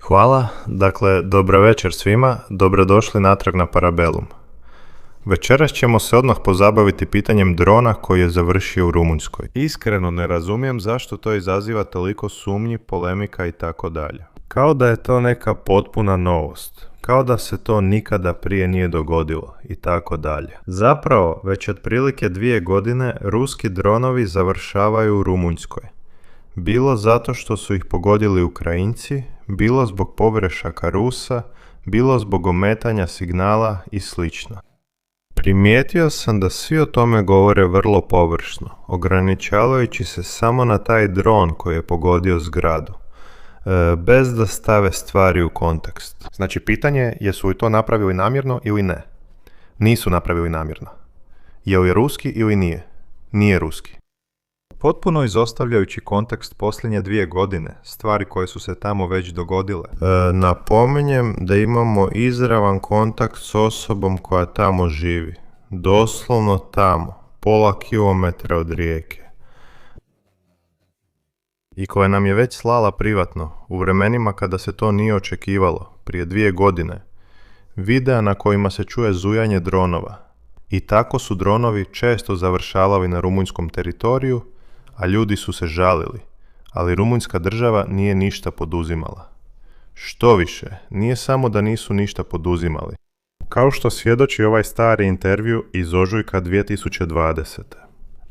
Hvala, dakle, dobra večer svima, dobrodošli natrag na Parabellum. Večeras ćemo se odmah pozabaviti pitanjem drona koji je završio u Rumunjskoj. Iskreno ne razumijem zašto to izaziva toliko sumnji, polemika i tako dalje. Kao da je to neka potpuna novost, kao da se to nikada prije nije dogodilo i tako dalje. Zapravo, već otprilike 2 godine ruski dronovi završavaju u Rumunjskoj. Bilo zato što su ih pogodili Ukrajinci, bilo zbog pogrešaka Rusa, bilo zbog ometanja signala i slično. Primijetio sam da svi o tome govore vrlo površno, ograničavajući se samo na taj dron koji je pogodio zgradu, bez da stave stvari u kontekst. Znači, pitanje je jesu li to napravili namjerno ili ne. Nisu napravili namjerno. Je li ruski ili nije? Nije ruski. Potpuno izostavljajući kontekst posljednje 2 godine, stvari koje su se tamo već dogodile. Napominjem da imamo izravan kontakt s osobom koja tamo živi. Doslovno tamo, pola kilometra od rijeke. I koja nam je već slala privatno, u vremenima kada se to nije očekivalo, prije 2 godine, videa na kojima se čuje zujanje dronova. I tako su dronovi često završavali na rumunjskom teritoriju, a ljudi su se žalili, ali rumunjska država nije ništa poduzimala. Štoviše, nije samo da nisu ništa poduzimali. Kao što svjedoči ovaj stari intervju iz ožujka 2020.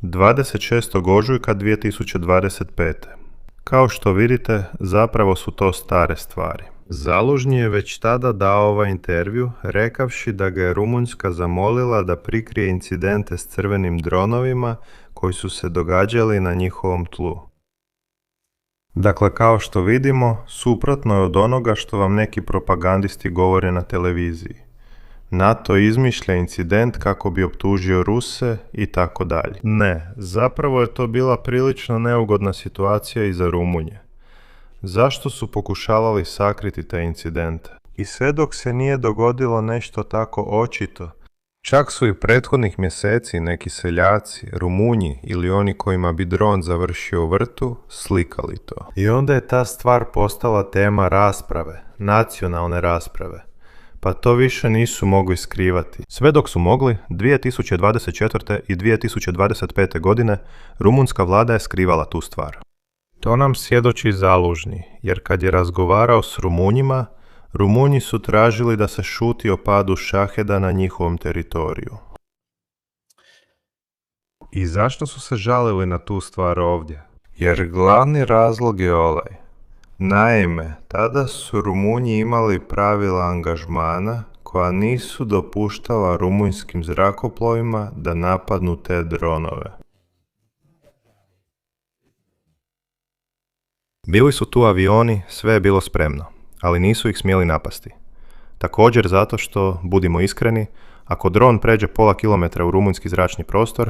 26. ožujka 2025. Kao što vidite, zapravo su to stare stvari. Zalužni je već tada dao ovaj intervju, rekavši da ga je Rumunjska zamolila da prikrije incidente s crvenim dronovima koji su se događali na njihovom tlu. Dakle, kao što vidimo, suprotno je od onoga što vam neki propagandisti govore na televiziji. NATO izmišlja incident kako bi optužio Ruse i tako dalje. Ne, zapravo je to bila prilično neugodna situacija i za Rumunje. Zašto su pokušavali sakriti te incidente? I sve dok se nije dogodilo nešto tako očito, čak su i prethodnih mjeseci neki seljaci, Rumunji ili oni kojima bi dron završio u vrtu, slikali to. I onda je ta stvar postala tema rasprave, nacionalne rasprave. Pa to više nisu mogli skrivati. Sve dok su mogli, 2024. i 2025. godine rumunjska vlada je skrivala tu stvar. To nam svjedoči Zalužni, jer kad je razgovarao s Rumunjima, Rumunji su tražili da se šuti o padu šaheda na njihovom teritoriju. I zašto su se žalili na tu stvar ovdje? Jer glavni razlog je ovaj. Naime, tada su Rumunji imali pravila angažmana koja nisu dopuštala rumunjskim zrakoplovima da napadnu te dronove. Bili su tu avioni, sve je bilo spremno, ali nisu ih smjeli napasti. Također zato što, budimo iskreni, ako dron pređe pola kilometra u rumunjski zračni prostor,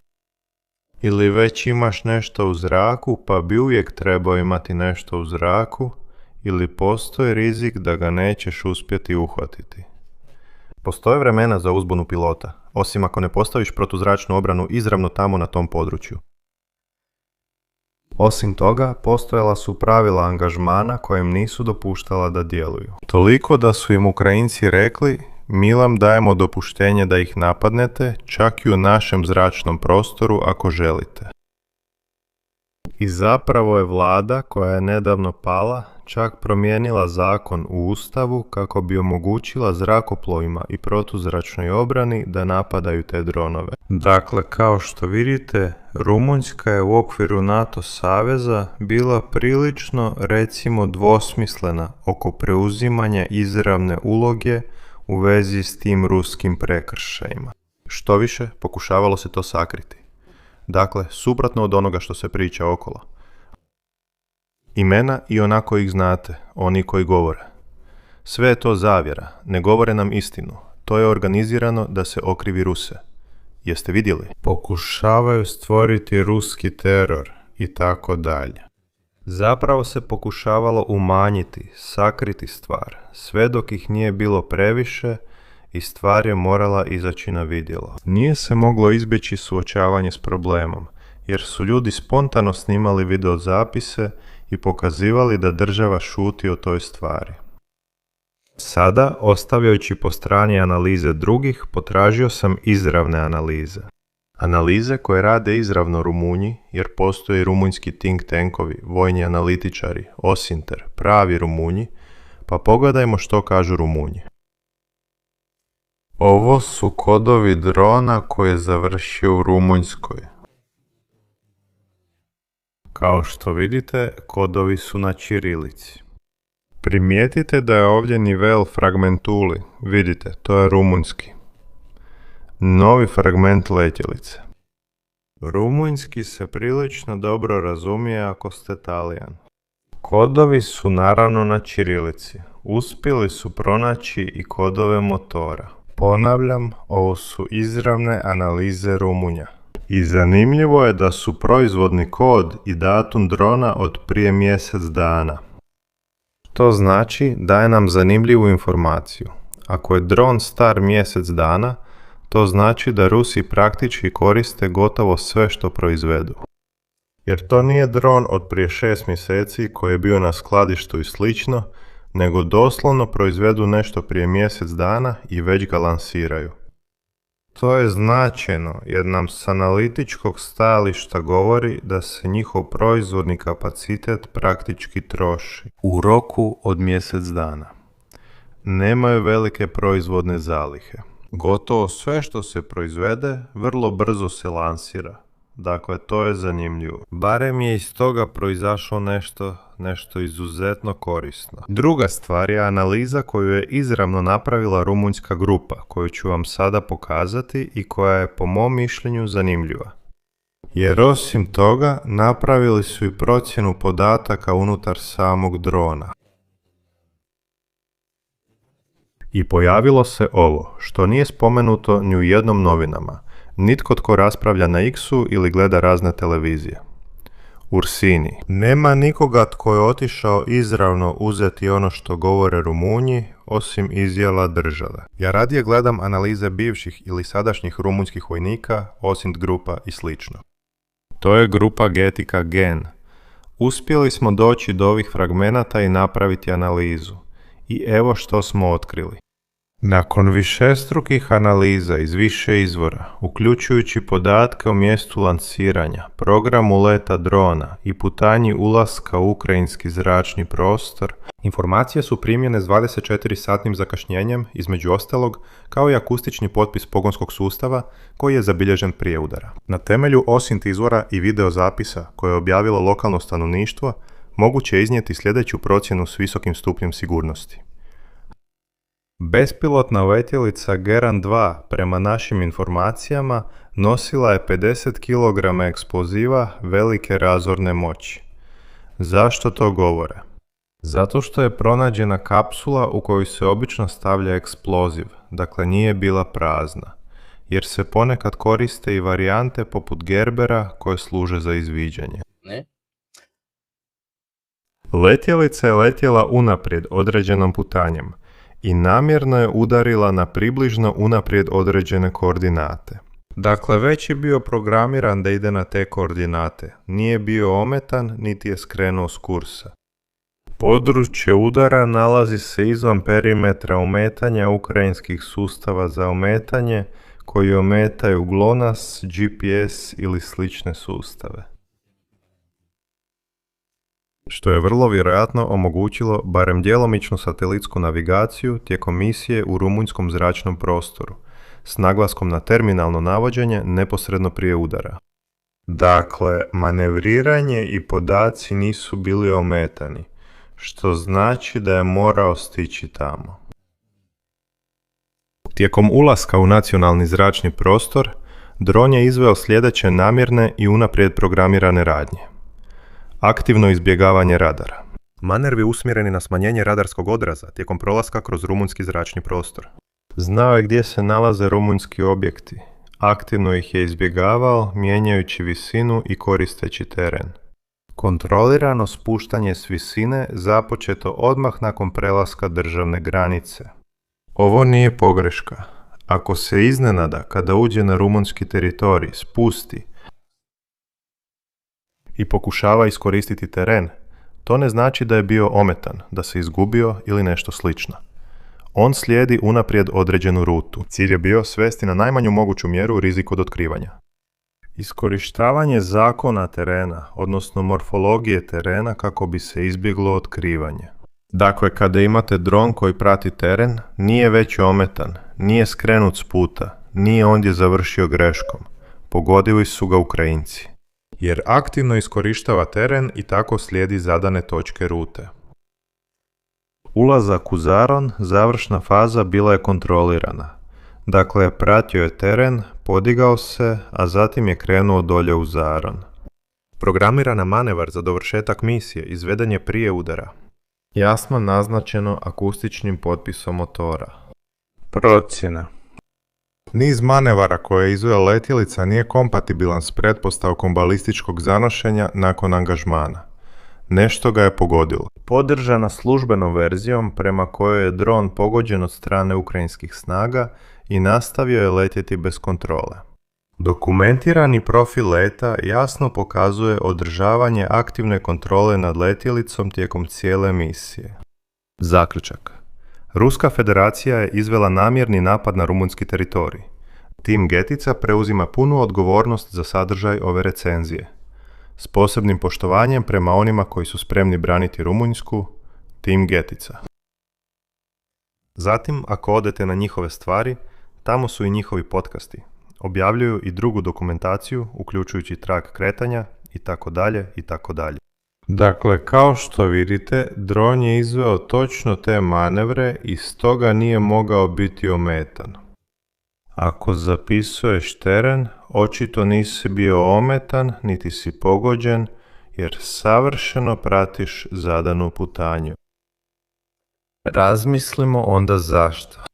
ili već imaš nešto u zraku, pa bi uvijek trebao imati nešto u zraku, ili postoji rizik da ga nećeš uspjeti uhvatiti. Postoje vremena za uzbunu pilota, osim ako ne postaviš protuzračnu obranu izravno tamo na tom području. Osim toga, postojala su pravila angažmana koja im nisu dopuštala da djeluju. Toliko da su im Ukrajinci rekli, mi vam dajemo dopuštenje da ih napadnete, čak i u našem zračnom prostoru ako želite. I zapravo je vlada koja je nedavno pala čak promijenila zakon u Ustavu kako bi omogućila zrakoplovima i protuzračnoj obrani da napadaju te dronove. Dakle, kao što vidite, Rumunjska je u okviru NATO saveza bila prilično, recimo, dvosmislena oko preuzimanja izravne uloge u vezi s tim ruskim prekršajima. Štoviše, pokušavalo se to sakriti. Dakle, suprotno od onoga što se priča okolo. Imena i onako ih znate, oni koji govore. Sve je to zavjera, ne govore nam istinu. To je organizirano da se okrivi Ruse. Jeste vidjeli? Pokušavaju stvoriti ruski teror i tako dalje. Zapravo se pokušavalo umanjiti, sakriti stvar, sve dok ih nije bilo previše i stvar je morala izaći na vidjelo. Nije se moglo izbjeći suočavanje s problemom, jer su ljudi spontano snimali videozapise i pokazivali da država šuti o toj stvari. Sada, ostavljajući po strani analize drugih, potražio sam izravne analize. Analize koje rade izravno Rumunji, jer postoje rumunjski think tankovi, vojni analitičari, Osinter, pravi Rumunji, pa pogledajmo što kažu Rumunji. Ovo su kodovi drona koji je završio u Rumunjskoj. Kao što vidite, kodovi su na ćirilici. Primijetite da je ovdje nivel fragmentuli, vidite, to je rumunjski. Novi fragment letjelice. Rumunjski se prilično dobro razumije ako ste Talijan. Kodovi su naravno na ćirilici. Uspjeli su pronaći i kodove motora. Ponavljam, ovo su izravne analize Rumunja. I zanimljivo je da su proizvodni kod i datum drona od prije mjesec dana. To znači daje nam zanimljivu informaciju. Ako je dron star mjesec dana, to znači da Rusi praktički koriste gotovo sve što proizvedu. Jer to nije dron od prije 6 mjeseci koji je bio na skladištu i slično, nego doslovno proizvedu nešto prije mjesec dana i već ga lansiraju. To je značajno jer nam s analitičkog stajališta govori da se njihov proizvodni kapacitet praktički troši u roku od mjesec dana. Nemaju velike proizvodne zalihe. Gotovo sve što se proizvede vrlo brzo se lansira. Dakle, to je zanimljivo. Barem je iz toga proizašlo nešto izuzetno korisno. Druga stvar je analiza koju je izravno napravila rumunjska grupa, koju ću vam sada pokazati i koja je po mom mišljenju zanimljiva. Jer osim toga, napravili su i procjenu podataka unutar samog drona. I pojavilo se ovo, što nije spomenuto ni u jednom novinama. Nitko tko raspravlja na X-u ili gleda razne televizije. Ursini. Nema nikoga tko je otišao izravno uzeti ono što govore Rumunji, osim izjava države. Ja radije gledam analize bivših ili sadašnjih rumunjskih vojnika, Osint grupa i sl. To je grupa Getika Gen. Uspjeli smo doći do ovih fragmenata i napraviti analizu. I evo što smo otkrili. Nakon višestrukih analiza iz više izvora, uključujući podatke o mjestu lansiranja, programu leta drona i putanji ulaska u ukrajinski zračni prostor, informacije su primljene s 24-satnim zakašnjenjem, između ostalog, kao i akustični potpis pogonskog sustava koji je zabilježen prije udara. Na temelju OSINT izvora i videozapisa koje je objavilo lokalno stanovništvo, moguće je iznijeti sljedeću procjenu s visokim stupnjem sigurnosti. Bespilotna letjelica Geran 2, prema našim informacijama, nosila je 50 kg eksploziva velike razorne moći. Zašto to govore? Zato što je pronađena kapsula u koju se obično stavlja eksploziv, dakle nije bila prazna, jer se ponekad koriste i varijante poput Gerbera koje služe za izviđanje. Letjelica je letjela unaprijed određenom putanjem i namjerno je udarila na približno unaprijed određene koordinate. Dakle, već je bio programiran da ide na te koordinate, nije bio ometan niti je skrenuo s kursa. Područje udara nalazi se izvan perimetra ometanja ukrajinskih sustava za ometanje koji ometaju GLONASS, GPS ili slične sustave. Što je vrlo vjerojatno omogućilo barem djelomičnu satelitsku navigaciju tijekom misije u rumunjskom zračnom prostoru, s naglaskom na terminalno navođenje neposredno prije udara. Dakle, manevriranje i podaci nisu bili ometani, što znači da je morao stići tamo. Tijekom ulaska u nacionalni zračni prostor, dron je izveo sljedeće namjerne i unaprijed programirane radnje. Aktivno izbjegavanje radara. Manevi usmjereni na smanjenje radarskog odraza tijekom prolaska kroz rumunjski zračni prostor. Znao je gdje se nalaze rumunjski objekti. Aktivno ih je izbjegavao, mijenjajući visinu i koristeći teren. Kontrolirano spuštanje s visine započeto odmah nakon prelaska državne granice. Ovo nije pogreška. Ako se iznenada kada uđe na rumunjski teritorij spusti i pokušava iskoristiti teren, to ne znači da je bio ometan, da se izgubio ili nešto slično. On slijedi unaprijed određenu rutu. Cilj je bio svesti na najmanju moguću mjeru rizik od otkrivanja. Iskorištavanje zakona terena, odnosno morfologije terena kako bi se izbjeglo otkrivanje. Dakle, kada imate dron koji prati teren, nije već ometan, nije skrenut s puta, nije ondje završio greškom. Pogodili su ga Ukrajinci. Jer aktivno iskorištava teren i tako slijedi zadane točke rute. Ulazak u Zaron, završna faza bila je kontrolirana. Dakle, pratio je teren, podigao se, a zatim je krenuo dolje u Zaron. Programirana manevar za dovršetak misije izveden je prije udara. Jasno naznačeno akustičnim potpisom motora. Procjena. Niz manevara koje je izvela letjelica nije kompatibilan s pretpostavkom balističkog zanošenja nakon angažmana. Nešto ga je pogodilo. Podržana službenom verzijom prema kojoj je dron pogođen od strane ukrajinskih snaga i nastavio je letjeti bez kontrole. Dokumentirani profil leta jasno pokazuje održavanje aktivne kontrole nad letjelicom tijekom cijele misije. Zaključak. Ruska federacija je izvela namjerni napad na rumunjski teritorij. Tim Getica preuzima punu odgovornost za sadržaj ove recenzije. S posebnim poštovanjem prema onima koji su spremni braniti Rumunjsku, Tim Getica. Zatim, ako odete na njihove stvari, tamo su i njihovi podcasti. Objavljuju i drugu dokumentaciju, uključujući trag kretanja itd. itd. Dakle, kao što vidite, dron je izveo točno te manevre i stoga nije mogao biti ometan. Ako zapisuješ teren, očito nisi bio ometan, niti si pogođen, jer savršeno pratiš zadanu putanju. Razmislimo onda zašto.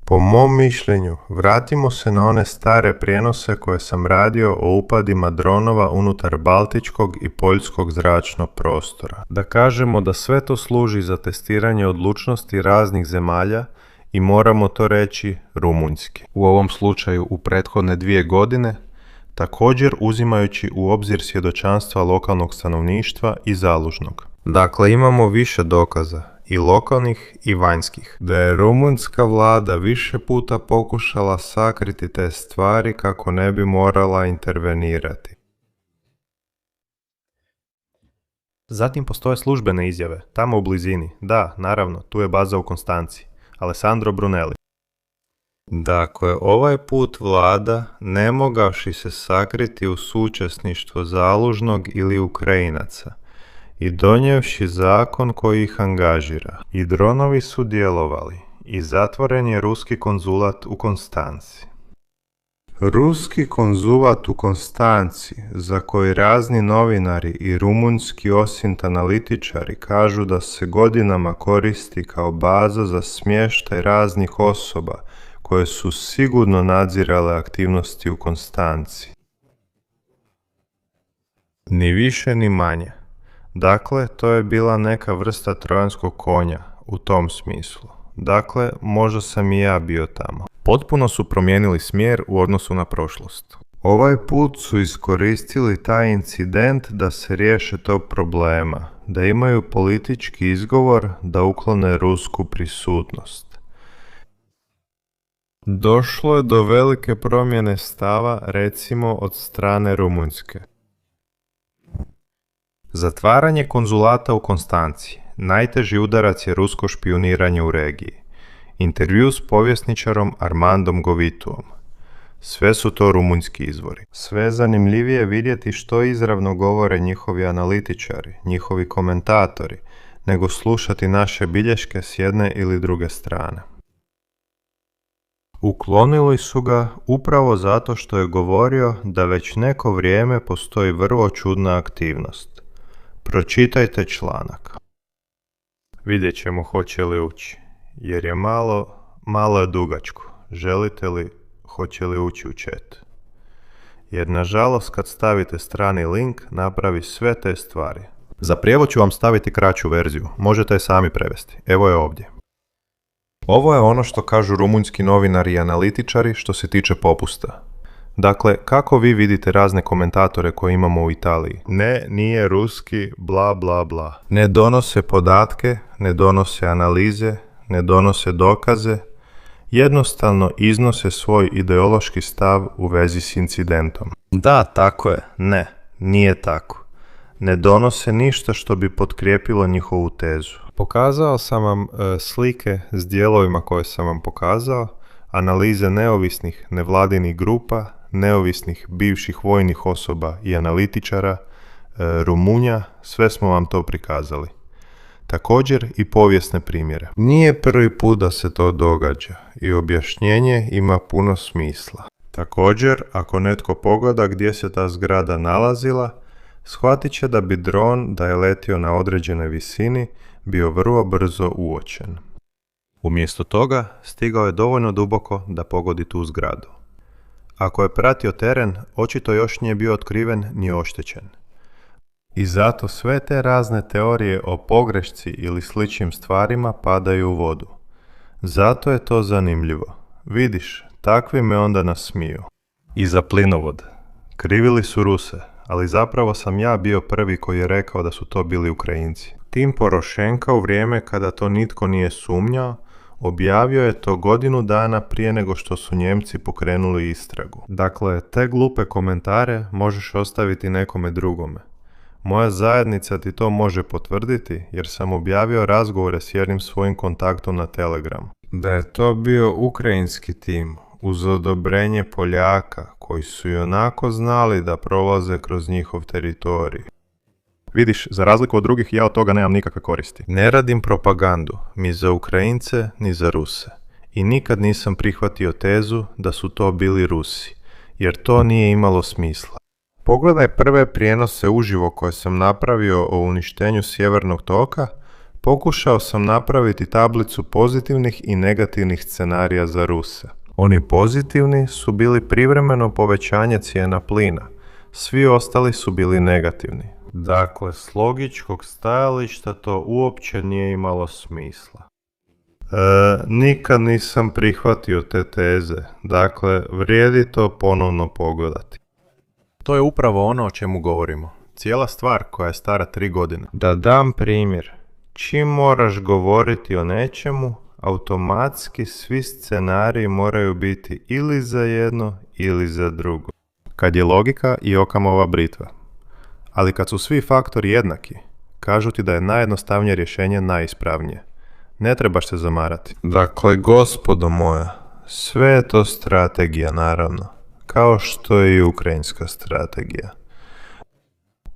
Po mom mišljenju, vratimo se na one stare prijenose koje sam radio o upadima dronova unutar baltičkog i poljskog zračnog prostora. Da kažemo da sve to služi za testiranje odlučnosti raznih zemalja i moramo to reći rumunjski. U ovom slučaju u prethodne 2 godine, također uzimajući u obzir svjedočanstva lokalnog stanovništva i zalužnog. Dakle, imamo više dokaza, i lokalnih i vanjskih, da je rumunjska vlada više puta pokušala sakriti te stvari kako ne bi morala intervenirati. Zatim postoje službene izjave, tamo u blizini. Da, naravno, tu je baza u Konstanci. Alessandro Brunelli. Dakle, ovaj put vlada, ne mogavši se sakriti u sučesništvo zalužnog ili Ukrajinaca, i donijevši zakon koji ih angažira. I dronovi su djelovali, i zatvoren je ruski konzulat u Konstanci. Ruski konzulat u Konstanci, za koji razni novinari i rumunjski OSINT analitičari kažu da se godinama koristi kao baza za smještaj raznih osoba koje su sigurno nadzirale aktivnosti u Konstanci. Ni više ni manje. Dakle, to je bila neka vrsta trojanskog konja, u tom smislu. Dakle, možda sam i ja bio tamo. Potpuno su promijenili smjer u odnosu na prošlost. Ovaj put su iskoristili taj incident da se riješe tog problema, da imaju politički izgovor da uklone rusku prisutnost. Došlo je do velike promjene stava, recimo od strane Rumunjske. Zatvaranje konzulata u Konstanci. Najteži udarac je rusko špijuniranje u regiji. Intervju s povjesničarom Armandom Govituom. Sve su to rumunjski izvori. Sve zanimljivije je vidjeti što izravno govore njihovi analitičari, njihovi komentatori, nego slušati naše bilješke s jedne ili druge strane. Uklonili su ga upravo zato što je govorio da već neko vrijeme postoji vrlo čudna aktivnost. Pročitajte članak. Vidjet ćemo hoće li ući, jer je malo je dugačko. Želite li, hoće li ući u chat? Jer nažalost kad stavite strani link napravi sve te stvari. Za prijevod ću vam staviti kraću verziju, možete je sami prevesti. Evo je ovdje. Ovo je ono što kažu rumunjski novinari i analitičari što se tiče popusta. Dakle, kako vi vidite razne komentatore koje imamo u Italiji? Ne, nije ruski, bla bla bla. Ne donose podatke, ne donose analize, ne donose dokaze, jednostavno iznose svoj ideološki stav u vezi s incidentom. Da, tako je. Ne, nije tako. Ne donose ništa što bi potkrijepilo njihovu tezu. Pokazao sam vam slike s dijelovima koje sam vam pokazao, analize neovisnih nevladinih grupa, neovisnih bivših vojnih osoba i analitičara, Rumunja, sve smo vam to prikazali. Također i povijesne primjere. Nije prvi put da se to događa i objašnjenje ima puno smisla. Također, ako netko pogleda gdje se ta zgrada nalazila, shvatit će da bi dron, da je letio na određenoj visini, bio vrlo brzo uočen. Umjesto toga, stigao je dovoljno duboko da pogodi tu zgradu. Ako je pratio teren, očito još nije bio otkriven ni oštećen. I zato sve te razne teorije o pogrešci ili sličnim stvarima padaju u vodu. Zato je to zanimljivo. Vidiš, takvi me onda nasmiju. I za plinovod. Krivili su Ruse, ali zapravo sam ja bio prvi koji je rekao da su to bili Ukrajinci. Tim Porošenka u vrijeme kada to nitko nije sumnjao, objavio je to godinu dana prije nego što su Njemci pokrenuli istragu. Dakle, te glupe komentare možeš ostaviti nekome drugome. Moja zajednica ti to može potvrditi jer sam objavio razgovore s jednim svojim kontaktom na Telegramu. Da je to bio ukrajinski tim uz odobrenje Poljaka koji su i onako znali da prolaze kroz njihov teritorij. Vidiš, za razliku od drugih, ja od toga nemam nikakve koristi. Ne radim propagandu, ni za Ukrajince, ni za Ruse. I nikad nisam prihvatio tezu da su to bili Rusi, jer to nije imalo smisla. Pogledaj prve prijenose uživo koje sam napravio o uništenju Sjevernog toka, pokušao sam napraviti tablicu pozitivnih i negativnih scenarija za Ruse. Oni pozitivni su bili privremeno povećanje cijena plina, svi ostali su bili negativni. Dakle, s logičkog stajališta to uopće nije imalo smisla. Nikad nisam prihvatio te teze, dakle, vrijedi to ponovno pogledati. To je upravo ono o čemu govorimo. Cijela stvar koja je stara 3 godine. Da dam primjer. Čim moraš govoriti o nečemu, automatski svi scenariji moraju biti ili za jedno ili za drugo. Kad je logika i Okamova britva. Ali kad su svi faktori jednaki, kažu ti da je najjednostavnije rješenje najispravnije. Ne trebaš se zamarati. Dakle, gospodo moja, sve je to strategija, naravno. Kao što je i ukrajinska strategija.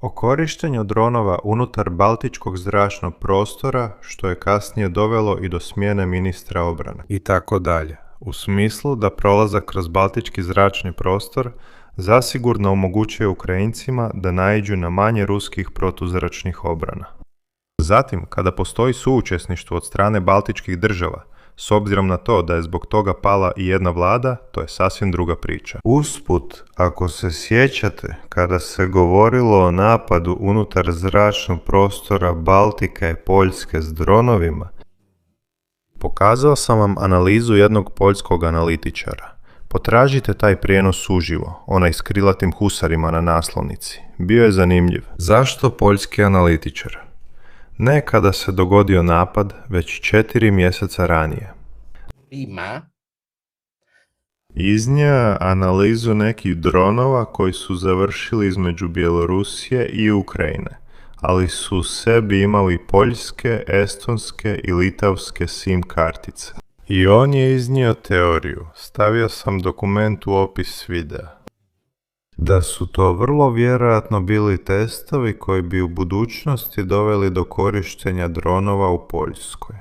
O korištenju dronova unutar baltičkog zračnog prostora, što je kasnije dovelo i do smjene ministra obrane. I tako dalje. U smislu da prolazak kroz baltički zračni prostor zasigurno omogućuje Ukrajincima da naiđu na manje ruskih protuzračnih obrana. Zatim, kada postoji suučesništvo od strane baltičkih država, s obzirom na to da je zbog toga pala i jedna vlada, to je sasvim druga priča. Usput, ako se sjećate, kada se govorilo o napadu unutar zračnog prostora Baltika i Poljske s dronovima, pokazao sam vam analizu jednog poljskog analitičara. Potražite taj prijenos uživo, onaj s krilatim husarima na naslovnici. Bio je zanimljiv. Zašto poljski analitičar? Ne kada se dogodio napad, već 4 mjeseca ranije. Iznija analizu nekih dronova koji su završili između Bjelorusije i Ukrajine, ali su u sebi imali poljske, estonske i litavske SIM kartice. I on je iznio teoriju, stavio sam dokument u opis videa, da su to vrlo vjerojatno bili testovi koji bi u budućnosti doveli do korištenja dronova u Poljskoj.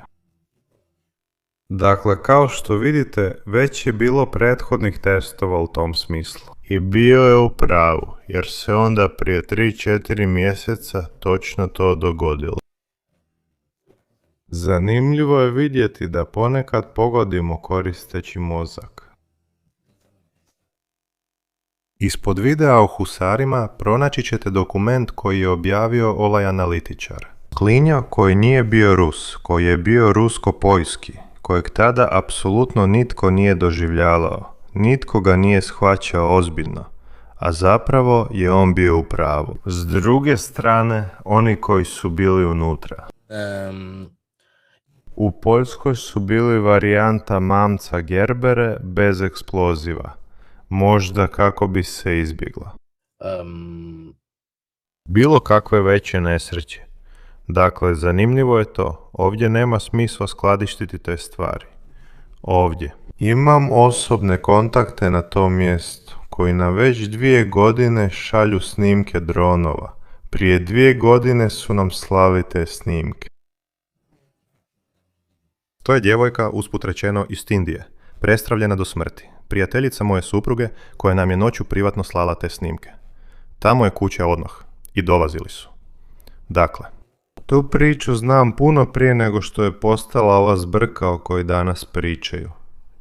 Dakle, kao što vidite, već je bilo prethodnih testova u tom smislu. I bio je u pravu, jer se onda prije 3-4 mjeseca točno to dogodilo. Zanimljivo je vidjeti da ponekad pogodimo koristeći mozak. Ispod videa o husarima pronaći ćete dokument koji je objavio ovaj analitičar. Klinja koji nije bio Rus, koji je bio rusko-poljski, kojeg tada apsolutno nitko nije doživljavao, nitko ga nije shvaćao ozbiljno, a zapravo je on bio u pravu. S druge strane, oni koji su bili unutra. U Poljskoj su bili varijanta mamca Gerbere bez eksploziva, možda kako bi se izbjegla bilo kakve veće nesreće. Dakle, zanimljivo je to, ovdje nema smisla skladištiti te stvari. Ovdje. Imam osobne kontakte na tom mjestu, koji na već 2 godine šalju snimke dronova. Prije 2 godine su nam slali te snimke. To je djevojka, usput rečeno, iz Indije, prestravljena do smrti. Prijateljica moje supruge, koja nam je noću privatno slala te snimke. Tamo je kuća odmah. I dolazili su. Dakle, tu priču znam puno prije nego što je postala ova zbrka o kojoj danas pričaju.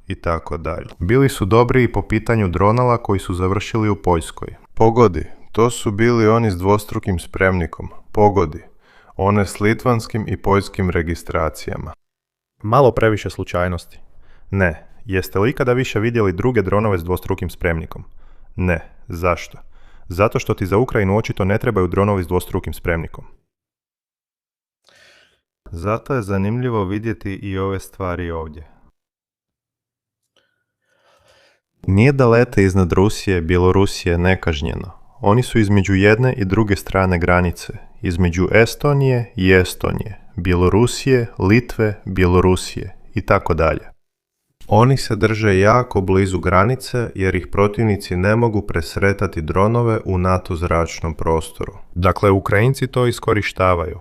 I tako dalje. Bili su dobri i po pitanju dronala koji su završili u Poljskoj. Pogodi, to su bili oni s dvostrukim spremnikom. Pogodi, one s litvanskim i poljskim registracijama. Malo previše slučajnosti. Ne. Jeste li ikada više vidjeli druge dronove s dvostrukim spremnikom? Ne. Zašto? Zato što ti za Ukrajinu očito ne trebaju dronovi s dvostrukim spremnikom. Zato je zanimljivo vidjeti i ove stvari ovdje. Nije da lete iznad Rusije, Bjelorusije nekažnjeno. Oni su između jedne i druge strane granice, između Estonije i Estonije, Bjelorusije, Litve, Bjelorusije i tako dalje. Oni se drže jako blizu granice jer ih protivnici ne mogu presretati dronove u NATO zračnom prostoru. Dakle, Ukrajinci to iskorištavaju,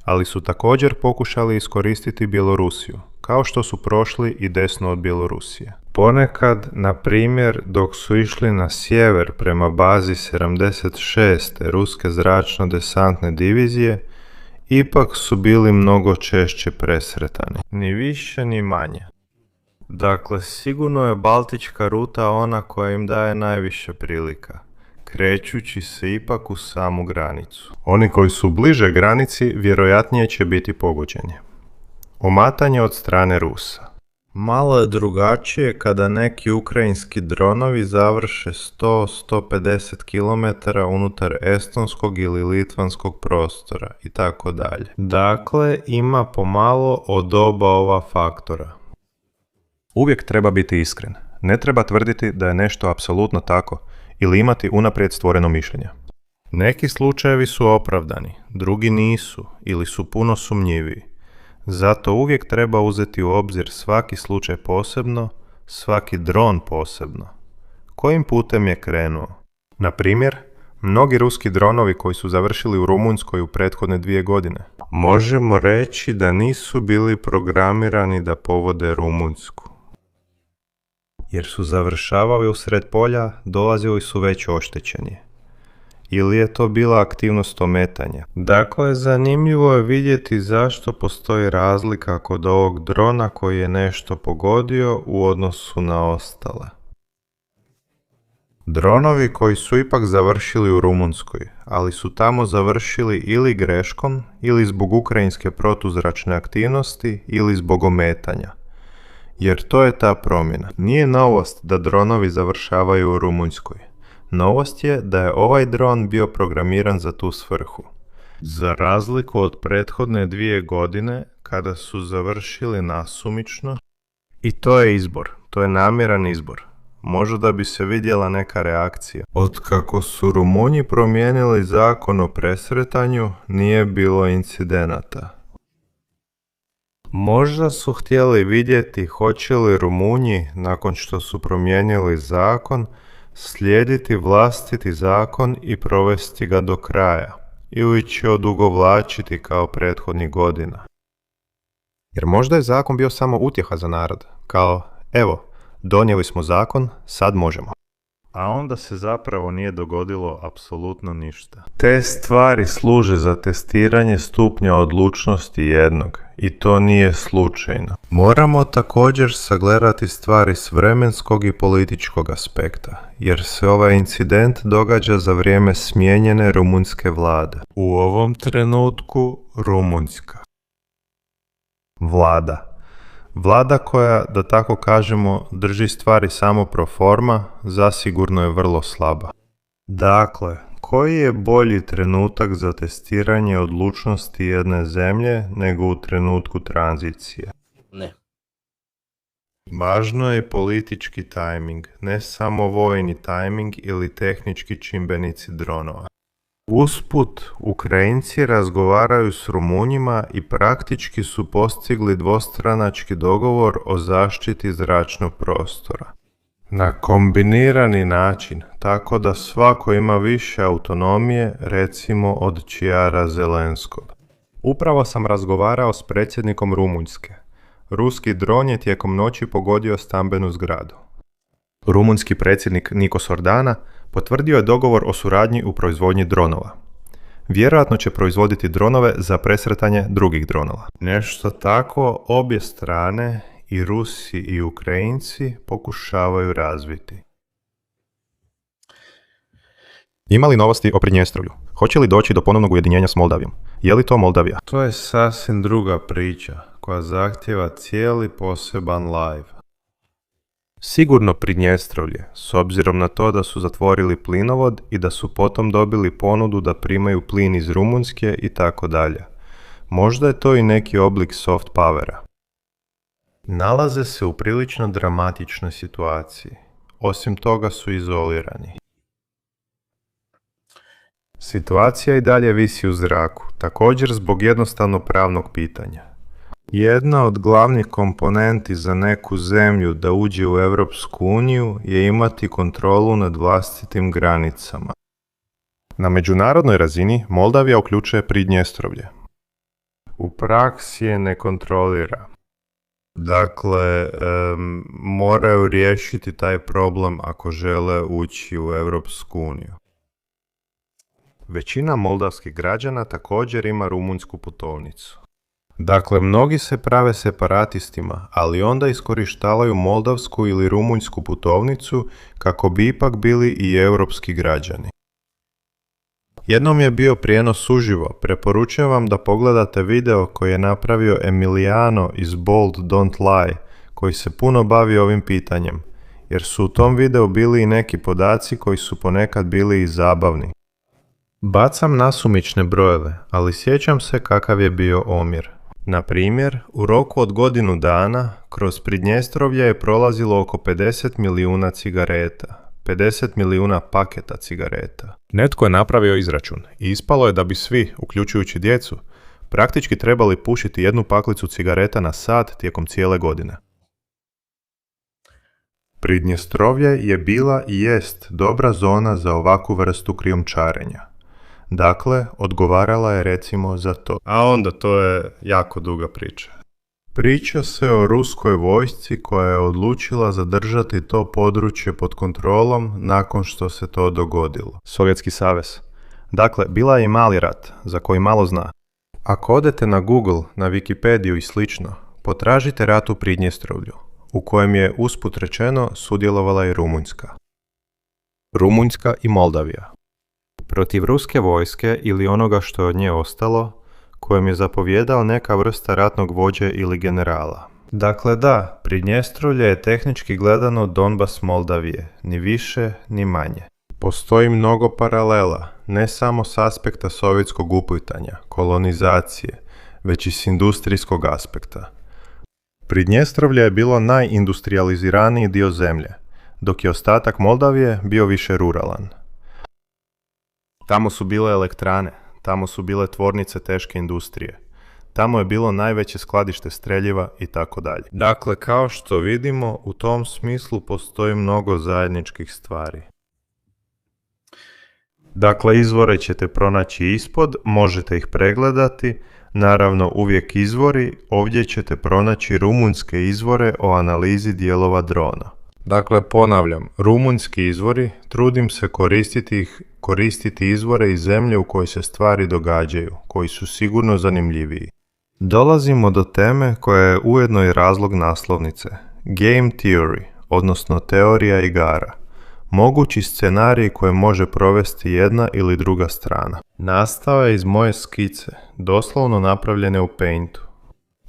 ali su također pokušali iskoristiti Bjelorusiju, kao što su prošli i desno od Bjelorusije. Ponekad, na primjer, dok su išli na sjever prema bazi 76. ruske zračno-desantne divizije, ipak su bili mnogo češće presretani. Ni više ni manje. Dakle, sigurno je Baltička ruta ona koja im daje najviše prilika, krećući se ipak u samu granicu. Oni koji su bliže granici vjerojatnije će biti pogođeni. Omatanje od strane Rusa. Malo je drugačije kada neki ukrajinski dronovi završe 100-150 km unutar estonskog ili litvanskog prostora i tako dalje. Dakle, ima pomalo od oba ova faktora. Uvijek treba biti iskren. Ne treba tvrditi da je nešto apsolutno tako ili imati unaprijed stvoreno mišljenje. Neki slučajevi su opravdani, drugi nisu ili su puno sumnjiviji. Zato uvijek treba uzeti u obzir svaki slučaj posebno, svaki dron posebno. Kojim putem je krenuo? Na primjer, mnogi ruski dronovi koji su završili u Rumunjskoj u prethodne 2 godine. Možemo reći da nisu bili programirani da povode Rumunjsku. Jer su završavali usred polja, dolazili su već oštećeni. Ili je to bila aktivnost ometanja. Dakle, zanimljivo je vidjeti zašto postoji razlika kod ovog drona koji je nešto pogodio u odnosu na ostale. Dronovi koji su ipak završili u Rumunjskoj, ali su tamo završili ili greškom, ili zbog ukrajinske protuzračne aktivnosti, ili zbog ometanja. Jer to je ta promjena. Nije novost da dronovi završavaju u Rumunjskoj. Novost je da je ovaj dron bio programiran za tu svrhu. Za razliku od prethodne 2 godine, kada su završili nasumično, i to je izbor, to je namjeran izbor. Možda bi se vidjela neka reakcija. Otkako su Rumunji promijenili zakon o presretanju, nije bilo incidenata. Možda su htjeli vidjeti hoće li Rumunji, nakon što su promijenili zakon, slijediti vlastiti zakon i provesti ga do kraja, ili će odugovlačiti kao prethodnih godina. Jer možda je zakon bio samo utjeha za narod, kao, evo, donijeli smo zakon, sad možemo. A onda se zapravo nije dogodilo apsolutno ništa. Te stvari služe za testiranje stupnja odlučnosti jednog, i to nije slučajno. Moramo također sagledati stvari s vremenskog i političkog aspekta, jer se ovaj incident događa za vrijeme smijenjene rumunjske vlade. U ovom trenutku Rumunjska. Vlada koja, da tako kažemo, drži stvari samo pro forma, zasigurno je vrlo slaba. Dakle, Koji je bolji trenutak za testiranje odlučnosti jedne zemlje nego u trenutku tranzicije? Ne. Važno je politički tajming, ne samo vojni tajming ili tehnički čimbenici dronova. Usput, Ukrajinci razgovaraju s Rumunjima i praktički su postigli dvostranački dogovor o zaštiti zračnog prostora. Na kombinirani način, tako da svako ima više autonomije, recimo od Čiara Zelenskog. Upravo sam razgovarao s predsjednikom Rumunjske. Ruski dron je tijekom noći pogodio stambenu zgradu. Rumunjski predsjednik Nikos Ordana potvrdio je dogovor o suradnji u proizvodnji dronova. Vjerojatno će proizvoditi dronove za presretanje drugih dronova. Nešto tako obje strane, i Rusi i Ukrajinci, pokušavaju razviti. Ima li novosti o Pridnjestrovlju? Hoće li doći do ponovnog ujedinjenja s Moldavijom? Je li to Moldavija? To je sasvim druga priča, koja zahtjeva cijeli poseban live. Sigurno Pridnjestrovlje, s obzirom na to da su zatvorili plinovod i da su potom dobili ponudu da primaju plin iz Rumunjske i tako dalje. Možda je to i neki oblik soft powera. Nalaze se u prilično dramatičnoj situaciji. Osim toga su izolirani. Situacija i dalje visi u zraku, također zbog jednostavno pravnog pitanja. Jedna od glavnih komponenti za neku zemlju da uđe u Europsku uniju je imati kontrolu nad vlastitim granicama. Na međunarodnoj razini Moldavija uključuje Pridnjestrovlje. U praksi je ne kontrolira. Dakle, moraju riješiti taj problem ako žele ući u Europsku uniju. Većina moldavskih građana također ima rumunjsku putovnicu. Dakle, mnogi se prave separatistima, ali onda iskorištavaju moldavsku ili rumunjsku putovnicu kako bi ipak bili i europski građani. Jednom je bio prijenos uživo, preporučujem vam da pogledate video koji je napravio Emiliano iz Bold Don't Lie, koji se puno bavi ovim pitanjem, jer su u tom videu bili i neki podaci koji su ponekad bili i zabavni. Bacam nasumične brojeve, ali sjećam se kakav je bio omjer. Na primjer, u roku od godinu dana, kroz Pridnjestrovlje je prolazilo oko 50 milijuna cigareta, 50 milijuna paketa cigareta. Netko je napravio izračun i ispalo je da bi svi, uključujući djecu, praktički trebali pušiti jednu paklicu cigareta na sat tijekom cijele godine. Pridnjestrovlje je bila i jest dobra zona za ovakvu vrstu krijumčarenja. Dakle, odgovarala je recimo za to. A onda to je jako duga priča. Priča se o ruskoj vojsci koja je odlučila zadržati to područje pod kontrolom nakon što se to dogodilo. Sovjetski savez. Dakle, bila je i mali rat, za koji malo zna. Ako odete na Google, na Wikipediju i slično, potražite rat u Pridnjestrovlju, u kojem je usput rečeno sudjelovala i Rumunjska. Rumunjska i Moldavija. Protiv ruske vojske ili onoga što je od nje ostalo, kojem je zapovjedao neka vrsta ratnog vođe ili generala. Dakle da, Pridnjestrovlje je tehnički gledano Donbas Moldavije, ni više ni manje. Postoji mnogo paralela, ne samo s aspekta sovjetskog uplitanja, kolonizacije, već i s industrijskog aspekta. Pridnjestrovlje je bilo najindustrializiraniji dio zemlje, dok je ostatak Moldavije bio više ruralan. Tamo su bile elektrane, tamo su bile tvornice teške industrije, tamo je bilo najveće skladište streljiva i tako dalje. Dakle, kao što vidimo, u tom smislu postoji mnogo zajedničkih stvari. Dakle, izvore ćete pronaći ispod, možete ih pregledati, naravno uvijek izvori, ovdje ćete pronaći rumunjske izvore o analizi dijelova drona. Dakle, ponavljam, rumunjski izvori, trudim se koristiti izvore iz zemlje u kojoj se stvari događaju, koji su sigurno zanimljiviji. Dolazimo do teme koja je ujedno i razlog naslovnice, Game Theory, odnosno teorija igara. Mogući scenarij koje može provesti jedna ili druga strana. Nastao je iz moje skice, doslovno napravljene u Paintu,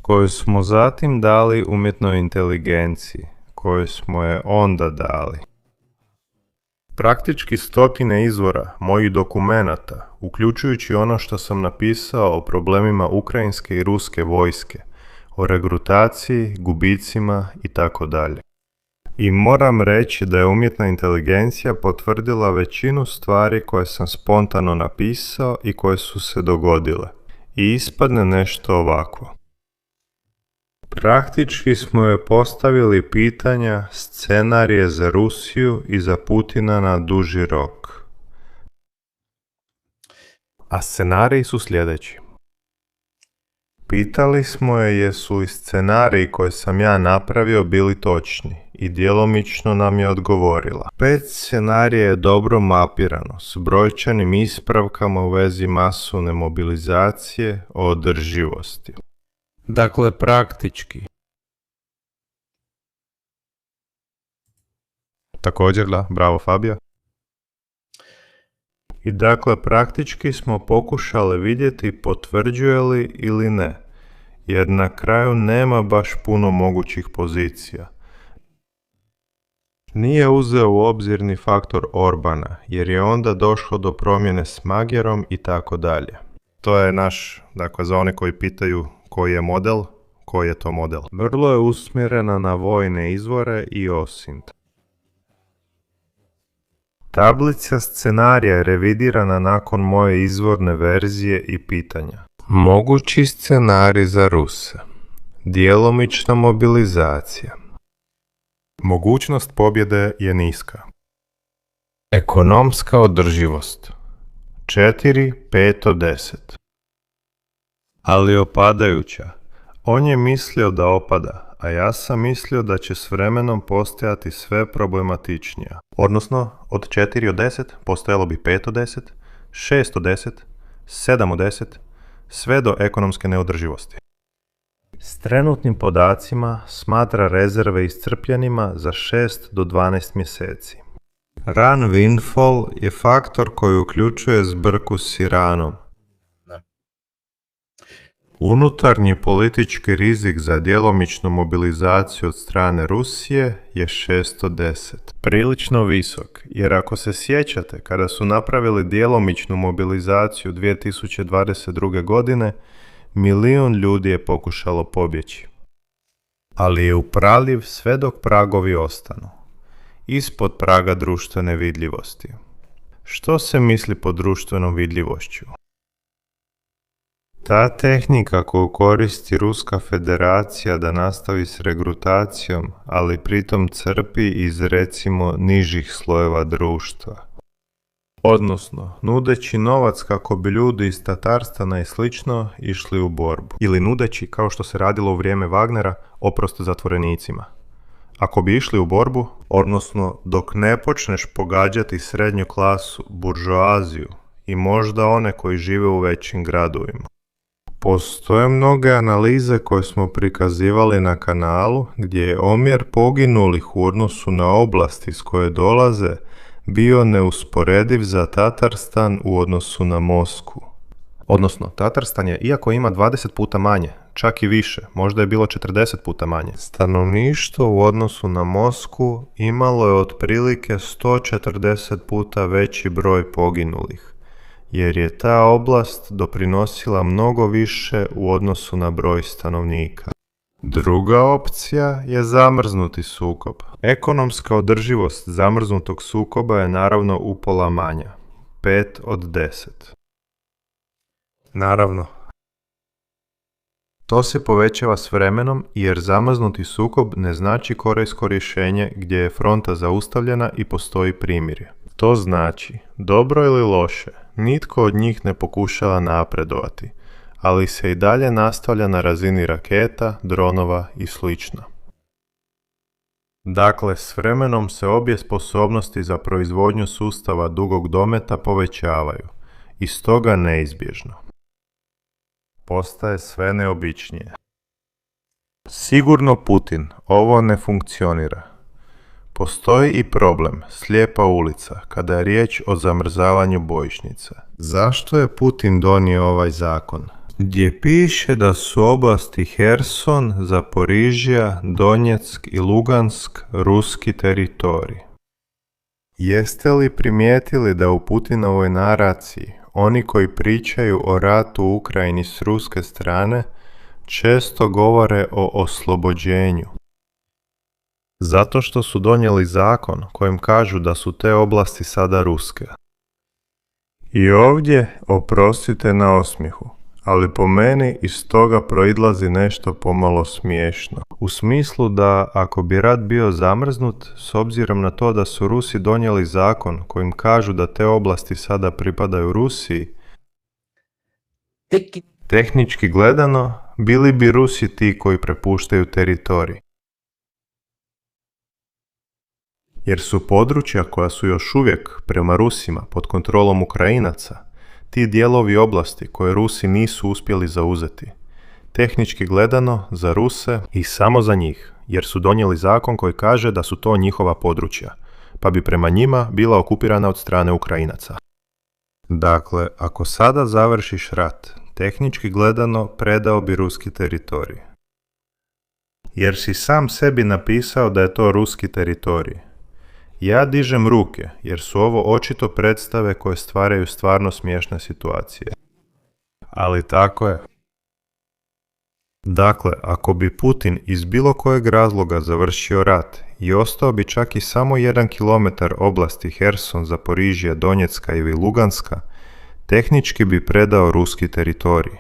koju smo zatim dali umjetnoj inteligenciji, koju smo je onda dali. Praktički stotine izvora mojih dokumenata, uključujući ono što sam napisao o problemima ukrajinske i ruske vojske, o regrutaciji, gubicima i tako dalje. I moram reći da je umjetna inteligencija potvrdila većinu stvari koje sam spontano napisao i koje su se dogodile. I ispadne nešto ovako. Praktički smo joj postavili pitanja, scenarije za Rusiju i za Putina na duži rok. A scenariji su sljedeći. Pitali smo je jesu li scenariji koje sam ja napravio bili točni i djelomično nam je odgovorila. 5 scenarija je dobro mapirano s brojčanim ispravkama u vezi masovne mobilizacije o održivosti. Dakle, praktički. Također da, bravo Fabija. I dakle, praktički smo pokušali vidjeti potvrđuje li ili ne, jer na kraju nema baš puno mogućih pozicija. Nije uzeo u obzir ni faktor Orbana, jer je onda došlo do promjene s Magyarom i tako dalje. To je naš, dakle za one koji pitaju koji je model, koji je to model. Vrlo je usmjerena na vojne izvore i OSINT. Tablica scenarija je revidirana nakon moje izvorne verzije i pitanja. Mogući scenarij za Ruse. Djelomična mobilizacija. Mogućnost pobjede je niska. Ekonomska održivost. 4, 5 od 10. Ali opadajuća. On je mislio da opada, a ja sam mislio da će s vremenom postajati sve problematičnija. Odnosno, od 4 od 10 postojalo bi 5 od 10, 6 od 10, 7 od 10, sve do ekonomske neodrživosti. S trenutnim podacima smatra rezerve iscrpljenima za 6 do 12 mjeseci. Ran windfall je faktor koji uključuje zbrku s Iranom. Unutarnji politički rizik za djelomičnu mobilizaciju od strane Rusije je 6 od 10. Prilično visok, jer ako se sjećate kada su napravili djelomičnu mobilizaciju 2022. godine, 1 milijun ljudi je pokušalo pobjeći. Ali je upravljiv sve dok pragovi ostanu. Ispod praga društvene vidljivosti. Što se misli pod društvenom vidljivošću? Ta tehnika koju koristi Ruska federacija da nastavi s regrutacijom, ali pritom crpi iz recimo nižih slojeva društva. Odnosno, nudeći novac kako bi ljudi iz Tatarstana i slično išli u borbu. Ili nudeći, kao što se radilo u vrijeme Wagnera, oprost zatvorenicima. Ako bi išli u borbu, odnosno dok ne počneš pogađati srednju klasu, buržoaziju i možda one koji žive u većim gradovima. Postoje mnoge analize koje smo prikazivali na kanalu gdje je omjer poginulih u odnosu na oblasti iz koje dolaze bio neusporediv za Tatarstan u odnosu na Moskvu. Odnosno, Tatarstan je, iako ima 20 puta manje, čak i više, možda je bilo 40 puta manje. Stanovništvo u odnosu na Moskvu imalo je otprilike 140 puta veći broj poginulih, jer je ta oblast doprinosila mnogo više u odnosu na broj stanovnika. Druga opcija je zamrznuti sukob. Ekonomska održivost zamrznutog sukoba je naravno upola manja, 5 od 10. Naravno. To se povećava s vremenom jer zamrznuti sukob ne znači korejsko rješenje gdje je fronta zaustavljena i postoji primirje. To znači, dobro ili loše, nitko od njih ne pokušava napredovati, ali se i dalje nastavlja na razini raketa, dronova i sl. Dakle, s vremenom se obje sposobnosti za proizvodnju sustava dugog dometa povećavaju i stoga neizbježno postaje sve neobičnije. Sigurno Putin, ovo ne funkcionira. Postoji i problem, slijepa ulica, kada je riječ o zamrzavanju bojišnica. Zašto je Putin donio ovaj zakon? Gdje piše da su oblasti Herson, Zaporižja, Donjeck i Lugansk ruski teritorij. Jeste li primijetili da u Putinovoj naraciji oni koji pričaju o ratu u Ukrajini s ruske strane često govore o oslobođenju? Zato što su donijeli zakon kojim kažu da su te oblasti sada ruske. I ovdje, oprostite na osmijehu, ali po meni iz toga proizlazi nešto pomalo smiješno. U smislu da ako bi rat bio zamrznut, s obzirom na to da su Rusi donijeli zakon kojim kažu da te oblasti sada pripadaju Rusiji, tehnički gledano, bili bi Rusi ti koji prepuštaju teritorij. Jer su područja koja su još uvijek prema Rusima pod kontrolom Ukrajinaca, ti dijelovi oblasti koje Rusi nisu uspjeli zauzeti. Tehnički gledano za Ruse i samo za njih, jer su donijeli zakon koji kaže da su to njihova područja, pa bi prema njima bila okupirana od strane Ukrajinaca. Dakle, ako sada završiš rat, tehnički gledano predao bi ruski teritorij. Jer si sam sebi napisao da je to ruski teritorij. Ja dižem ruke, jer su ovo očito predstave koje stvaraju stvarno smiješne situacije. Ali tako je. Dakle, ako bi Putin iz bilo kojeg razloga završio rat i ostao bi čak i samo 1 kilometar oblasti Herson, Zaporižje, Donjecka ili Luganska, tehnički bi predao ruski teritorij.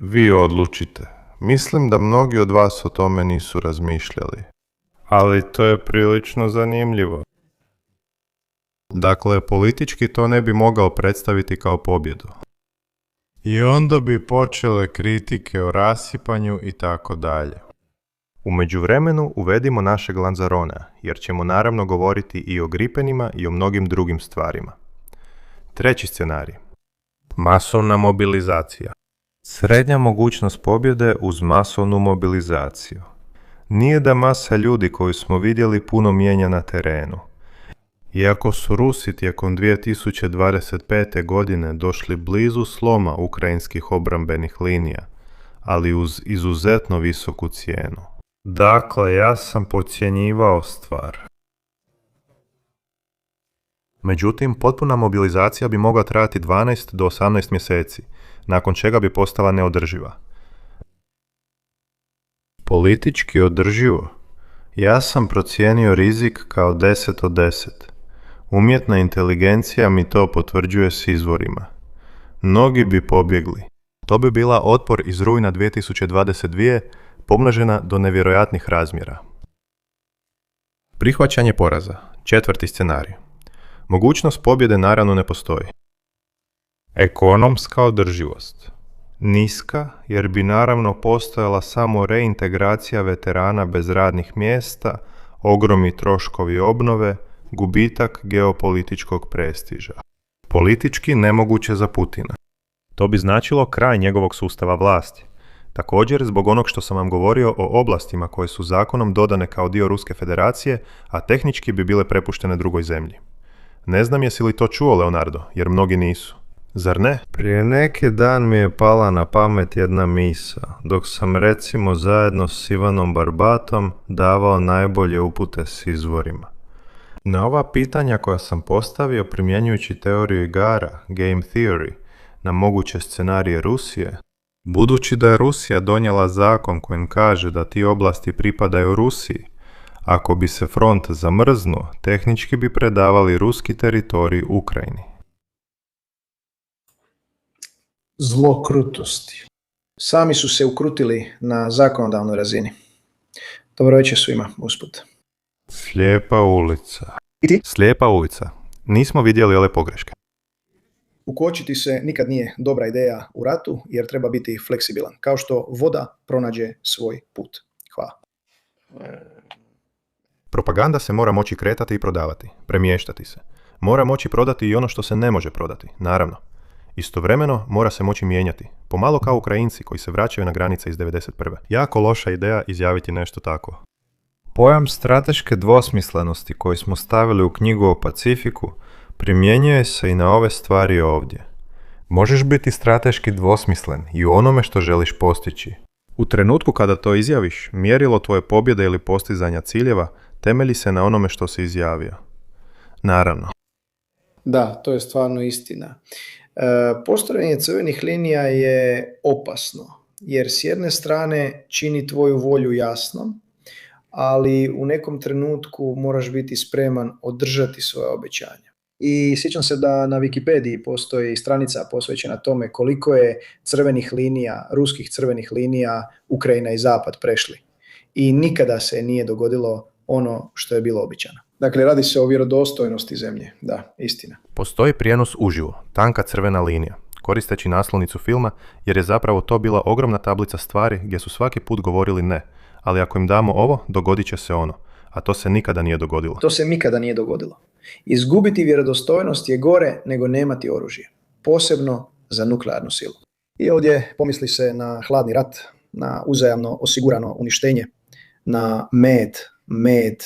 Vi odlučite. Mislim da mnogi od vas o tome nisu razmišljali. Ali to je prilično zanimljivo. Dakle, politički to ne bi mogao predstaviti kao pobjedu. I onda bi počele kritike o rasipanju i tako dalje. U međuvremenu uvedimo našeg Lanzarona, jer ćemo naravno govoriti i o Gripenima i o mnogim drugim stvarima. Treći scenarij. Masovna mobilizacija. Srednja mogućnost pobjede uz masovnu mobilizaciju. Nije da masa ljudi koju smo vidjeli puno mijenja na terenu. Iako su Rusi tijekom 2025. godine došli blizu sloma ukrajinskih obrambenih linija, ali uz izuzetno visoku cijenu. Dakle, ja sam podcjenjivao stvar. Međutim, potpuna mobilizacija bi mogla trajati 12 do 18 mjeseci, nakon čega bi postala neodrživa. Politički održivo? Ja sam procijenio rizik kao 10 od 10. Umjetna inteligencija mi to potvrđuje s izvorima. Mnogi bi pobjegli. To bi bila otpor iz rujna 2022. pomnožena do nevjerojatnih razmjera. Prihvaćanje poraza. Četvrti scenarij. Mogućnost pobjede naravno ne postoji. Ekonomska održivost. Niska, jer bi naravno postojala samo reintegracija veterana bez radnih mjesta, ogromni troškovi obnove, gubitak geopolitičkog prestiža. Politički nemoguće za Putina. To bi značilo kraj njegovog sustava vlasti. Također, zbog onog što sam vam govorio o oblastima koje su zakonom dodane kao dio Ruske federacije, a tehnički bi bile prepuštene drugoj zemlji. Ne znam jesi li to čuo, Leonardo, jer mnogi nisu. Zar ne? Prije neki dan mi je pala na pamet jedna misa, dok sam recimo zajedno s Ivanom Barbatom davao najbolje upute s izvorima. Na ova pitanja koja sam postavio primjenjujući teoriju igara, game theory, na moguće scenarije Rusije, budući da je Rusija donijela zakon kojim kaže da ti oblasti pripadaju Rusiji, ako bi se front zamrznuo, tehnički bi predavali ruski teritorij Ukrajini. Zlo krutosti. Sami su se ukrutili na zakonodavnoj razini. Dobro večer svima, usput. Slijepa ulica. I ti? Slijepa ulica. Nismo vidjeli ove pogreške. Ukočiti se nikad nije dobra ideja u ratu jer treba biti fleksibilan, kao što voda pronađe svoj put. Hvala. Propaganda se mora moći kretati i prodavati, premještati se. Mora moći prodati i ono što se ne može prodati, naravno. Istovremeno mora se moći mijenjati, pomalo kao Ukrajinci koji se vraćaju na granice iz 1991. Jako loša ideja izjaviti nešto tako. Pojam strateške dvosmislenosti koji smo stavili u knjigu o Pacifiku primjenjuje se i na ove stvari ovdje. Možeš biti strateški dvosmislen i u onome što želiš postići. U trenutku kada to izjaviš, mjerilo tvoje pobjede ili postizanja ciljeva temelji se na onome što si izjavio. Naravno. Da, to je stvarno istina. Postojanje crvenih linija je opasno, jer s jedne strane čini tvoju volju jasnom, ali u nekom trenutku moraš biti spreman održati svoje obećanja. I sjećam se da na Wikipediji postoji stranica posvećena tome koliko je crvenih linija, ruskih crvenih linija Ukrajina i Zapad prešli. I nikada se nije dogodilo ono što je bilo obećano. Dakle, radi se o vjerodostojnosti zemlje. Da, istina. Postoji prijenos uživo, tanka crvena linija, koristeći naslovnicu filma, jer je zapravo to bila ogromna tablica stvari gdje su svaki put govorili ne, ali ako im damo ovo, dogodit će se ono, a to se nikada nije dogodilo. To se nikada nije dogodilo. Izgubiti vjerodostojnost je gore nego nemati oružje, posebno za nuklearnu silu. I ovdje pomisli se na hladni rat, na uzajamno osigurano uništenje, na med.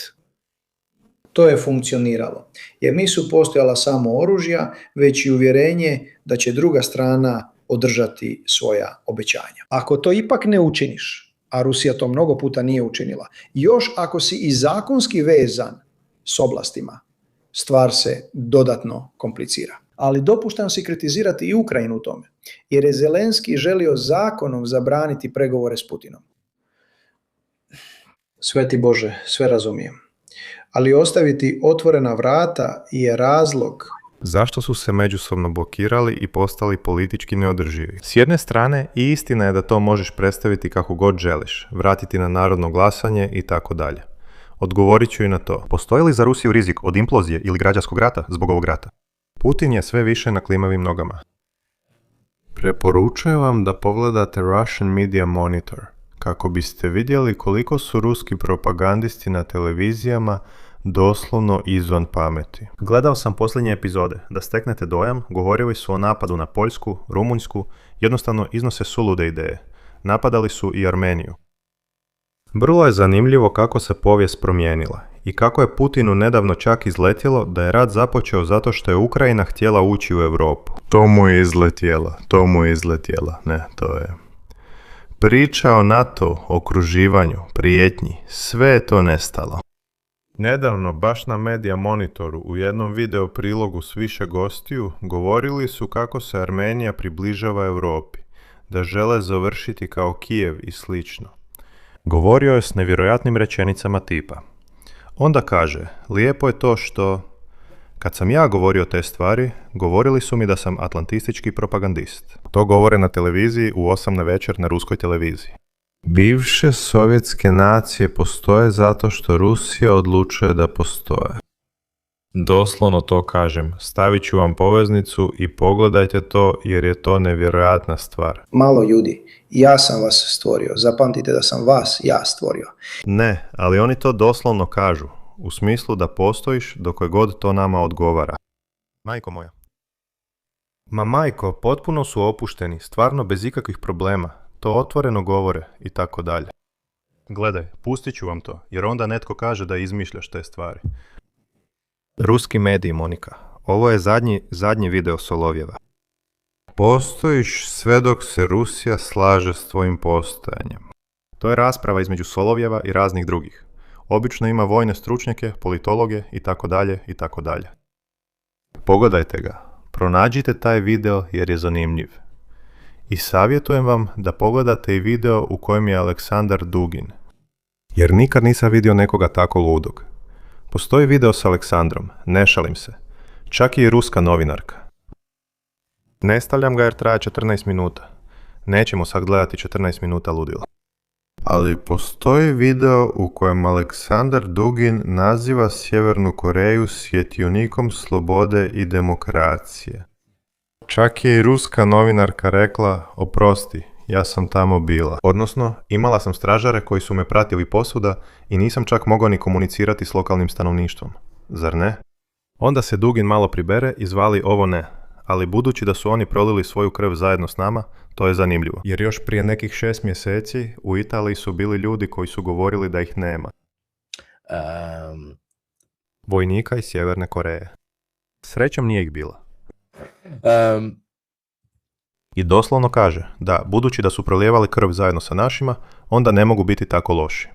To je funkcioniralo, jer nisu postojala samo oružja, već i uvjerenje da će druga strana održati svoja obećanja. Ako to ipak ne učiniš, a Rusija to mnogo puta nije učinila, još ako si i zakonski vezan s oblastima, stvar se dodatno komplicira. Ali dopuštam si kritizirati i Ukrajinu u tome, jer je Zelenski želio zakonom zabraniti pregovore s Putinom. Sveti Bože, sve razumijem. Ali ostaviti otvorena vrata je razlog zašto su se međusobno blokirali i postali politički neodrživi. S jedne strane, i istina je da to možeš predstaviti kako god želiš, vratiti na narodno glasanje i tako dalje. Odgovorit ću i na to. Postoji li za Rusiju rizik od implozije ili građanskog rata zbog ovog rata? Putin je sve više na klimavim nogama. Preporučujem vam da pogledate Russian Media Monitor, kako biste vidjeli koliko su ruski propagandisti na televizijama doslovno izvan pameti. Gledao sam posljednje epizode, da steknete dojam, govorili su o napadu na Poljsku, Rumunjsku, jednostavno iznose sulude ideje. Napadali su i Armeniju. Vrlo je zanimljivo kako se povijest promijenila i kako je Putinu nedavno čak izletjelo da je rat započeo zato što je Ukrajina htjela ući u Europu. To mu je izletjelo, ne, to je. Priča o NATO, okruživanju, prijetnji, sve je to nestalo. Nedavno, baš na Media Monitoru, u jednom video prilogu s više gostiju, govorili su kako se Armenija približava Europi, da žele završiti kao Kijev i slično. Govorio je s nevjerojatnim rečenicama tipa. Onda kaže, lijepo je to što... Kad sam ja govorio te stvari, govorili su mi da sam atlantistički propagandist. To govore na televiziji u 8 navečer na ruskoj televiziji. Bivše sovjetske nacije postoje zato što Rusija odlučuje da postoje. Doslovno to kažem. Stavit ću vam poveznicu i pogledajte to jer je to nevjerojatna stvar. Malo ljudi, ja sam vas stvorio. Zapamtite da sam vas ja stvorio. Ne, ali oni to doslovno kažu. U smislu da postojiš dok god to nama odgovara. Majko moja. Ma majko, potpuno su opušteni, stvarno bez ikakvih problema. To otvoreno govore i tako dalje. Gledaj, pustit ću vam to, jer onda netko kaže da izmišljaš te stvari. Ruski mediji, Monika. Ovo je zadnji video Solovjeva. Postojiš sve dok se Rusija slaže s tvojim postojanjem. To je rasprava između Solovjeva i raznih drugih. Obično ima vojne stručnjake, politologe i tako dalje i tako dalje. Pogledajte ga. Pronađite taj video jer je zanimljiv. I savjetujem vam da pogledate i video u kojem je Aleksandar Dugin. Jer nikad nisam vidio nekoga tako ludog. Postoji video s Aleksandrom, ne šalim se. Čak i ruska novinarka. Ne stavljam ga jer traje 14 minuta. Nećemo sad gledati 14 minuta ludila. Ali postoji video u kojem Aleksandar Dugin naziva Sjevernu Koreju svjetionikom slobode i demokracije. Čak je i ruska novinarka rekla, oprosti, ja sam tamo bila. Odnosno, imala sam stražare koji su me pratili posuda i nisam čak mogao ni komunicirati s lokalnim stanovništvom. Zar ne? Onda se Dugin malo pribere i zvali ovo ne. Ali budući da su oni prolili svoju krv zajedno s nama, to je zanimljivo. Jer još prije nekih 6 mjeseci u Italiji su bili ljudi koji su govorili da ih nema. Vojnika iz Sjeverne Koreje. Srećom nije ih bilo. I doslovno kaže, da, budući da su prolijevali krv zajedno sa našima, onda ne mogu biti tako loši.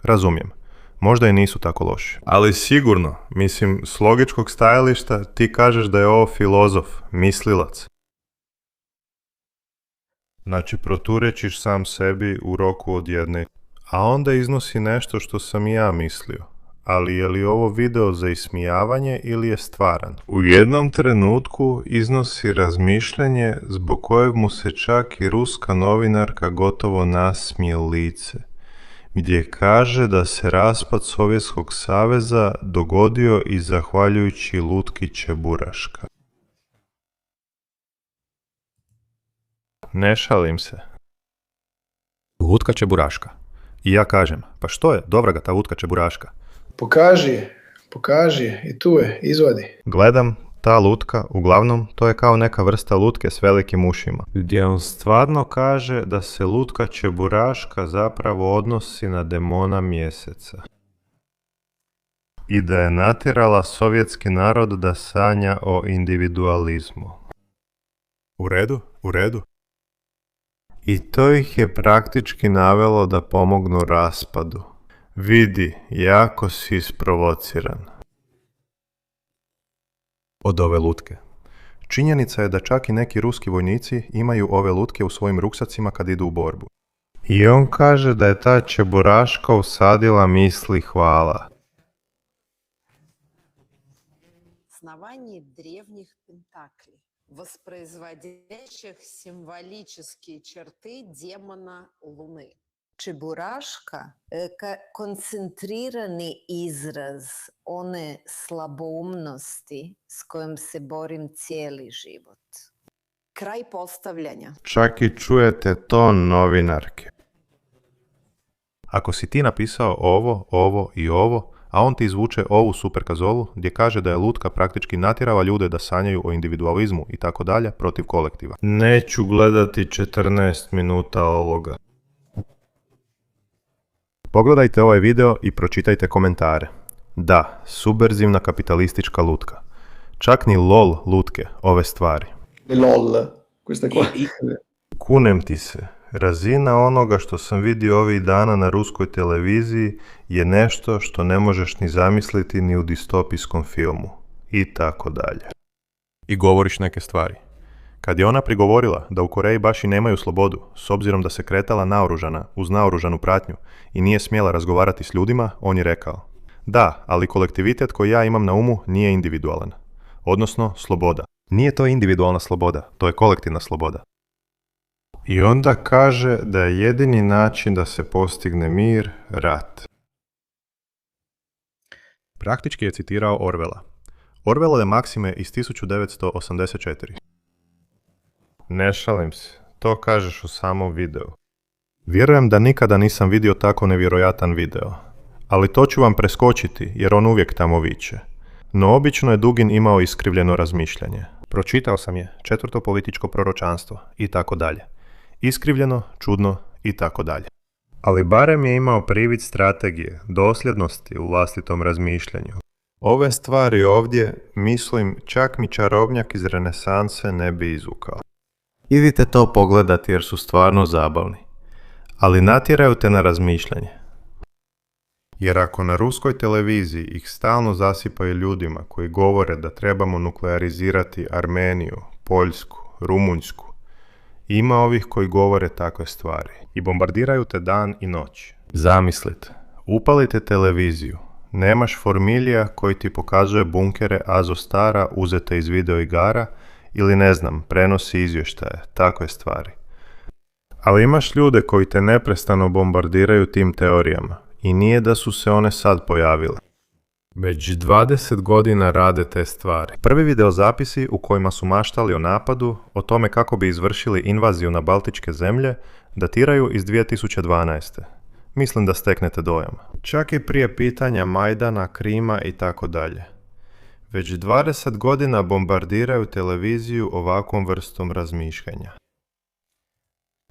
Razumijem. Možda i nisu tako loši. Ali sigurno, mislim, s logičkog stajališta ti kažeš da je ovo filozof, mislilac. Znači, proturečiš sam sebi u roku od jedne. A onda iznosi nešto što sam i ja mislio. Ali je li ovo video za ismijavanje ili je stvaran? U jednom trenutku iznosi razmišljanje zbog kojeg mu se čak i ruska novinarka gotovo nasmije u lice, gdje kaže da se raspad Sovjetskog saveza dogodio i zahvaljujući Lutki Čeburaška. Ne šalim se. Lutka Čeburaška. I ja kažem, pa što je, dobra ga ta Lutka Čeburaška. Pokaži, i tu je, izvadi. Gledam, ta lutka, uglavnom, to je kao neka vrsta lutke s velikim ušima. Gdje on stvarno kaže da se Lutka Čeburaška zapravo odnosi na demona mjeseca. I da je natjerala sovjetski narod da sanja o individualizmu. U redu. I to ih je praktički navelo da pomognu raspadu. Vidi, jako si isprovociran. Od ove lutke. Činjenica je da čak i neki ruski vojnici imaju ove lutke u svojim ruksacima kad idu u borbu. I on kaže da je ta Čeburaška usadila misli hvala. Основание древних пентаклей, воспроизводящих символические черты демона Луны. Čeburaška je koncentrirani izraz one slaboumnosti s kojom se borim cijeli život. Kraj postavljanja. Čak i čujete ton novinarke. Ako si ti napisao ovo i ovo, a on ti izvuče ovu superkazolu gdje kaže da je lutka praktički natjerala ljude da sanjaju o individualizmu i tako dalje protiv kolektiva. Neću gledati 14 minuta ovoga. Pogledajte ovaj video i pročitajte komentare. Da, subverzivna kapitalistička lutka. Čak ni lol lutke ove stvari. LOL, questa qua. Kunem ti se, razina onoga što sam vidio ovih dana na ruskoj televiziji je nešto što ne možeš ni zamisliti ni u distopijskom filmu. I tako dalje. I govoriš neke stvari. Kad je ona prigovorila da u Koreji baš i nemaju slobodu, s obzirom da se kretala naoružana, uz naoružanu pratnju i nije smjela razgovarati s ljudima, on je rekao: da, ali kolektivitet koji ja imam na umu nije individualan. Odnosno, sloboda. Nije to individualna sloboda, to je kolektivna sloboda. I onda kaže da je jedini način da se postigne mir, rat. Praktički je citirao Orwella. Orwellove maksime iz 1984. Ne šalim se, to kažeš u samom videu. Vjerujem da nikada nisam vidio tako nevjerojatan video. Ali to ću vam preskočiti jer on uvijek tamo viče. No obično je Dugin imao iskrivljeno razmišljanje. Pročitao sam je, 4. političko proročanstvo i tako dalje. Iskrivljeno, čudno i tako dalje. Ali barem je imao privid strategije, dosljednosti u vlastitom razmišljanju. Ove stvari ovdje, mislim, čak mi čarobnjak iz renesanse ne bi izvukao. Idite to pogledati jer su stvarno zabavni. Ali natjeraju te na razmišljanje. Jer ako na ruskoj televiziji ih stalno zasipaju ljudima koji govore da trebamo nuklearizirati Armeniju, Poljsku, Rumunjsku, ima ovih koji govore takve stvari i bombardiraju te dan i noć. Zamislite, upalite televiziju, nemaš formilija koji ti pokazuje bunkere Azostara uzete iz videoigara ili ne znam, prenosi izvještaje, takve stvari. Ali imaš ljude koji te neprestano bombardiraju tim teorijama i nije da su se one sad pojavile. Već 20 godina rade te stvari. Prvi videozapisi u kojima su maštali o napadu, o tome kako bi izvršili invaziju na Baltičke zemlje, datiraju iz 2012. Mislim da steknete dojam. Čak i prije pitanja Majdana, Krima i tako dalje. Već 20 godina bombardiraju televiziju ovakvom vrstom razmišljanja.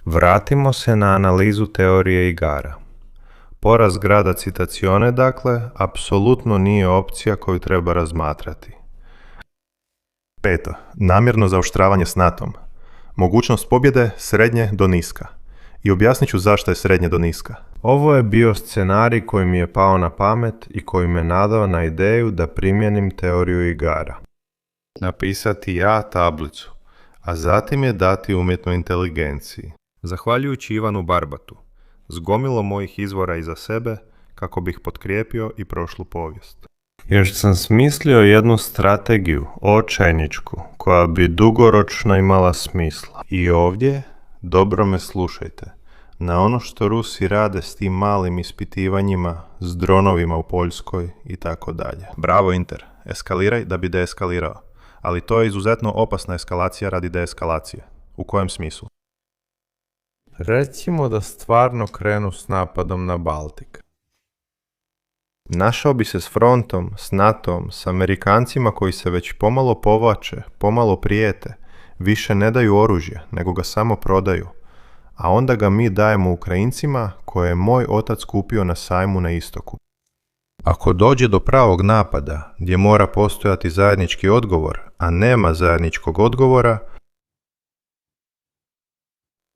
Vratimo se na analizu teorije igara. Poraz grada Citacione, dakle, apsolutno nije opcija koju treba razmatrati. 5. Namjerno zaoštravanje s NATO-om. Mogućnost pobjede srednje do niska. I objasnit ću zašto je srednje do niska. Ovo je bio scenarij koji mi je pao na pamet i koji me nadao na ideju da primjenim teoriju igara. Napisati ja tablicu, a zatim je dati umjetnoj inteligenciji. Zahvaljujući Ivanu Barbatu, s gomilom mojih izvora iza sebe, kako bih potkrijepio i prošlu povijest. Još sam smislio jednu strategiju, očajničku, koja bi dugoročno imala smisla. I ovdje, dobro me slušajte, na ono što Rusi rade s tim malim ispitivanjima, s dronovima u Poljskoj i tako dalje. Bravo Inter, eskaliraj da bi deeskalirao. Ali to je izuzetno opasna eskalacija radi deeskalacije. U kojem smislu? Recimo da stvarno krenu s napadom na Baltik. Našao bi se s frontom, s NATO-om, s Amerikancima koji se već pomalo povlače, pomalo prijete, više ne daju oružje, nego ga samo prodaju. A onda ga mi dajemo Ukrajincima koje je moj otac kupio na sajmu na istoku. Ako dođe do pravog napada, gdje mora postojati zajednički odgovor, a nema zajedničkog odgovora,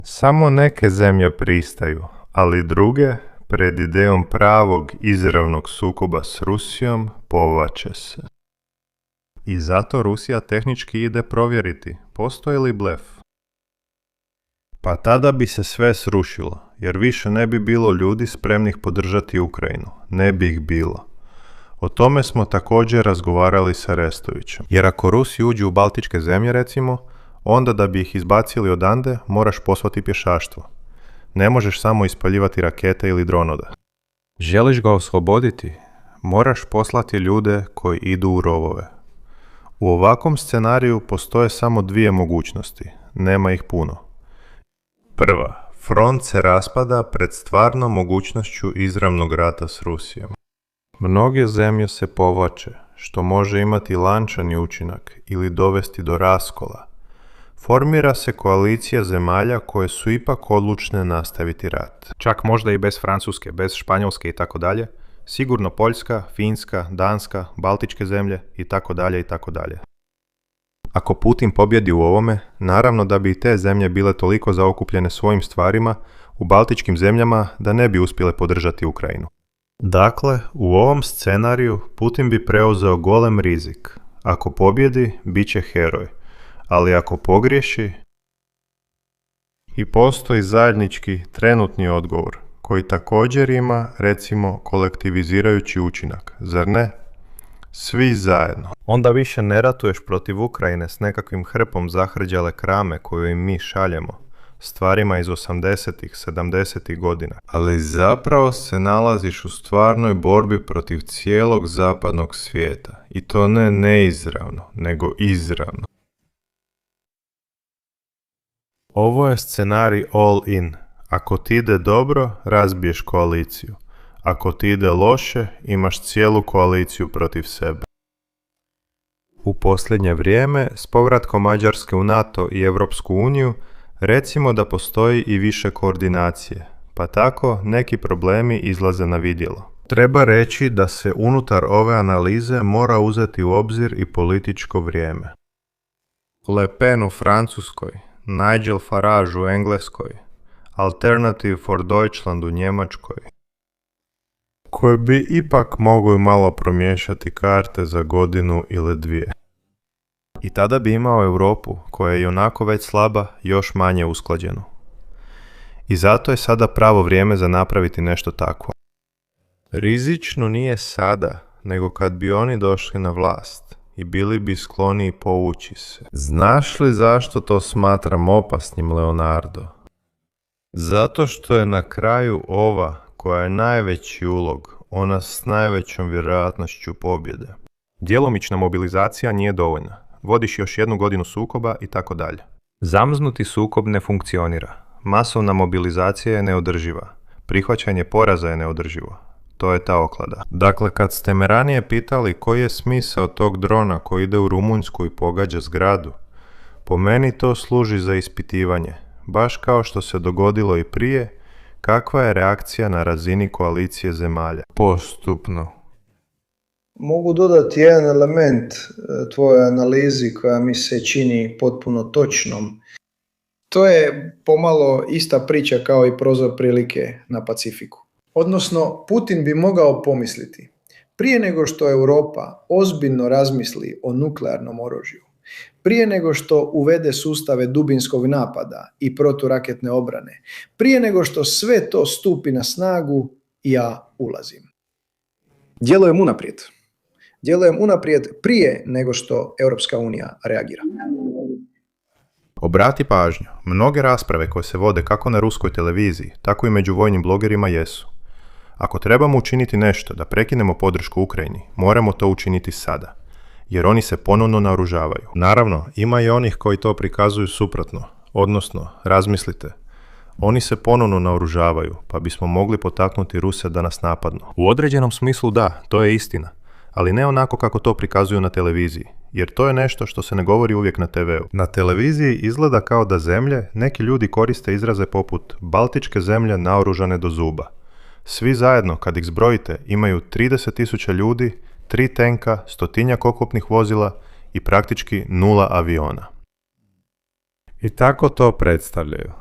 samo neke zemlje pristaju, ali druge, pred idejom pravog izravnog sukoba s Rusijom, povlače se. I zato Rusija tehnički ide provjeriti, postoji li blef. Pa tada bi se sve srušilo, jer više ne bi bilo ljudi spremnih podržati Ukrajinu. Ne bi ih bilo. O tome smo također razgovarali sa Restovićem. Jer ako Rusi uđu u Baltičke zemlje, recimo, onda da bi ih izbacili odande, moraš poslati pješaštvo. Ne možeš samo ispaljivati rakete ili dronove. Želiš ga osloboditi? Moraš poslati ljude koji idu u rovove. U ovakvom scenariju postoje samo dvije mogućnosti. Nema ih puno. Prva, front se raspada pred stvarnom mogućnošću izravnog rata s Rusijom. Mnoge zemlje se povlače, što može imati lančani učinak ili dovesti do raskola. Formira se koalicija zemalja koje su ipak odlučne nastaviti rat. Čak možda i bez Francuske, bez Španjolske i tako dalje. Sigurno Poljska, Finska, Danska, Baltičke zemlje i tako dalje i tako dalje. Ako Putin pobjedi u ovome, naravno da bi i te zemlje bile toliko zaokupljene svojim stvarima u baltičkim zemljama da ne bi uspjele podržati Ukrajinu. Dakle, u ovom scenariju Putin bi preuzeo golem rizik. Ako pobjedi, bit će heroj. Ali ako pogriješi, i postoji zajednički trenutni odgovor, koji također ima, recimo, kolektivizirajući učinak, zar ne? Svi zajedno. Onda više ne ratuješ protiv Ukrajine s nekakvim hrpom zahrđale krame koju im mi šaljemo, stvarima iz 80-ih, 70-ih godina. Ali zapravo se nalaziš u stvarnoj borbi protiv cijelog zapadnog svijeta. I to ne neizravno, nego izravno. Ovo je scenarij all in. Ako ti ide dobro, razbiješ koaliciju. Ako ti ide loše, imaš cijelu koaliciju protiv sebe. U posljednje vrijeme, s povratkom Mađarske u NATO i Europsku uniju, recimo da postoji i više koordinacije, pa tako neki problemi izlaze na vidjelo. Treba reći da se unutar ove analize mora uzeti u obzir i političko vrijeme. Le Pen u Francuskoj, Nigel Farage u Engleskoj, Alternative for Deutschland u Njemačkoj, koji bi ipak mogli malo promiješati karte za godinu ili dvije. I tada bi imao Europu, koja je ionako već slaba, još manje usklađenu. I zato je sada pravo vrijeme za napraviti nešto takvo. Rizično nije sada, nego kad bi oni došli na vlast i bili bi skloniji povući se. Znaš li zašto to smatram opasnim, Leonardo? Zato što je na kraju ova, koja je najveći ulog, ona s najvećom vjerojatnošću pobjede. Djelomična mobilizacija nije dovoljna. Vodiš još jednu godinu sukoba i tako dalje. Zamrznuti sukob ne funkcionira. Masovna mobilizacija je neodrživa. Prihvaćanje poraza je neodrživo. To je ta oklada. Dakle, kad ste me ranije pitali koji je smisao tog drona koji ide u Rumunjsku i pogađa zgradu, po meni to služi za ispitivanje, baš kao što se dogodilo i prije, kakva je reakcija na razini koalicije zemalja. Postupno. Mogu dodati jedan element tvojoj analizi koja mi se čini potpuno točnom. To je pomalo ista priča kao i prozor prilike na Pacifiku. Odnosno, Putin bi mogao pomisliti, prije nego što Europa ozbiljno razmisli o nuklearnom oružju, prije nego što uvede sustave dubinskog napada i proturaketne obrane, prije nego što sve to stupi na snagu, ja ulazim. Djelujem unaprijed. Djelujem unaprijed prije nego što Europska unija reagira. Obrati pažnju, mnoge rasprave koje se vode kako na ruskoj televiziji, tako i među vojnim blogerima jesu. Ako trebamo učiniti nešto da prekinemo podršku Ukrajini, moramo to učiniti sada, jer oni se ponovno naoružavaju. Naravno, ima i onih koji to prikazuju suprotno, odnosno, razmislite, oni se ponovno naoružavaju, pa bismo mogli potaknuti Ruse da nas napadnu. U određenom smislu da, to je istina, ali ne onako kako to prikazuju na televiziji, jer to je nešto što se ne govori uvijek na TV-u. Na televiziji izgleda kao da zemlje, neki ljudi koriste izraze poput Baltičke zemlje naoružane do zuba. Svi zajedno, kad ih zbrojite, imaju 30.000 ljudi, 3 tenka, 100-tinjak oklopnih vozila i praktički 0 aviona. I tako to predstavljaju.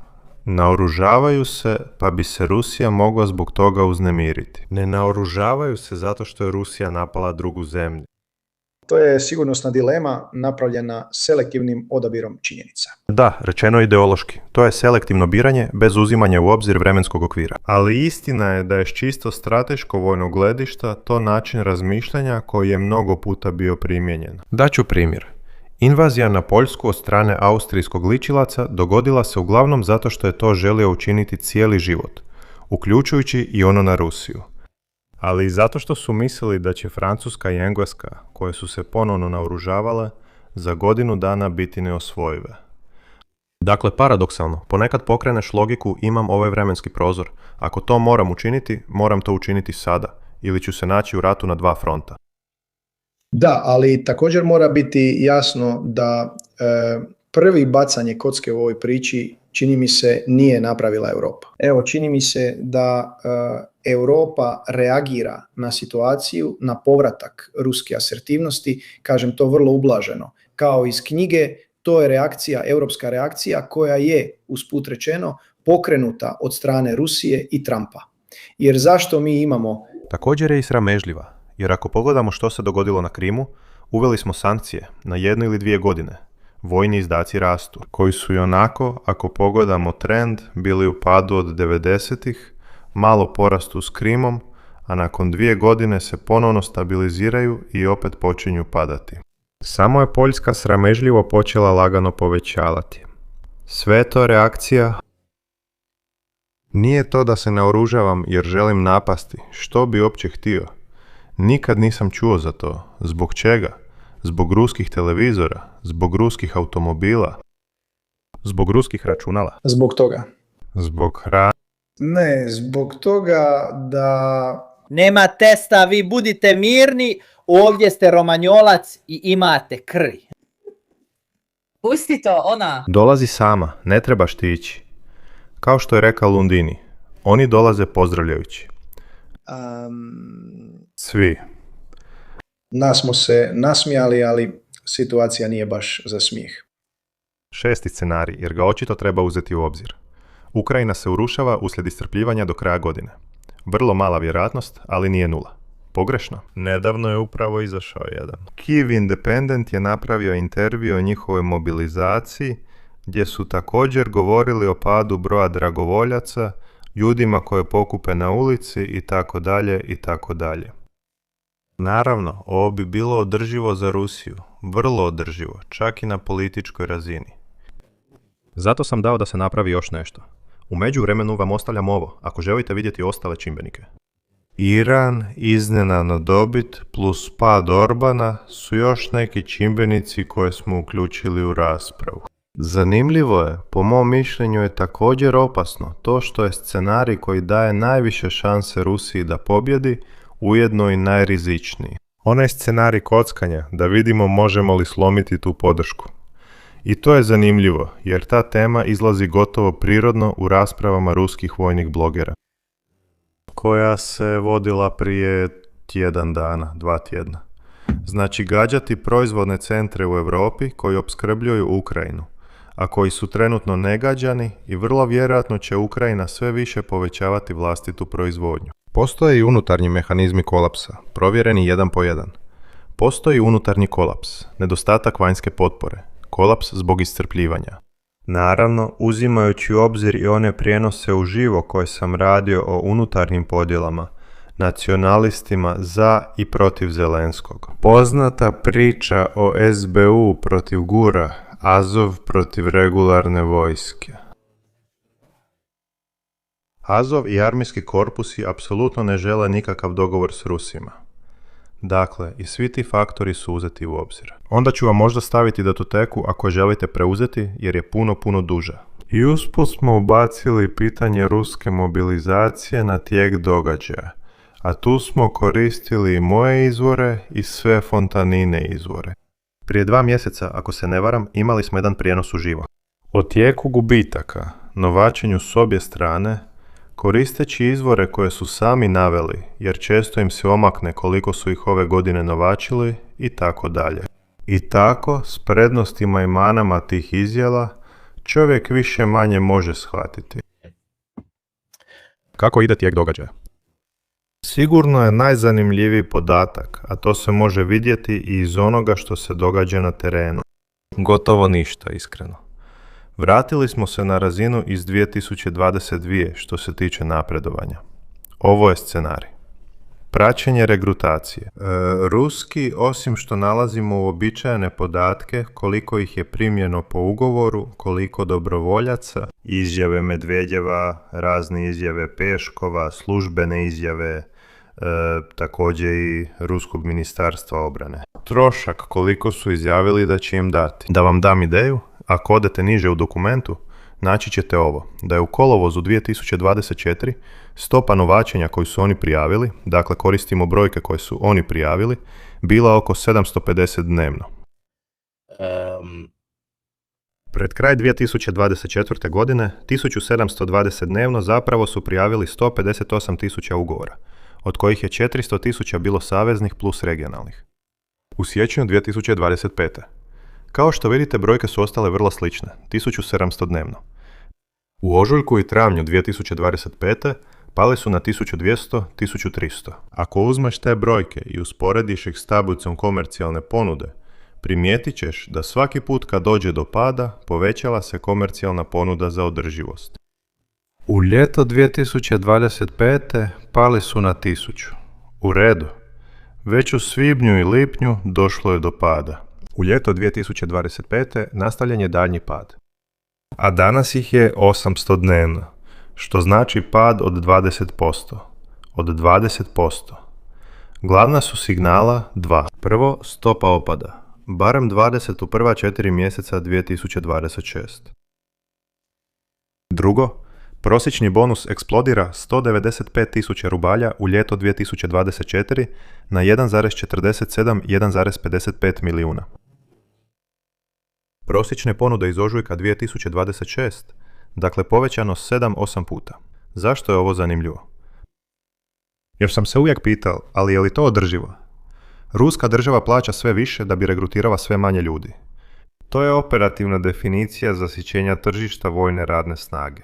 Naoružavaju se, pa bi se Rusija mogla zbog toga uznemiriti. Ne naoružavaju se zato što je Rusija napala drugu zemlju. To je sigurnosna dilema napravljena selektivnim odabirom činjenica. Da, rečeno ideološki. To je selektivno biranje bez uzimanja u obzir vremenskog okvira. Ali istina je da je s čisto strateško vojnog gledišta to način razmišljanja koji je mnogo puta bio primijenjen. Daću primjer. Invazija na Poljsku od strane austrijskog ličilaca dogodila se uglavnom zato što je to želio učiniti cijeli život, uključujući i ono na Rusiju. Ali i zato što su mislili da će Francuska i Engleska, koje su se ponovno naoružavale, za godinu dana biti neosvojive. Dakle, paradoksalno, ponekad pokreneš logiku imam ovaj vremenski prozor. Ako to moram učiniti, moram to učiniti sada, ili ću se naći u ratu na 2 fronta. Da, ali također mora biti jasno da prvi bacanje kocke u ovoj priči, čini mi se, nije napravila Europa. Evo, čini mi se da Europa reagira na situaciju, na povratak ruske asertivnosti, kažem to vrlo ublaženo. Kao iz knjige, to je reakcija, europska reakcija koja je, usput rečeno, pokrenuta od strane Rusije i Trumpa. Jer zašto mi imamo... Također je i sramežljiva, jer ako pogledamo što se dogodilo na Krimu, uveli smo sankcije na 1 ili 2 godine. Vojni izdaci rastu, koji su i onako, ako pogledamo trend, bili u padu od 90-ih, malo porastu s Krimom, a nakon 2 godine se ponovno stabiliziraju i opet počinju padati. Samo je Poljska sramežljivo počela lagano povećavati. Sve to reakcija. Nije to da se naoružavam jer želim napasti, što bi uopće htio. Nikad nisam čuo za to. Zbog čega? Zbog ruskih televizora, zbog ruskih automobila, zbog ruskih računala. Zbog toga. Zbog hrane. Ne, zbog toga da... Nema testa, vi budite mirni, ovdje ste romanjolac i imate krvi. Pusti to, ona. Dolazi sama, ne trebaš ti ići. Kao što je rekao Lundini, oni dolaze pozdravljajući. Svi. Nas smo se nasmijali, ali situacija nije baš za smijeh. 6. scenarij, jer ga očito treba uzeti u obzir. Ukrajina se urušava uslijed iscrpljivanja do kraja godine. Vrlo mala vjerojatnost, ali nije nula. Pogrešno? Nedavno je upravo izašao jedan. Kyiv Independent je napravio intervju o njihovoj mobilizaciji, gdje su također govorili o padu broja dragovoljaca, ljudima koje pokupe na ulici i tako dalje i tako dalje. Naravno, ovo bi bilo održivo za Rusiju, vrlo održivo, čak i na političkoj razini. Zato sam dao da se napravi još nešto. U međuvremenu vam ostavljam ovo, ako želite vidjeti ostale čimbenike. Iran, iznenadna dobit plus pad Orbana su još neki čimbenici koje smo uključili u raspravu. Zanimljivo je, po mom mišljenju je također opasno to što je scenarij koji daje najviše šanse Rusiji da pobjedi, ujedno i najrizičniji. Onaj scenarij kockanja, da vidimo možemo li slomiti tu podršku. I to je zanimljivo, jer ta tema izlazi gotovo prirodno u raspravama ruskih vojnih blogera, koja se vodila prije tjedan dana, 2 tjedna. Znači gađati proizvodne centre u Europi koji opskrbljuju Ukrajinu, a koji su trenutno negađani i vrlo vjerojatno će Ukrajina sve više povećavati vlastitu proizvodnju. Postoje i unutarnji mehanizmi kolapsa, provjereni jedan po jedan. Postoji unutarnji kolaps, nedostatak vanjske potpore, kolaps zbog iscrpljivanja. Naravno, uzimajući u obzir i one prijenose uživo koje sam radio o unutarnjim podjelama, nacionalistima za i protiv Zelenskog. Poznata priča o SBU protiv Gura, Azov protiv regularne vojske. Azov i armijski korpusi apsolutno ne žele nikakav dogovor s Rusima. Dakle, i svi ti faktori su uzeti u obzir. Onda ću vam možda staviti datoteku ako je želite preuzeti, jer je puno duža. I usput smo ubacili pitanje ruske mobilizacije na tijek događaja, a tu smo koristili i moje izvore i sve Fontanine izvore. Prije 2 mjeseca, ako se ne varam, imali smo jedan prijenos uživo. O tijeku gubitaka, novačenju s obje strane, koristeći izvore koje su sami naveli, jer često im se omakne koliko su ih ove godine novačili i tako dalje. I tako, s prednostima i manama tih izjava, čovjek više manje može shvatiti. Kako ide tijek događaja? Sigurno je najzanimljiviji podatak, a to se može vidjeti i iz onoga što se događa na terenu. Gotovo ništa, iskreno. Vratili smo se na razinu iz 2022 što se tiče napredovanja. Ovo je scenarij. Praćenje regrutacije. Ruski, osim što nalazimo uobičajene podatke, koliko ih je primljeno po ugovoru, koliko dobrovoljaca, izjave Medvedjeva, razne izjave Peškova, službene izjave, također i Ruskog ministarstva obrane. Trošak koliko su izjavili da će im dati. Da vam dam ideju, ako odete niže u dokumentu, naći ćete ovo, da je u kolovozu 2024 stopa novačenja koju su oni prijavili, dakle koristimo brojke koje su oni prijavili, bila oko 750 dnevno. Pred kraj 2024. godine 1720 dnevno zapravo su prijavili 158.000 ugovora, od kojih je 400.000 bilo saveznih plus regionalnih. U siječnju 2025. Kao što vidite, brojke su ostale vrlo slične, 1700 dnevno. U ožujku i travnju 2025. pali su na 1200, 1300. Ako uzmeš te brojke i usporediš ih s tablicom komercijalne ponude, primijetit ćeš da svaki put kad dođe do pada, povećala se komercijalna ponuda za održivost. U ljeto 2025. pali su na 1000. U redu. Već u svibnju i lipnju došlo je do pada. U ljeto 2025. nastavljen je daljnji pad. A danas ih je 800 dnevno, što znači pad od 20%. Od 20%. Glavna su signala 2. Prvo, stopa opada. Barem 20 u prva 4 mjeseca 2026. Drugo, prosječni bonus eksplodira 195.000 rubalja u ljeto 2024 na 1,47 1,55 milijuna. Prosječne ponude iz ožujka 2026, dakle povećano 7-8 puta. Zašto je ovo zanimljivo? Jer sam se uvijek pitao, ali je li to održivo? Ruska država plaća sve više da bi regrutirala sve manje ljudi. To je operativna definicija zasićenja tržišta vojne radne snage.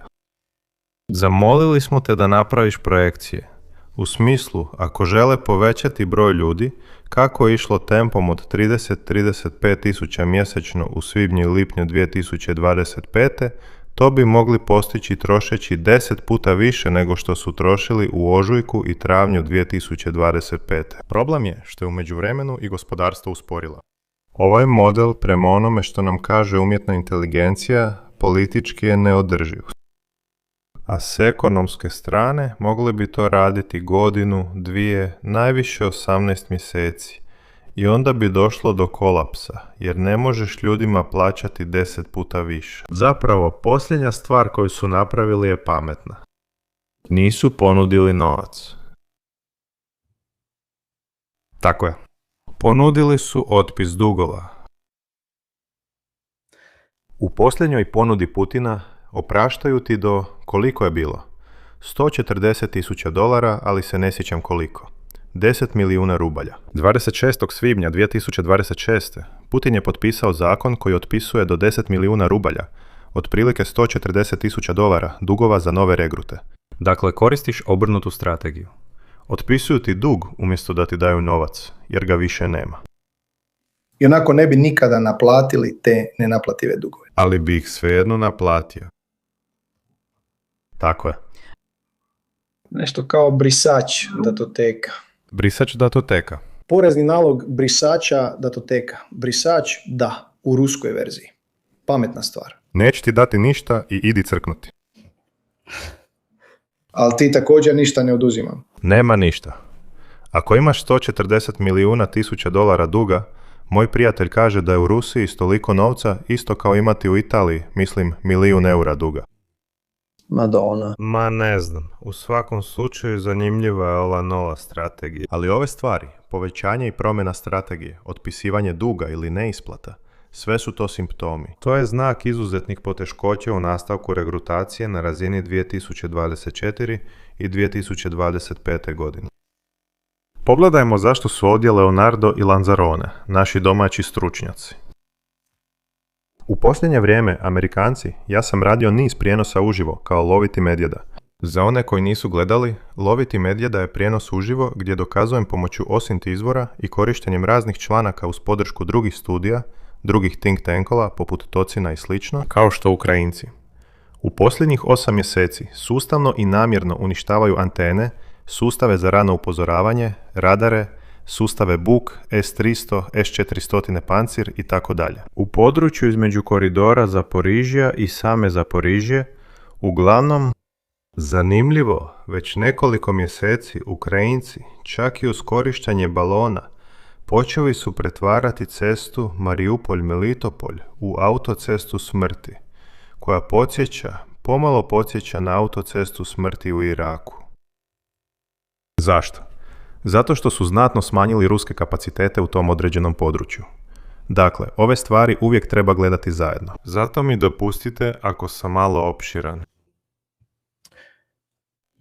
Zamolili smo te da napraviš projekcije. U smislu, ako žele povećati broj ljudi, kako je išlo tempom od 30-35 tisuća mjesečno u svibnju i lipnju 2025. To bi mogli postići trošeći 10 puta više nego što su trošili u ožujku i travnju 2025. Problem je što je u međuvremenu i gospodarstvo usporilo. Ovaj model, prema onome što nam kaže umjetna inteligencija, politički je neodrživ. A s ekonomske strane mogli bi to raditi godinu, 2, najviše 18 mjeseci. I onda bi došlo do kolapsa, jer ne možeš ljudima plaćati 10 puta više. Zapravo, posljednja stvar koju su napravili je pametna. Nisu ponudili novac. Tako je. Ponudili su otpis dugova. U posljednjoj ponudi Putina opraštaju ti do, koliko je bilo? $140.000, ali se ne sjećam koliko. 10 milijuna rubalja. 26. svibnja 2026. Putin je potpisao zakon koji otpisuje do 10 milijuna rubalja, otprilike $140.000 dugova za nove regrute. Dakle, koristiš obrnutu strategiju. Otpisuju ti dug umjesto da ti daju novac, jer ga više nema. I onako ne bi nikada naplatili te nenaplative dugove. Ali bi ih svejedno naplatio. Tako je. Nešto kao brisač datoteka. Brisač datoteka. Porezni nalog brisača datoteka. Brisač da, u ruskoj verziji. Pametna stvar. Neće ti dati ništa i idi crknuti. Ali ti također ništa ne oduzimam. Nema ništa. Ako imaš $140 milijuna duga, moj prijatelj kaže da je u Rusiji s toliko novca isto kao imati u Italiji, mislim, €1.000.000 duga. Madonna. Ma ne znam, u svakom slučaju zanimljiva je ova nova strategija. Ali ove stvari, povećanje i promjena strategije, otpisivanje duga ili neisplata, sve su to simptomi. To je znak izuzetnih poteškoća u nastavku regrutacije na razini 2024 i 2025. godine. Pogledajmo zašto su ovdje Leonardo i Lanzarone, naši domaći stručnjaci. U posljednje vrijeme, Amerikanci, ja sam radio niz prijenosa uživo, kao Loviti medvjeda. Za one koji nisu gledali, Loviti medvjeda je prijenos uživo gdje dokazujem pomoću OSINT izvora i korištenjem raznih članaka uz podršku drugih studija, drugih think tankova poput Tocina i slično, kao što Ukrajinci. U posljednjih 8 mjeseci sustavno i namjerno uništavaju antene, sustave za rano upozoravanje, radare, sustave Buk, S-300, S-400 pancir i tako dalje. U području između koridora Zaporižja i same Zaporižje, uglavnom, zanimljivo, već nekoliko mjeseci Ukrajinci, čak i uz korištenje balona, počeli su pretvarati cestu Mariupolj-Melitopolj u autocestu smrti, koja pomalo podsjeća na autocestu smrti u Iraku. Zašto? Zato što su znatno smanjili ruske kapacitete u tom određenom području. Dakle, ove stvari uvijek treba gledati zajedno. Zato mi dopustite ako sam malo opširan.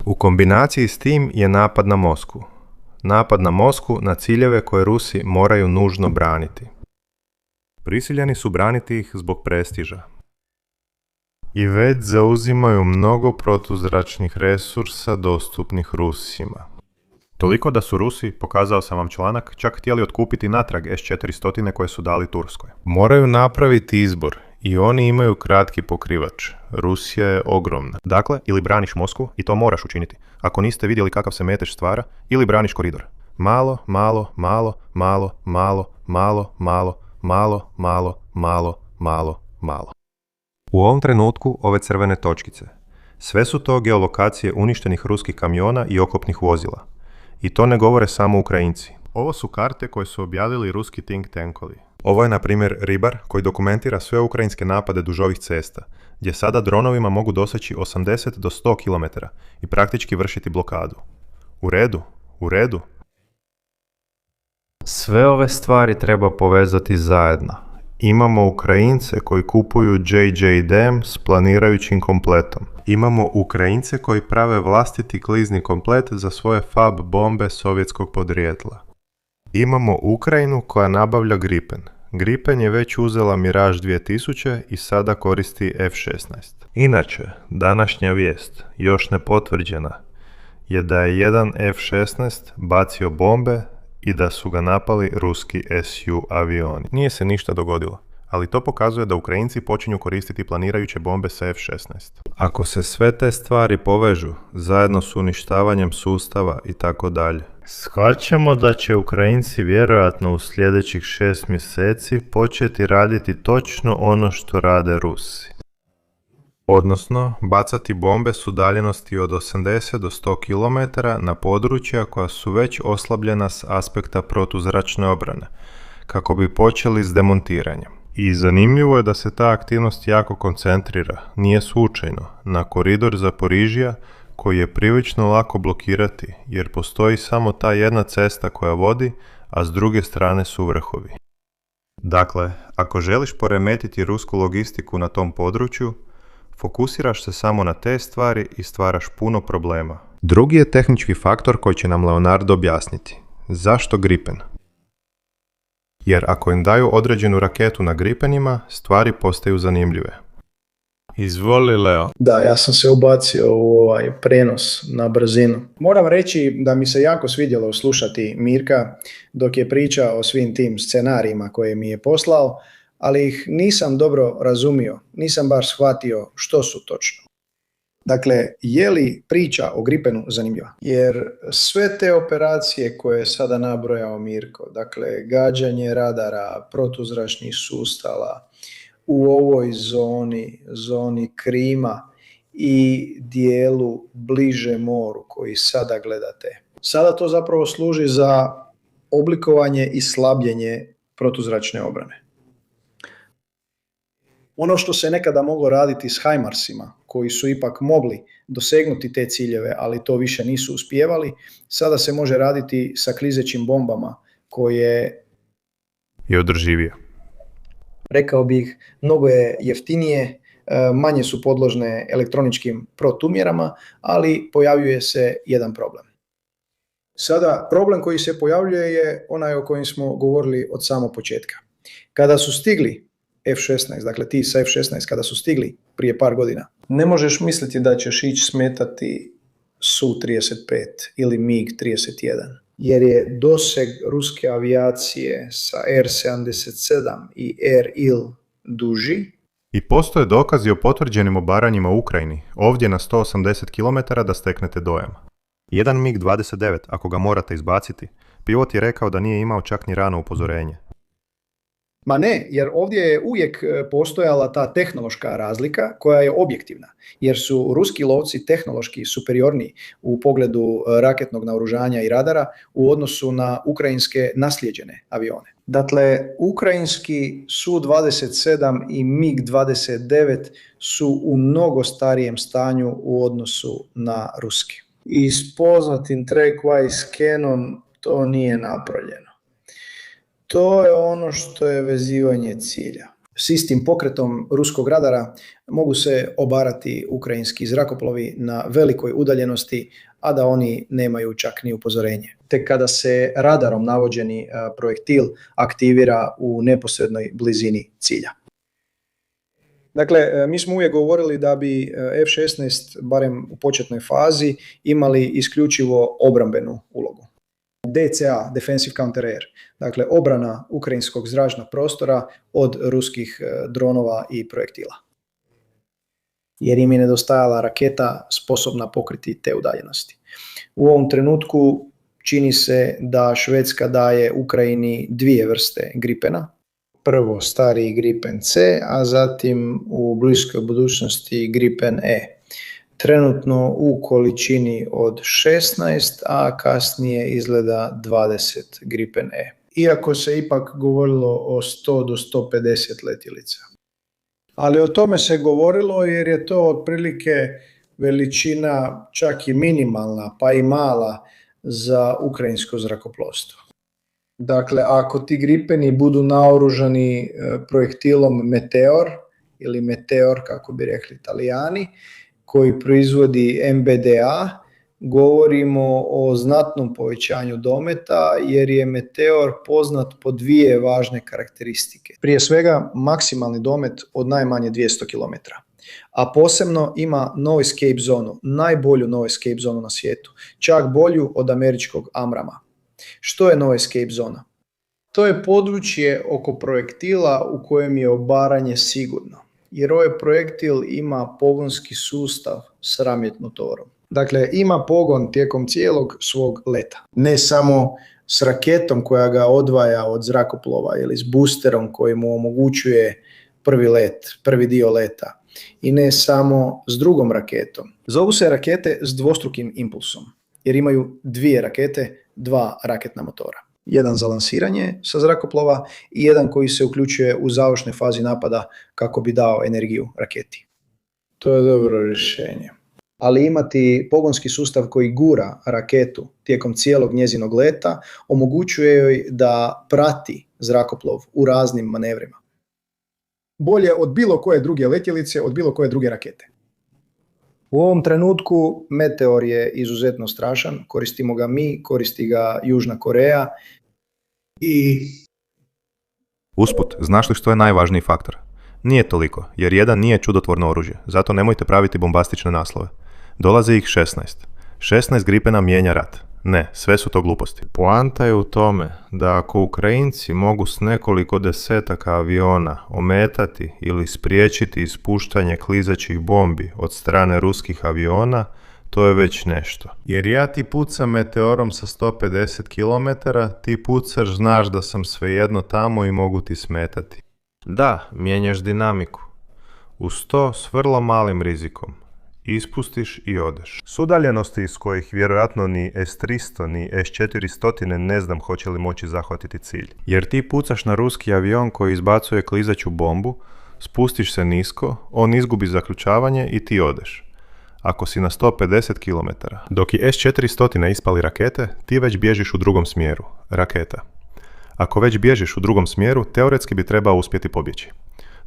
U kombinaciji s tim je napad na Moskvu. Napad na Moskvu na ciljeve koje Rusi moraju nužno braniti. Prisiljeni su braniti ih zbog prestiža. I već zauzimaju mnogo protuzračnih resursa dostupnih Rusima. Toliko da su Rusi, pokazao sam vam članak, čak htjeli otkupiti natrag S-400 koje su dali Turskoj. Moraju napraviti izbor i oni imaju kratki pokrivač. Rusija je ogromna. Dakle, ili braniš Moskvu i to moraš učiniti. Ako niste vidjeli kakav se metež stvara, ili braniš koridor. Malo, malo, malo, malo, malo, malo, malo, malo, malo, malo, malo, malo. U ovom trenutku ove crvene točkice. Sve su to geolokacije uništenih ruskih kamiona i okopnih vozila. I to ne govore samo Ukrajinci. Ovo su karte koje su objavili ruski think tankovi. Ovo je, na primjer, Ribar koji dokumentira sve ukrajinske napade duž ovih cesta, gdje sada dronovima mogu doseći 80 do 100 km i praktički vršiti blokadu. U redu, u redu. Sve ove stvari treba povezati zajedno. Imamo Ukrajince koji kupuju JJDM s planirajućim kompletom. Imamo Ukrajince koji prave vlastiti klizni komplet za svoje FAB bombe sovjetskog podrijetla. Imamo Ukrajinu koja nabavlja Gripen. Gripen je već uzela Mirage 2000 i sada koristi F-16. Inače, današnja vijest, još nepotvrđena, je da je jedan F-16 bacio bombe i da su ga napali ruski Su avioni. Nije se ništa dogodilo, ali to pokazuje da Ukrajinci počinju koristiti planirajuće bombe sa F-16. Ako se sve te stvari povežu, zajedno s uništavanjem sustava i tako dalje, shvaćamo da će Ukrajinci vjerojatno u sljedećih 6 mjeseci početi raditi točno ono što rade Rusi. Odnosno, bacati bombe s udaljenosti od 80 do 100 km na područja koja su već oslabljena s aspekta protuzračne obrane, kako bi počeli s demontiranjem. I zanimljivo je da se ta aktivnost jako koncentrira, nije slučajno, na koridor Zaporižja koji je prilično lako blokirati, jer postoji samo ta jedna cesta koja vodi, a s druge strane su vrhovi. Dakle, ako želiš poremetiti rusku logistiku na tom području, fokusiraš se samo na te stvari i stvaraš puno problema. Drugi je tehnički faktor koji će nam Leonardo objasniti. Zašto Gripen? Jer ako im daju određenu raketu na Gripenima, stvari postaju zanimljive. Izvoli, Leo. Da, ja sam se ubacio u ovaj prenos na brzinu. Moram reći da mi se jako svidjelo slušati Mirka dok je pričao o svim tim scenarijima koje mi je poslao, ali ih nisam dobro razumio, nisam baš shvatio što su točno. Dakle, je li priča o Gripenu zanimljiva? Jer sve te operacije koje je sada nabrojao Mirko, dakle, gađanje radara, protuzračnih sustava, u ovoj zoni Krima i dijelu bliže moru koji sada gledate. Sada to zapravo služi za oblikovanje i slabljenje protuzračne obrane. Ono što se nekada moglo raditi s HIMARS-ima, koji su ipak mogli dosegnuti te ciljeve, ali to više nisu uspijevali, sada se može raditi sa klizećim bombama koje I održivije. rekao bih, mnogo je jeftinije, manje su podložne elektroničkim protumjerama, ali pojavljuje se jedan problem. Sada, problem koji se pojavljuje je onaj o kojem smo govorili od samog početka. Kada su stigli F-16, dakle ti sa F-16 kada su stigli prije par godina, ne možeš misliti da ćeš ići smetati Su-35 ili MiG-31. Jer je doseg ruske avijacije sa R-77 i R-IL duži. I postoje dokazi o potvrđenim obaranjima u Ukrajini, ovdje na 180 km da steknete dojam. Jedan MiG-29, ako ga morate izbaciti, pilot je rekao da nije imao čak ni rano upozorenje. Ma ne, jer ovdje je uvijek postojala ta tehnološka razlika koja je objektivna, jer su ruski lovci tehnološki superiorniji u pogledu raketnog naoružanja i radara u odnosu na ukrajinske naslijeđene avione. Dakle, ukrajinski Su-27 i MiG-29 su u mnogo starijem stanju u odnosu na ruski. I s poznatim track-wise scanom to nije napravljeno. To je ono što je vezivanje cilja. S istim pokretom ruskog radara mogu se obarati ukrajinski zrakoplovi na velikoj udaljenosti, a da oni nemaju čak ni upozorenje. Tek kada se radarom navođeni projektil aktivira u neposrednoj blizini cilja. Dakle, mi smo uvijek govorili da bi F-16, barem u početnoj fazi, imali isključivo obrambenu ulogu. DCA, Defensive Counter Air, dakle obrana ukrajinskog zračnog prostora od ruskih dronova i projektila. Jer im je nedostajala raketa sposobna pokriti te udaljenosti. U ovom trenutku čini se da Švedska daje Ukrajini dvije vrste Gripena. Prvo stari Gripen C, a zatim u bliskoj budućnosti Gripen E. Trenutno u količini od 16, a kasnije izgleda 20 Gripen E. Iako se ipak govorilo o 100 do 150 letjelica. Ali o tome se govorilo jer je to otprilike veličina čak i minimalna, pa i mala za ukrajinsko zrakoplovstvo. Dakle, ako ti Gripeni budu naoružani projektilom Meteor ili Meteor, kako bi rekli Italijani, koji proizvodi MBDA, govorimo o znatnom povećanju dometa jer je Meteor poznat po dvije važne karakteristike. Prije svega maksimalni domet od najmanje 200 km, a posebno ima no escape zonu, najbolju no escape zonu na svijetu, čak bolju od američkog Amrama. Što je no escape zona? To je područje oko projektila u kojem je obaranje sigurno, jer ovaj projektil ima pogonski sustav s ramjet motorom. Dakle, ima pogon tijekom cijelog svog leta. Ne samo s raketom koja ga odvaja od zrakoplova ili s boosterom koji mu omogućuje prvi dio leta. I ne samo s drugom raketom. Zovu se rakete s dvostrukim impulsom, jer imaju dvije rakete, dva raketna motora. Jedan za lansiranje sa zrakoplova i jedan koji se uključuje u završnoj fazi napada kako bi dao energiju raketi. To je dobro rješenje. Ali imati pogonski sustav koji gura raketu tijekom cijelog njezinog leta omogućuje joj da prati zrakoplov u raznim manevrima. Bolje od bilo koje druge letjelice, od bilo koje druge rakete. U ovom trenutku Meteor je izuzetno strašan, koristimo ga mi, koristi ga Južna Koreja i... Usput, znaš li što je najvažniji faktor? Nije toliko, jer jedan nije čudotvorno oružje, zato nemojte praviti bombastične naslove. Dolaze ih 16. 16 Gripena mijenja rat. Ne, sve su to gluposti. Poanta je u tome da ako Ukrajinci mogu s nekoliko desetaka aviona ometati ili spriječiti ispuštanje klizećih bombi od strane ruskih aviona, to je već nešto. Jer ja ti pucam meteorom sa 150 km, ti pucaš, znaš da sam svejedno tamo i mogu ti smetati. Da, mijenjaš dinamiku. Uz to s vrlo malim rizikom. Ispustiš i odeš. S udaljenosti iz kojih vjerojatno ni S-300 ni S-400 ne znam hoće li moći zahvatiti cilj. Jer ti pucaš na ruski avion koji izbacuje klizeću bombu, spustiš se nisko, on izgubi zaključavanje i ti odeš. Ako si na 150 km, dok i S-400 ispali rakete, ti već bježiš u drugom smjeru, raketa. Ako već bježiš u drugom smjeru, teoretski bi trebao uspjeti pobjeći.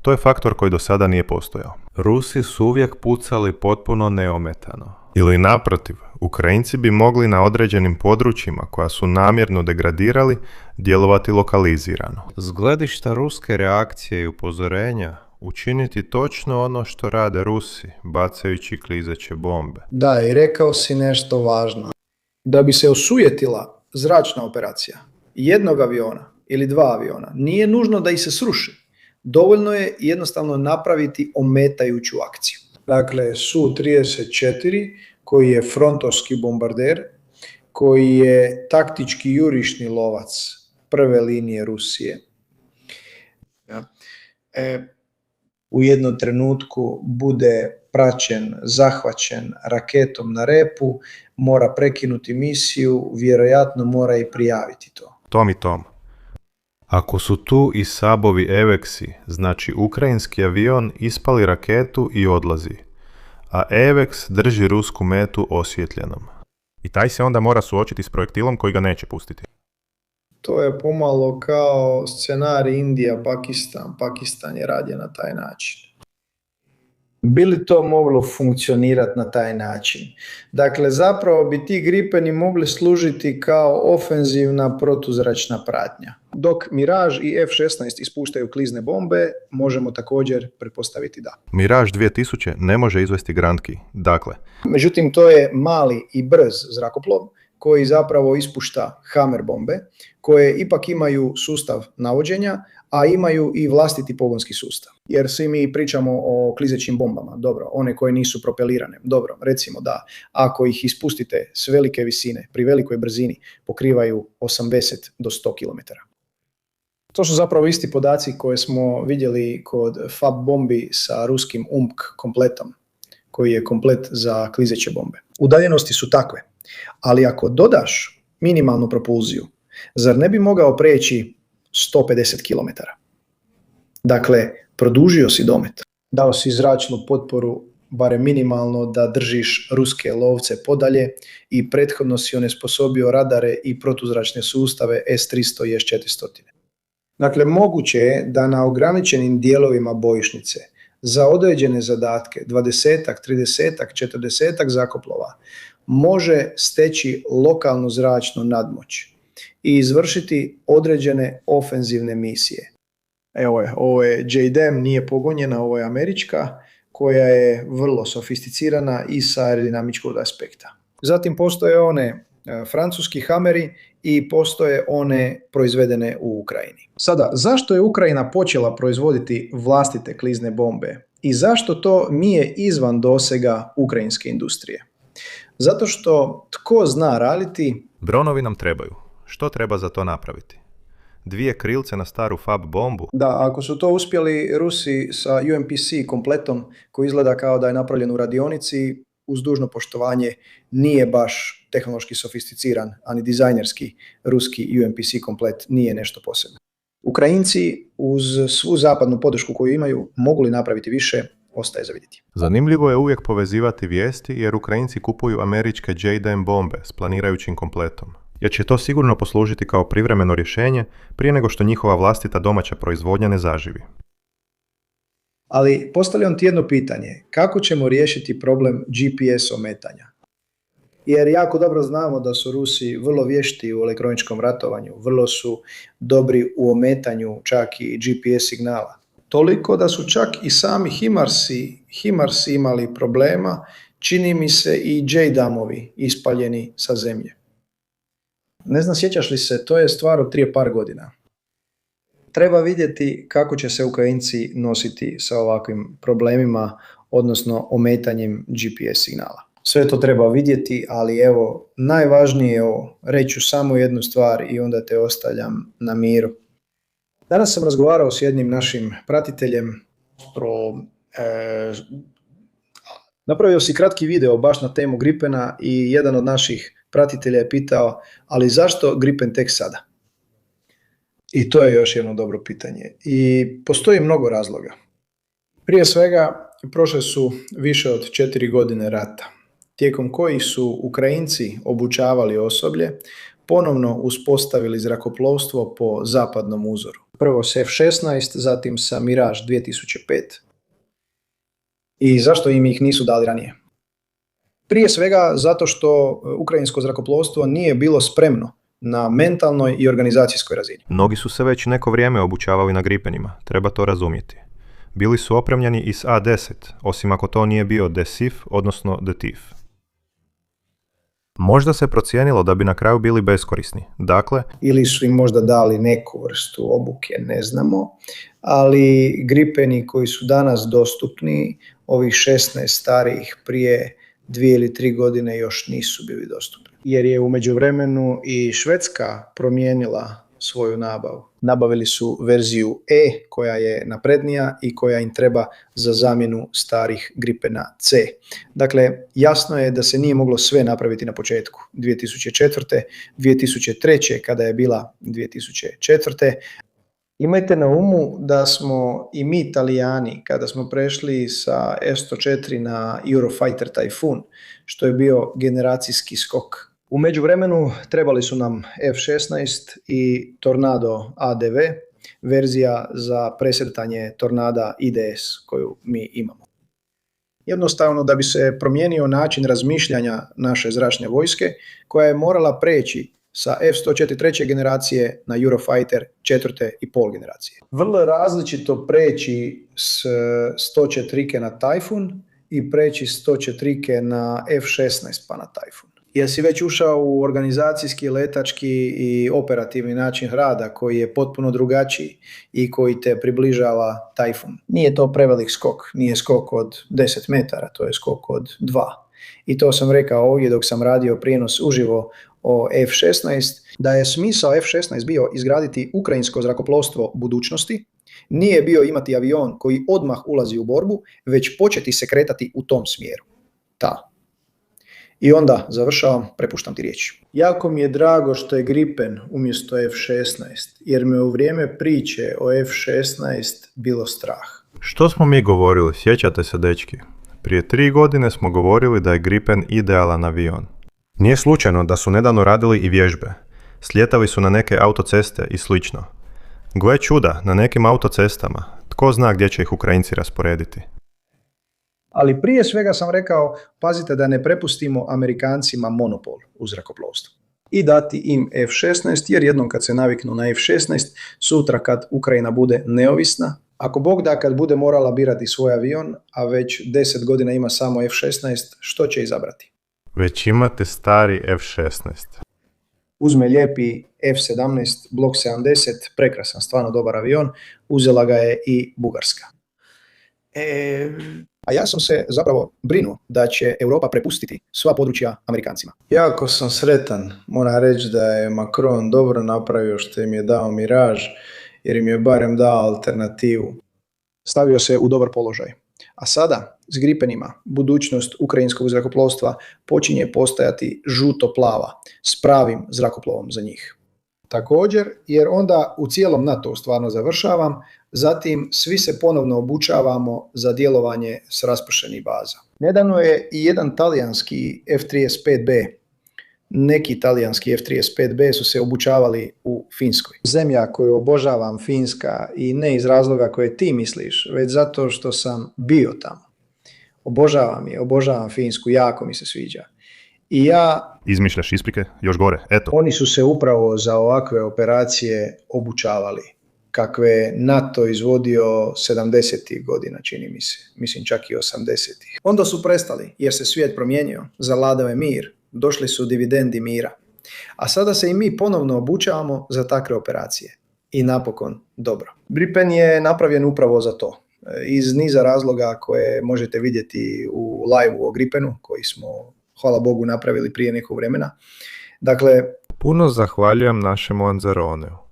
To je faktor koji do sada nije postojao. Rusi su uvijek pucali potpuno neometano. Ili naprotiv, Ukrajinci bi mogli na određenim područjima koja su namjerno degradirali djelovati lokalizirano. S gledišta ruske reakcije i upozorenja, učiniti točno ono što rade Rusi, bacajući klizeće bombe. Da, i rekao si nešto važno. Da bi se osujetila zračna operacija jednog aviona ili dva aviona, nije nužno da ih se sruši. Dovoljno je jednostavno napraviti ometajuću akciju. Dakle, Su-34, koji je frontovski bombarder, koji je taktički jurišni lovac prve linije Rusije, u jednom trenutku bude praćen, zahvaćen raketom na repu, mora prekinuti misiju, vjerojatno mora i prijaviti to. Tom i tom. Ako su tu i Sabovi Eveksi, znači ukrajinski avion ispali raketu i odlazi, a Eveks drži rusku metu osvjetljenom. I taj se onda mora suočiti s projektilom koji ga neće pustiti. To je pomalo kao scenarij Indija-Pakistan. Pakistan je radio na taj način. Bi li to moglo funkcionirati na taj način? Dakle, zapravo bi ti Gripeni mogli služiti kao ofenzivna protuzračna pratnja. Dok Mirage i F-16 ispuštaju klizne bombe, možemo također pretpostaviti da. Mirage 2000 ne može izvesti Grand Key, dakle. Međutim, to je mali i brz zrakoplov koji zapravo ispušta Hammer bombe, koje ipak imaju sustav navođenja, a imaju i vlastiti pogonski sustav. Jer svi mi pričamo o klizećim bombama, dobro, one koje nisu propelirane, dobro, recimo da ako ih ispustite s velike visine, pri velikoj brzini, pokrivaju 80 do 100 km. To su zapravo isti podaci koje smo vidjeli kod FAB bombi sa ruskim UMK kompletom, koji je komplet za klizeće bombe. Udaljenosti su takve, ali ako dodaš minimalnu propulziju, zar ne bi mogao preći 150 km? Dakle, produžio si domet. Dao si zračnu potporu, barem minimalno, da držiš ruske lovce podalje i prethodno si onesposobio radare i protuzračne sustave S-300 i S-400. Dakle, moguće je da na ograničenim dijelovima bojišnice za određene zadatke, 20-ak, 30-ak, 40-ak zrakoplova, može steći lokalnu zračnu nadmoć i izvršiti određene ofenzivne misije. Evo je, ovo je JDAM, nije pogonjena, ovo je američka, koja je vrlo sofisticirana i sa aerodinamičkog aspekta. Zatim postoje one francuski Hammeri i postoje one proizvedene u Ukrajini. Sada, zašto je Ukrajina počela proizvoditi vlastite klizne bombe i zašto to nije izvan dosega ukrajinske industrije? Zato što tko zna raditi... Dronovi nam trebaju. Što treba za to napraviti? 2 krilce na staru FAB bombu? Da, ako su to uspjeli Rusi sa UMPC kompletom koji izgleda kao da je napravljen u radionici, uz dužno poštovanje nije baš tehnološki sofisticiran, ani dizajnerski ruski UMPC komplet nije nešto posebno. Ukrajinci uz svu zapadnu podršku koju imaju mogu li napraviti više, ostaje za vidjeti. Zanimljivo je uvijek povezivati vijesti jer Ukrajinci kupuju američke JDAM bombe s planirajućim kompletom. Jer će to sigurno poslužiti kao privremeno rješenje prije nego što njihova vlastita domaća proizvodnja ne zaživi. Ali postavljam ti jedno pitanje, kako ćemo riješiti problem GPS ometanja? Jer jako dobro znamo da su Rusi vrlo vješti u elektroničkom ratovanju, vrlo su dobri u ometanju čak i GPS signala. Toliko da su čak i sami Himarsi imali problema, čini mi se i J-damovi ispaljeni sa zemlje. Ne znam, sjećaš li se, to je stvar od prije par godina. Treba vidjeti kako će se Ukrajinci nositi sa ovakvim problemima, odnosno ometanjem GPS signala. Sve to treba vidjeti, ali evo, najvažnije je ovo, reću samo jednu stvar i onda te ostavljam na miru. Danas sam razgovarao s jednim našim pratiteljem, napravio si kratki video baš na temu Gripena i jedan od naših pratitelja je pitao, ali zašto Gripen tek sada? I to je još jedno dobro pitanje. I postoji mnogo razloga. Prije svega, prošle su više od 4 godine rata, tijekom kojih su Ukrajinci obučavali osoblje, ponovno uspostavili zrakoplovstvo po zapadnom uzoru. Prvo s F-16, zatim sa Mirage 2005. I zašto im ih nisu dali ranije? Prije svega zato što ukrajinsko zrakoplovstvo nije bilo spremno na mentalnoj i organizacijskoj razini. Mnogi su se već neko vrijeme obučavali na Gripenima, treba to razumjeti. Bili su opremljeni i s A-10, osim ako to nije bio DESIF, odnosno DETIF. Možda se procijenilo da bi na kraju bili beskorisni, dakle... Ili su im možda dali neku vrstu obuke, ne znamo, ali Gripeni koji su danas dostupni, ovih 16 starijih prije 2 ili 3 godine još nisu bili dostupni. Jer je u međuvremenu i Švedska promijenila svoju nabavu. Nabavili su verziju E koja je naprednija i koja im treba za zamjenu starih Gripena C. Dakle, jasno je da se nije moglo sve napraviti na početku 2004. 2003. kada je bila 2004. Imajte na umu da smo i mi Italijani, kada smo prešli sa F-104 na Eurofighter Typhoon, što je bio generacijski skok. U međuvremenu trebali su nam F-16 i Tornado ADV, verzija za presretanje Tornada IDS koju mi imamo. Jednostavno da bi se promijenio način razmišljanja naše zračne vojske, koja je morala preći sa F-104 treće generacije na Eurofighter 4.5 generacije. Vrlo je različito preći s 104 na Typhoon i preći s 104 na F-16 pa na Typhoon. Jer si već ušao u organizacijski, letački i operativni način rada koji je potpuno drugačiji i koji te približava Typhoon. Nije to prevelik skok, nije skok od 10 metara, to je skok od 2. I to sam rekao ovdje dok sam radio prijenos uživo o F-16, da je smisao F-16 bio izgraditi ukrajinsko zrakoplovstvo budućnosti, nije bio imati avion koji odmah ulazi u borbu, već početi se kretati u tom smjeru. I onda, završavam, prepuštam ti riječ. Jako mi je drago što je Gripen umjesto F-16, jer me u vrijeme priče o F-16 bilo strah. Što smo mi govorili, sjećate se dečki? Prije 3 godine smo govorili da je Gripen idealan avion. Nije slučajno da su nedavno radili i vježbe. Slijetali su na neke autoceste i slično. Gle čuda, na nekim autocestama. Tko zna gdje će ih Ukrajinci rasporediti? Ali prije svega sam rekao, pazite da ne prepustimo Amerikancima monopol u zrakoplovstvu. I dati im F-16, jer jednom kad se naviknu na F-16, sutra kad Ukrajina bude neovisna, ako Bog da kad bude morala birati svoj avion, a već 10 godina ima samo F-16, što će izabrati? Već imate stari F-16. Uzme lijepi F-17, Blok 70, prekrasan, stvarno dobar avion, uzela ga je i Bugarska. A ja sam se zapravo brinuo da će Europa prepustiti sva područja Amerikancima. Jako sam sretan, moram reći da je Macron dobro napravio što im je dao Mirage, jer im je barem dao alternativu. Stavio se u dobar položaj. A sada, s Gripenima, budućnost ukrajinskog zrakoplovstva počinje postajati žuto-plava, s pravim zrakoplovom za njih. Također, jer onda u cijelom NATO stvarno završavam, zatim svi se ponovno obučavamo za djelovanje s raspršenih baza. Nedavno je i jedan talijanski F-35B, neki talijanski F-35B su se obučavam u Finskoj. Zemlja koju obožavam, Finska, i ne iz razloga koje ti misliš, već zato što sam bio tamo. Obožavam Finsku, jako mi se sviđa. I ja... Izmišljaš isprike? Još gore, eto. Oni su se upravo za ovakve operacije obučavali kakve NATO izvodio 70. godina, čini mi se, mislim čak i 80. Onda su prestali jer se svijet promijenio, zavladao je mir, došli su dividendi mira. A sada se i mi ponovno obučavamo za takve operacije. I napokon dobro. Gripen je napravljen upravo za to. Iz niza razloga koje možete vidjeti u live-u o Gripenu, koji smo, hvala Bogu, napravili prije nekog vremena. Dakle, Puno zahvaljujem našemu Anzaroneu.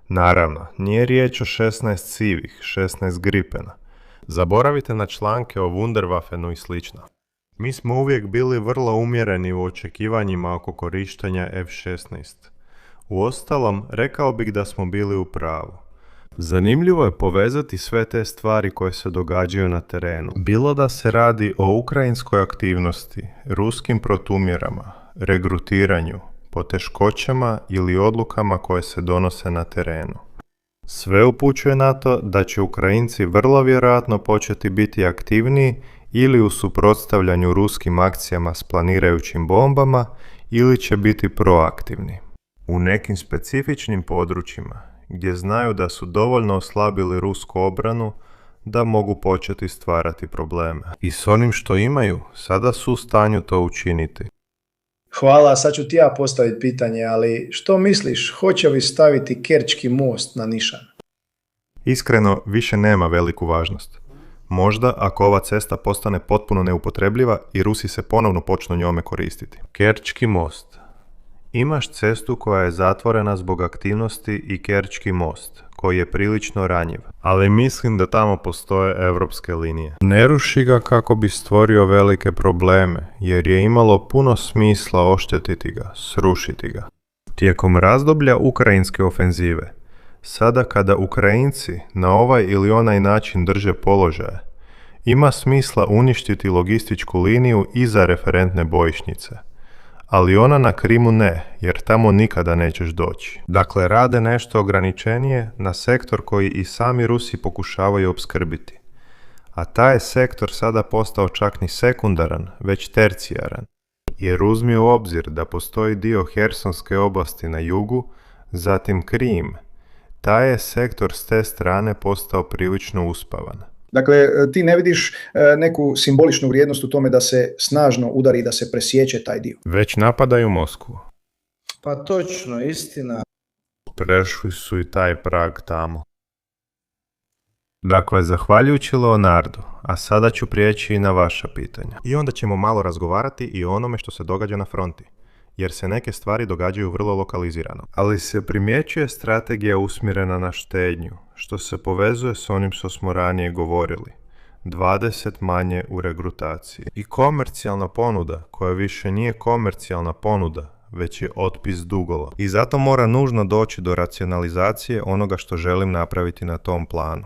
Naravno, nije riječ o 16 sivih, 16 Gripena. Zaboravite na članke o Wunderwaffenu i slično. Mi smo uvijek bili vrlo umjereni u očekivanjima oko korištenja F-16. Uostalom, rekao bih da smo bili u pravu. Zanimljivo je povezati sve te stvari koje se događaju na terenu. Bilo da se radi o ukrajinskoj aktivnosti, ruskim protumjerama, regrutiranju, poteškoćama ili odlukama koje se donose na terenu. Sve upućuje na to da će Ukrajinci vrlo vjerojatno početi biti aktivniji ili u suprotstavljanju ruskim akcijama s planirajućim bombama ili će biti proaktivni. U nekim specifičnim područjima, gdje znaju da su dovoljno oslabili rusku obranu, da mogu početi stvarati probleme. I s onim što imaju, sada su u stanju to učiniti. hvala, sad ću ti ja postaviti pitanje, ali što misliš, hoće li staviti Kerčki most na nišan? Iskreno, više nema veliku važnost. Možda ako ova cesta postane potpuno neupotrebljiva i Rusi se ponovno počnu njome koristiti. Kerčki most. Imaš cestu koja je zatvorena zbog aktivnosti i Kerčki most, koji je prilično ranjiv. Ali mislim da tamo postoje evropske linije. Ne ruši ga kako bi stvorio velike probleme, jer je imalo puno smisla oštetiti ga, srušiti ga. Tijekom razdoblja ukrajinske ofenzive, sada kada Ukrajinci na ovaj ili onaj način drže položaje, ima smisla uništiti logističku liniju iza referentne bojišnice. Ali ona na Krimu ne, jer tamo nikada nećeš doći. Dakle, rade nešto ograničenije na sektor koji i sami Rusi pokušavaju opskrbiti. A taj je sektor sada postao čak ni sekundaran, već tercijaran. Jer uzmi u obzir da postoji dio Hersonske oblasti na jugu, zatim Krim. Taj je sektor s te strane postao prilično uspavan. Dakle, ti ne vidiš neku simboličnu vrijednost u tome da se snažno udari i da se presječe taj dio. Već napadaju Moskvu. Pa točno, istina. Prešli su i taj prag tamo. Dakle, zahvaljujući Leonardu, a sada ću prijeći i na vaša pitanja. I onda ćemo malo razgovarati i o onome što se događa na fronti, jer se neke stvari događaju vrlo lokalizirano. Ali se primjećuje strategija usmjerena na štednju, što se povezuje s onim što smo ranije govorili. 20 manje u regrutaciji. I komercijalna ponuda, koja više nije komercijalna ponuda, već je otpis dugova. I zato mora nužno doći do racionalizacije onoga što želim napraviti na tom planu.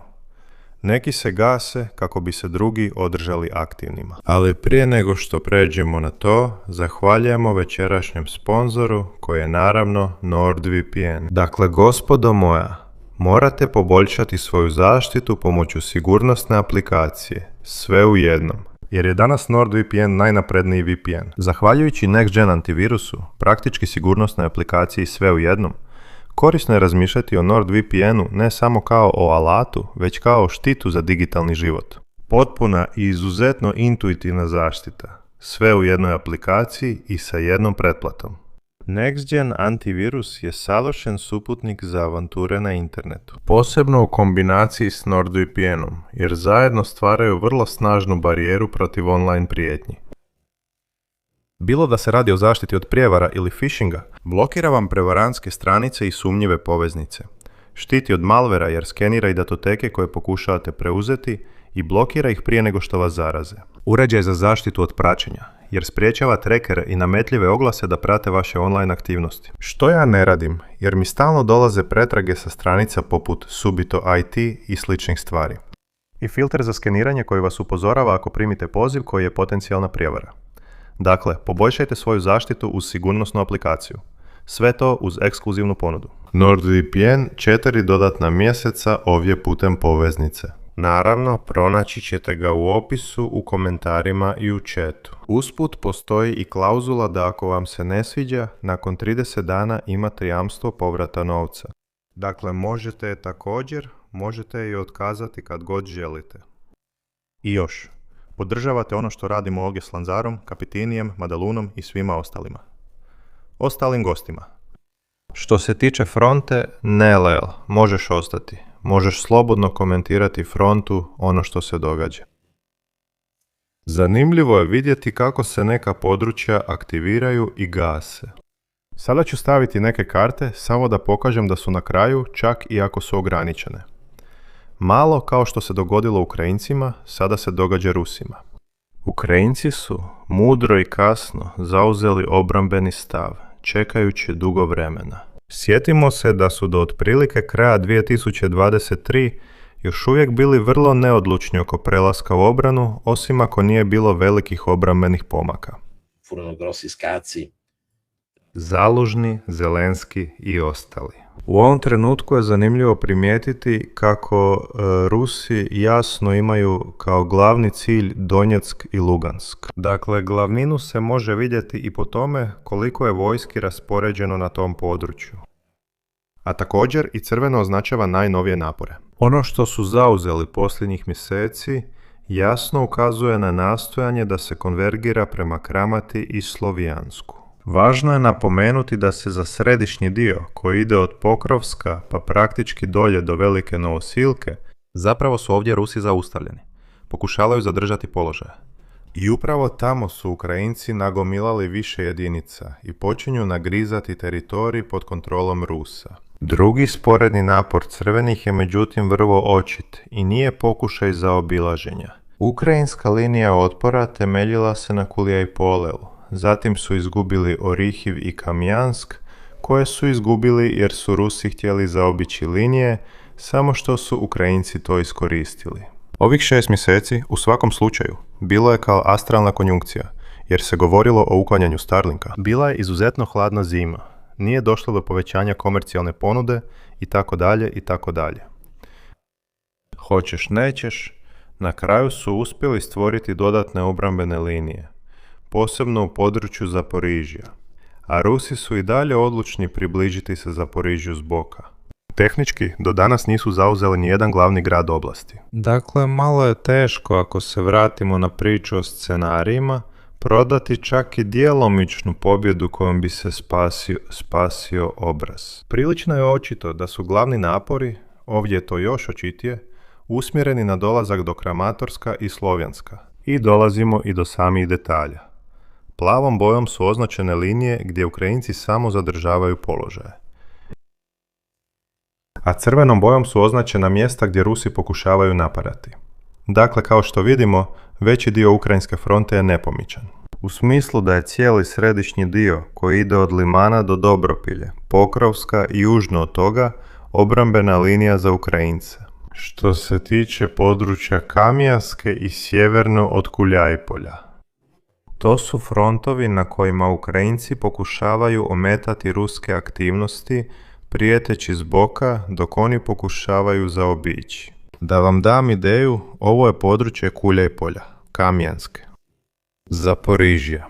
Neki se gase kako bi se drugi održali aktivnima. Ali prije nego što pređemo na to, zahvaljujemo večerašnjem sponzoru, koji je naravno NordVPN. Dakle, gospodo moja, morate poboljšati svoju zaštitu pomoću sigurnosne aplikacije, sve u jednom. Jer je danas NordVPN najnapredniji VPN. Zahvaljujući Next Gen antivirusu, praktički sigurnosnoj aplikaciji sve u jednom, korisno je razmišljati o NordVPN-u ne samo kao o alatu, već kao o štitu za digitalni život. Potpuna i izuzetno intuitivna zaštita, sve u jednoj aplikaciji i sa jednom pretplatom. NextGen antivirus je savršen suputnik za avanture na internetu. Posebno u kombinaciji s NordVPN-om, jer zajedno stvaraju vrlo snažnu barijeru protiv online prijetnji. Bilo da se radi o zaštiti od prijevara ili phishinga, blokira vam prevarantske stranice i sumnjive poveznice. Štiti od malvera jer skenira i datoteke koje pokušavate preuzeti i blokira ih prije nego što vas zaraze. Uređaj za zaštitu od praćenja, jer spriječava trekere i nametljive oglase da prate vaše online aktivnosti. Što ja ne radim, jer mi stalno dolaze pretrage sa stranica poput Subito IT i sličnih stvari. I filter za skeniranje koji vas upozorava ako primite poziv koji je potencijalna prijevara. Dakle, poboljšajte svoju zaštitu uz sigurnosnu aplikaciju. Sve to uz ekskluzivnu ponudu. NordVPN 4 dodatna mjeseca ovdje putem poveznice. Naravno, pronaći ćete ga u opisu, u komentarima i u chatu. Usput postoji i klauzula da ako vam se ne sviđa, nakon 30 dana imate jamstvo povrata novca. Dakle, možete je također, možete je otkazati kad god želite. I još, podržavate ono što radimo ovdje s Lanzarom, Kapitinijem, Madalunom i svima ostalima. Ostalim gostima. Što se tiče fronte, ne Lel, možeš ostati. Možeš slobodno komentirati frontu, ono što se događa. Zanimljivo je vidjeti kako se neka područja aktiviraju i gase. Sada ću staviti neke karte samo da pokažem da su na kraju, čak i ako su ograničene. Malo kao što se dogodilo Ukrajincima, sada se događa Rusima. Ukrajinci su mudro i kasno zauzeli obrambeni stav, čekajući dugo vremena. Sjetimo se da su do otprilike kraja 2023 još uvijek bili vrlo neodlučni oko prelaska u obranu, osim ako nije bilo velikih obrambenih pomaka. Zalužni, Zelenski i ostali. U ovom trenutku je zanimljivo primijetiti kako Rusi jasno imaju kao glavni cilj Donjeck i Lugansk. Dakle, glavninu se može vidjeti i po tome koliko je vojski raspoređeno na tom području. A također i crveno označava najnovije napore. Ono što su zauzeli posljednjih mjeseci jasno ukazuje na nastojanje da se konvergira prema Kramati i Slovijansku. Važno je napomenuti da se za središnji dio, koji ide od Pokrovska pa praktički dolje do Velike Novosilke, Zapravo su ovdje Rusi zaustavljeni. Pokušavaju zadržati položaje. i upravo tamo su Ukrajinci nagomilali više jedinica i počinju nagrizati teritorij pod kontrolom Rusa. Drugi sporedni napor crvenih je međutim vrlo očit i nije pokušaj zaobilaženja. Ukrajinska linija otpora temeljila se na Kuljaj-Poleu, zatim su izgubili Orihiv i Kamjansk, koje su izgubili jer su Rusi htjeli zaobići linije, samo što su Ukrajinci to iskoristili. Ovih 6 mjeseci, u svakom slučaju, bilo je kao astralna konjunkcija, jer se govorilo o uklanjanju Starlinka. Bila je izuzetno hladna zima, nije došlo do povećanja komercijalne ponude i tako dalje i tako dalje. Hoćeš nećeš, na kraju su uspjeli stvoriti dodatne obrambene linije, posebno u području Zaporižja, a Rusi su i dalje odlučni približiti se Zaporižju s boka. Tehnički, do danas nisu zauzeli nijedan glavni grad oblasti. Dakle, malo je teško, ako se vratimo na priču o scenarijima, prodati čak i djelomičnu pobjedu kojom bi se spasio obraz. Prilično je očito da su glavni napori, ovdje je to još očitije, usmjereni na dolazak do Kramatorska i Slovjanska. I dolazimo i do samih detalja. Plavom bojom su označene linije gdje Ukrajinci samo zadržavaju položaje. A crvenom bojom su označena mjesta gdje Rusi pokušavaju napadati. Dakle, kao što vidimo, veći dio ukrajinske fronte je nepomičan. U smislu da je cijeli središnji dio koji ide od Limana do Dobropilje, Pokrovska i južno od toga, obrambena linija za Ukrajince. Što se tiče područja Kamjanske i sjeverno od Kuljajpolja. To su frontovi na kojima Ukrajinci pokušavaju ometati ruske aktivnosti, prijeteći s boka dok oni pokušavaju zaobići. Da vam dam ideju, ovo je područje Kuljajpolja, Kamjanske. Zaporižja.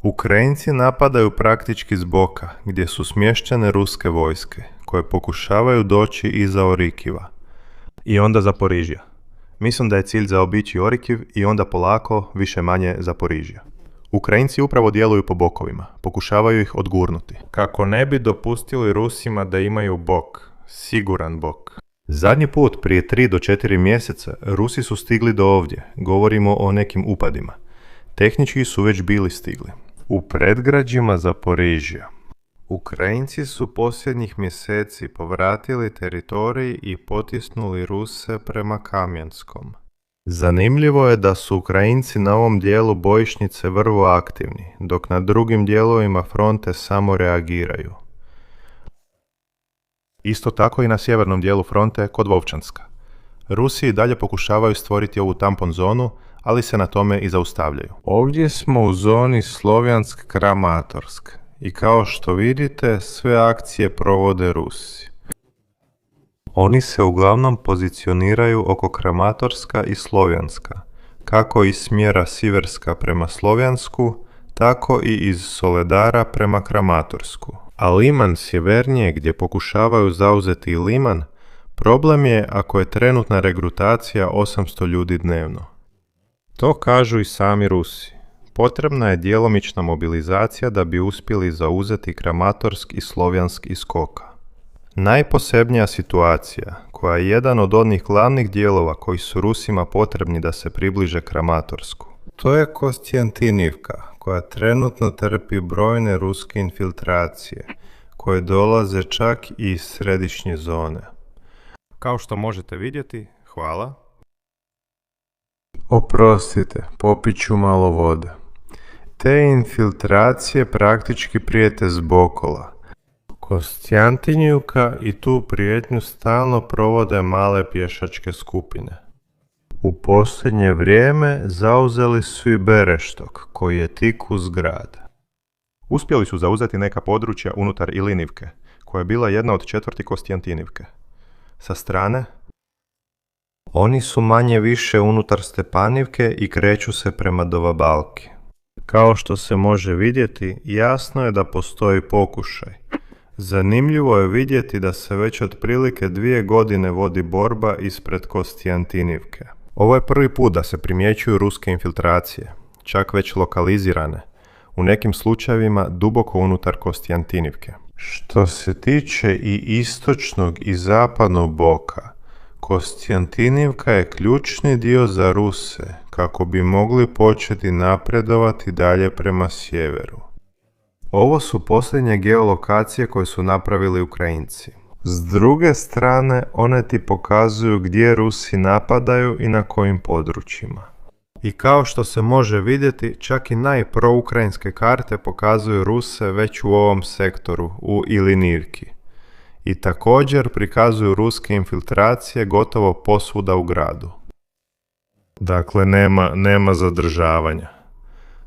Ukrajinci napadaju praktički s boka, gdje su smještene ruske vojske, koje pokušavaju doći iza Orikiva. I onda Zaporižja. Mislim da je cilj zaobići Orikiv i onda polako, više manje Zaporižja. Ukrajinci upravo djeluju po bokovima, pokušavaju ih odgurnuti. Kako ne bi dopustili Rusima da imaju bok, siguran bok. Zadnji put, prije 3 do 4 mjeseca, Rusi su stigli do ovdje, govorimo o nekim upadima. Tehnički su već bili stigli. U predgrađima Zaporižja. Ukrajinci su posljednjih mjeseci povratili teritorij i potisnuli Ruse prema Kamjanskom. Zanimljivo je da su Ukrajinci na ovom dijelu bojišnice vrlo aktivni, dok na drugim dijelovima fronte samo reagiraju. Isto tako i na sjevernom dijelu fronte kod Vovčanska. Rusi i dalje pokušavaju stvoriti ovu tampon zonu, ali se na tome i zaustavljaju. Ovdje smo u zoni Slovjansk-Kramatorsk i kao što vidite, sve akcije provode Rusi. Oni se uglavnom pozicioniraju oko Kramatorska i Slovjanska, kako iz smjera Siverska prema Slovjansku, tako i iz Soledara prema Kramatorsku. A Liman sjevernije gdje pokušavaju zauzeti Liman, problem je ako je trenutna regrutacija 800 ljudi dnevno. To kažu i sami Rusi. Potrebna je djelomična mobilizacija da bi uspjeli zauzeti Kramatorsk i Slovjansk iz skoka. Najposebnija situacija, koja je jedan od onih glavnih dijelova koji su Rusima potrebni da se približe Kramatorsku, to je Kostjantinivka, koja trenutno trpi brojne ruske infiltracije, koje dolaze čak i iz središnje zone. Kao što možete vidjeti, hvala. Oprostite, popit ću malo vode. Te infiltracije praktički prijete zbokola. Kostjantinivka i tu prijetnju stalno provode male pješačke skupine. U posljednje vrijeme zauzeli su i Bereštok, koji je tik uz grad. Uspjeli su zauzeti neka područja unutar Ilinivke, koja je bila jedna od 4 Kostjantinivke. Sa strane, Oni su manje više unutar Stepanivke i kreću se prema Dovabalki. Kao što se može vidjeti, jasno je da postoji pokušaj. Zanimljivo je vidjeti da se već otprilike 2 godine vodi borba ispred Kostjantinivke. ovo je prvi put da se primjećuju ruske infiltracije, čak već lokalizirane, u nekim slučajevima duboko unutar Kostjantinivke. Što se tiče i istočnog i zapadnog boka, Kostjantinivka je ključni dio za Ruse kako bi mogli početi napredovati dalje prema sjeveru. Ovo su posljednje geolokacije koje su napravili Ukrajinci. S druge strane, one ti pokazuju gdje Rusi napadaju i na kojim područjima. I kao što se može vidjeti, čak i najproukrajinske karte pokazuju Ruse već u ovom sektoru, u Ilinivki. I također prikazuju ruske infiltracije gotovo posvuda u gradu. Dakle, nema zadržavanja.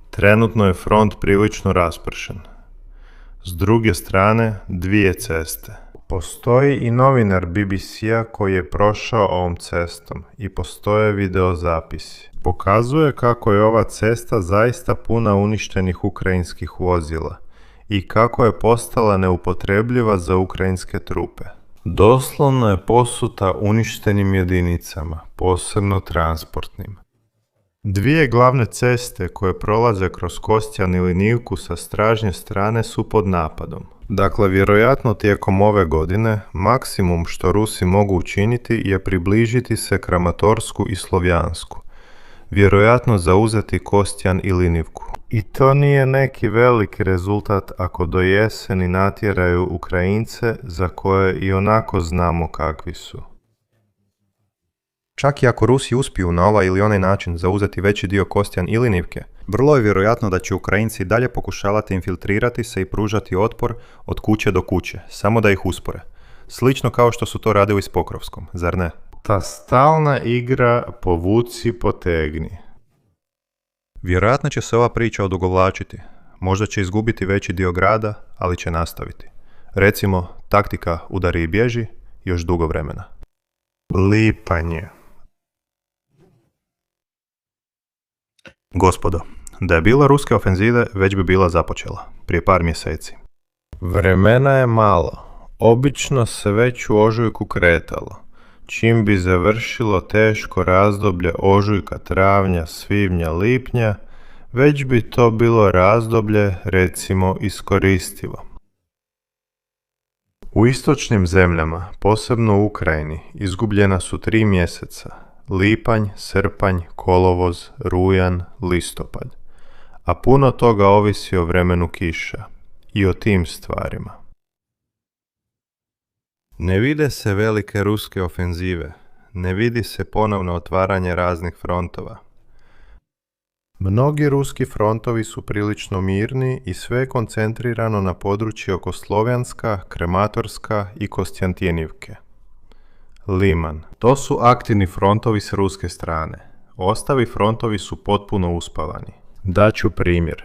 Trenutno je front prilično raspršen. S druge strane, 2 ceste. Postoji i novinar BBC-a koji je prošao ovom cestom i postoje videozapisi. Pokazuje kako je ova cesta zaista puna uništenih ukrajinskih vozila i kako je postala neupotrebljiva za ukrajinske trupe. Doslovno je posuta uništenim jedinicama, posebno transportnim. 2 glavne ceste koje prolaze kroz Kostjan ili Nivku sa stražnje strane su pod napadom. Dakle, vjerojatno tijekom ove godine maksimum što Rusi mogu učiniti je približiti se Kramatorsku i Slovjansku. Vjerojatno zauzeti Kostjan ili Nivku. I to nije neki veliki rezultat ako do jeseni natjeraju Ukrajince za koje i onako znamo kakvi su. Čak i ako Rusi uspiju na ovaj ili onaj način zauzeti veći dio Kostjan ili Nivke, vrlo je vjerojatno da će Ukrajinci dalje pokušavati infiltrirati se i pružati otpor od kuće do kuće, samo da ih uspore. Slično kao što su to radili s Pokrovskom, zar ne? Ta stalna igra povuci potegni. Vjerojatno će se ova priča odugovlačiti. Možda će izgubiti veći dio grada, ali će nastaviti. Recimo, taktika udari i bježi još dugo vremena. Lipanje. Gospodo, da je bila ruske ofenzive, već bi bila započela, prije par mjeseci. Vremena je malo. Obično se već u ožujku kretalo. Čim bi završilo teško razdoblje ožujka, travnja, svibnja, lipnja, već bi to bilo razdoblje, recimo, iskoristivo. U istočnim zemljama, posebno u Ukrajini, izgubljena su 3 mjeseca. Lipanj, srpanj, kolovoz, rujan, listopad. A puno toga ovisi o vremenu kiša i o tim stvarima. Ne vide se velike ruske ofenzive, ne vidi se ponovno otvaranje raznih frontova. Mnogi ruski frontovi su prilično mirni i sve je koncentrirano na područje oko Slovjanska, Krematorska i Kostjantinivke. Liman. To su aktivni frontovi s ruske strane. Ostali frontovi su potpuno uspavani. Daću primjer.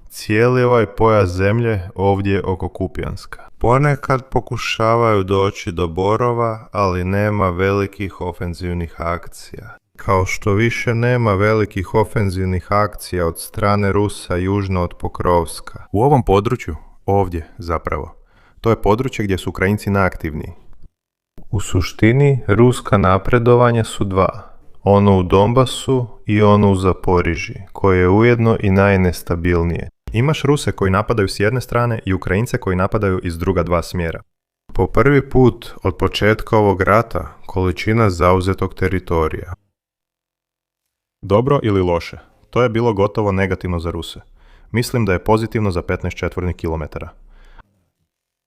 Cijeli ovaj pojas zemlje ovdje oko Kupjanska. Ponekad pokušavaju doći do Borova, ali nema velikih ofenzivnih akcija. Kao što više nema velikih ofenzivnih akcija od strane Rusa južno od Pokrovska. U ovom području, ovdje zapravo, To je područje gdje su Ukrajinci najaktivniji. U suštini, ruska napredovanja su dva. Ono u Donbasu i ono u Zaporižji, koje je ujedno i najnestabilnije. Imaš Ruse koji napadaju s jedne strane i Ukrajince koji napadaju iz druga dva smjera. Po prvi put od početka ovog rata, količina zauzetog teritorija. Dobro ili loše? To je bilo gotovo negativno za Ruse. Mislim da je pozitivno za 15 četvornih kilometara.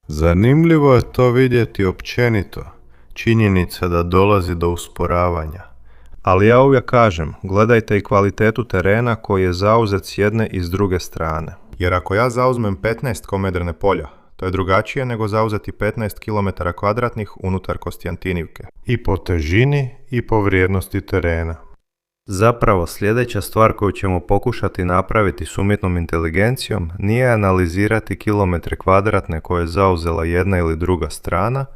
Zanimljivo je to vidjeti općenito. Činjenica da dolazi do usporavanja. Ali ja uvijek kažem, gledajte i kvalitetu terena koji je zauzet s jedne i s druge strane. Jer ako ja zauzmem 15 komedrene polja, to je drugačije nego zauzeti 15 km kvadratnih unutar Kostjantinivke. I po težini i po vrijednosti terena. Zapravo, sljedeća stvar koju ćemo pokušati napraviti s umjetnom inteligencijom nije analizirati kilometre kvadratne koje je zauzela jedna ili druga strana,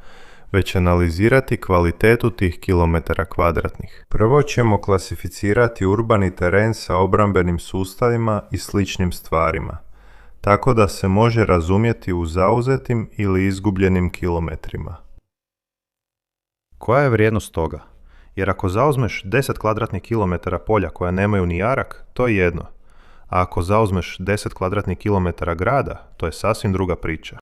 već analizirati kvalitetu tih kilometara kvadratnih. Prvo ćemo klasificirati urbani teren sa obrambenim sustavima i sličnim stvarima, tako da se može razumjeti u zauzetim ili izgubljenim kilometrima. Koja je vrijednost toga? Jer ako zauzmeš 10 kvadratnih kilometara polja koja nemaju ni jarak, to je jedno. A ako zauzmeš 10 kvadratnih kilometara grada, to je sasvim druga priča.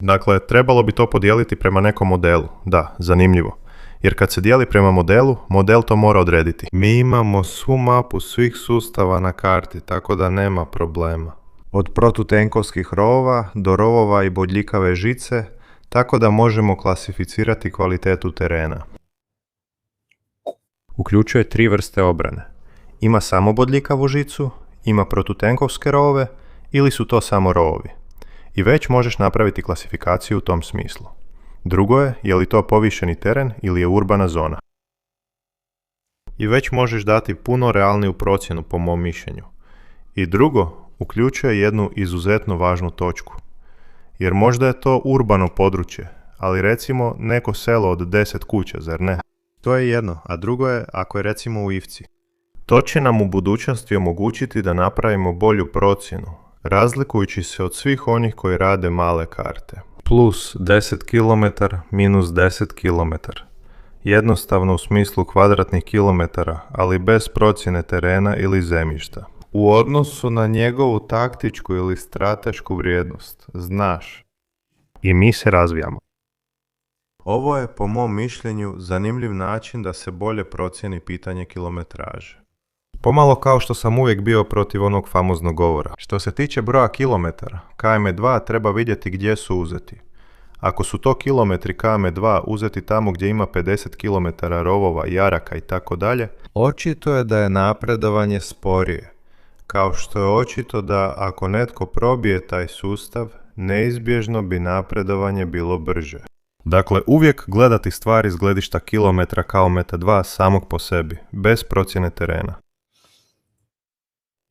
Dakle, trebalo bi to podijeliti prema nekom modelu. Da, zanimljivo. Jer kad se dijeli prema modelu, model to mora odrediti. Mi imamo svu mapu svih sustava na karti, tako da nema problema. Od protutenkovskih rovova do rovova i bodljikave žice, tako da možemo klasificirati kvalitetu terena. Uključuje 3 vrste obrane. Ima samo bodljikavu žicu, ima protutenkovske rovove ili su to samo rovovi. I već možeš napraviti klasifikaciju u tom smislu. Drugo je li to povišeni teren ili je urbana zona. I već možeš dati puno realniju procjenu po mom mišljenju. I drugo, uključuje jednu izuzetno važnu točku. Jer možda je to urbano područje, ali recimo neko selo od 10 kuća, zar ne? To je jedno, a drugo je ako je recimo u Ivci. To će nam u budućnosti omogućiti da napravimo bolju procjenu, razlikujući se od svih onih koji rade male karte. Plus 10 km minus 10 km. Jednostavno u smislu kvadratnih kilometara, ali bez procjene terena ili zemljišta. U odnosu na njegovu taktičku ili stratešku vrijednost, znaš. I mi se razvijamo. Ovo je po mom mišljenju zanimljiv način da se bolje procijeni pitanje kilometraže. Pomalo kao što sam uvijek bio protiv onog famoznog govora. Što se tiče broja kilometara, KM2 treba vidjeti gdje su uzeti. Ako su to kilometri KM2 uzeti tamo gdje ima 50 km rovova, jaraka i tako dalje, očito je da je napredovanje sporije. Kao što je očito da ako netko probije taj sustav, neizbježno bi napredovanje bilo brže. Dakle, uvijek gledati stvari s gledišta kilometra KM2 samog po sebi, bez procjene terena.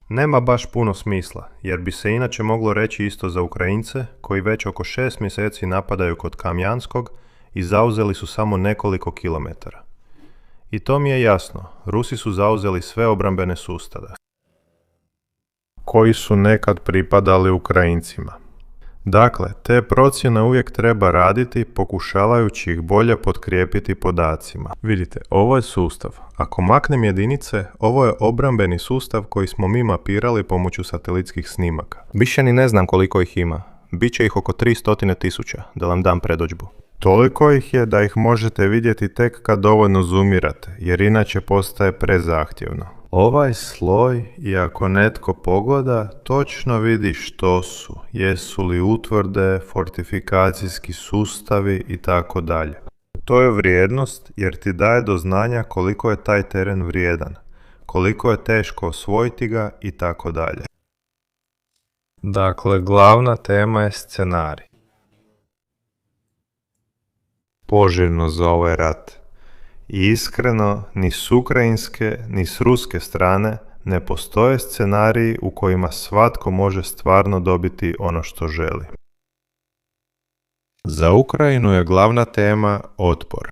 Nema baš puno smisla, jer bi se inače moglo reći isto za Ukrajince, koji već oko 6 mjeseci napadaju kod Kamjanskog i zauzeli su samo nekoliko kilometara. I to mi je jasno, Rusi su zauzeli sve obrambene sustave, koji su nekad pripadali Ukrajincima. Dakle, te procjene uvijek treba raditi pokušavajući ih bolje potkrijepiti podacima. Vidite, ovo je sustav. Ako maknem jedinice, ovo je obrambeni sustav koji smo mi mapirali pomoću satelitskih snimaka. Više ni ne znam koliko ih ima. Biće ih oko 300.000, da vam dam predodžbu. Toliko ih je da ih možete vidjeti tek kad dovoljno zoomirate, jer inače postaje prezahtjevno. Ovaj sloj, i ako netko pogleda, točno vidi što su, jesu li utvrde, fortifikacijski sustavi i tako dalje. To je vrijednost jer ti daje do znanja koliko je taj teren vrijedan, koliko je teško osvojiti ga i tako dalje. Dakle, glavna tema je scenarij. Poželjno za ovaj rat. I iskreno, ni s ukrajinske, ni s ruske strane ne postoje scenariji u kojima svatko može stvarno dobiti ono što želi. Za Ukrajinu je glavna tema otpor.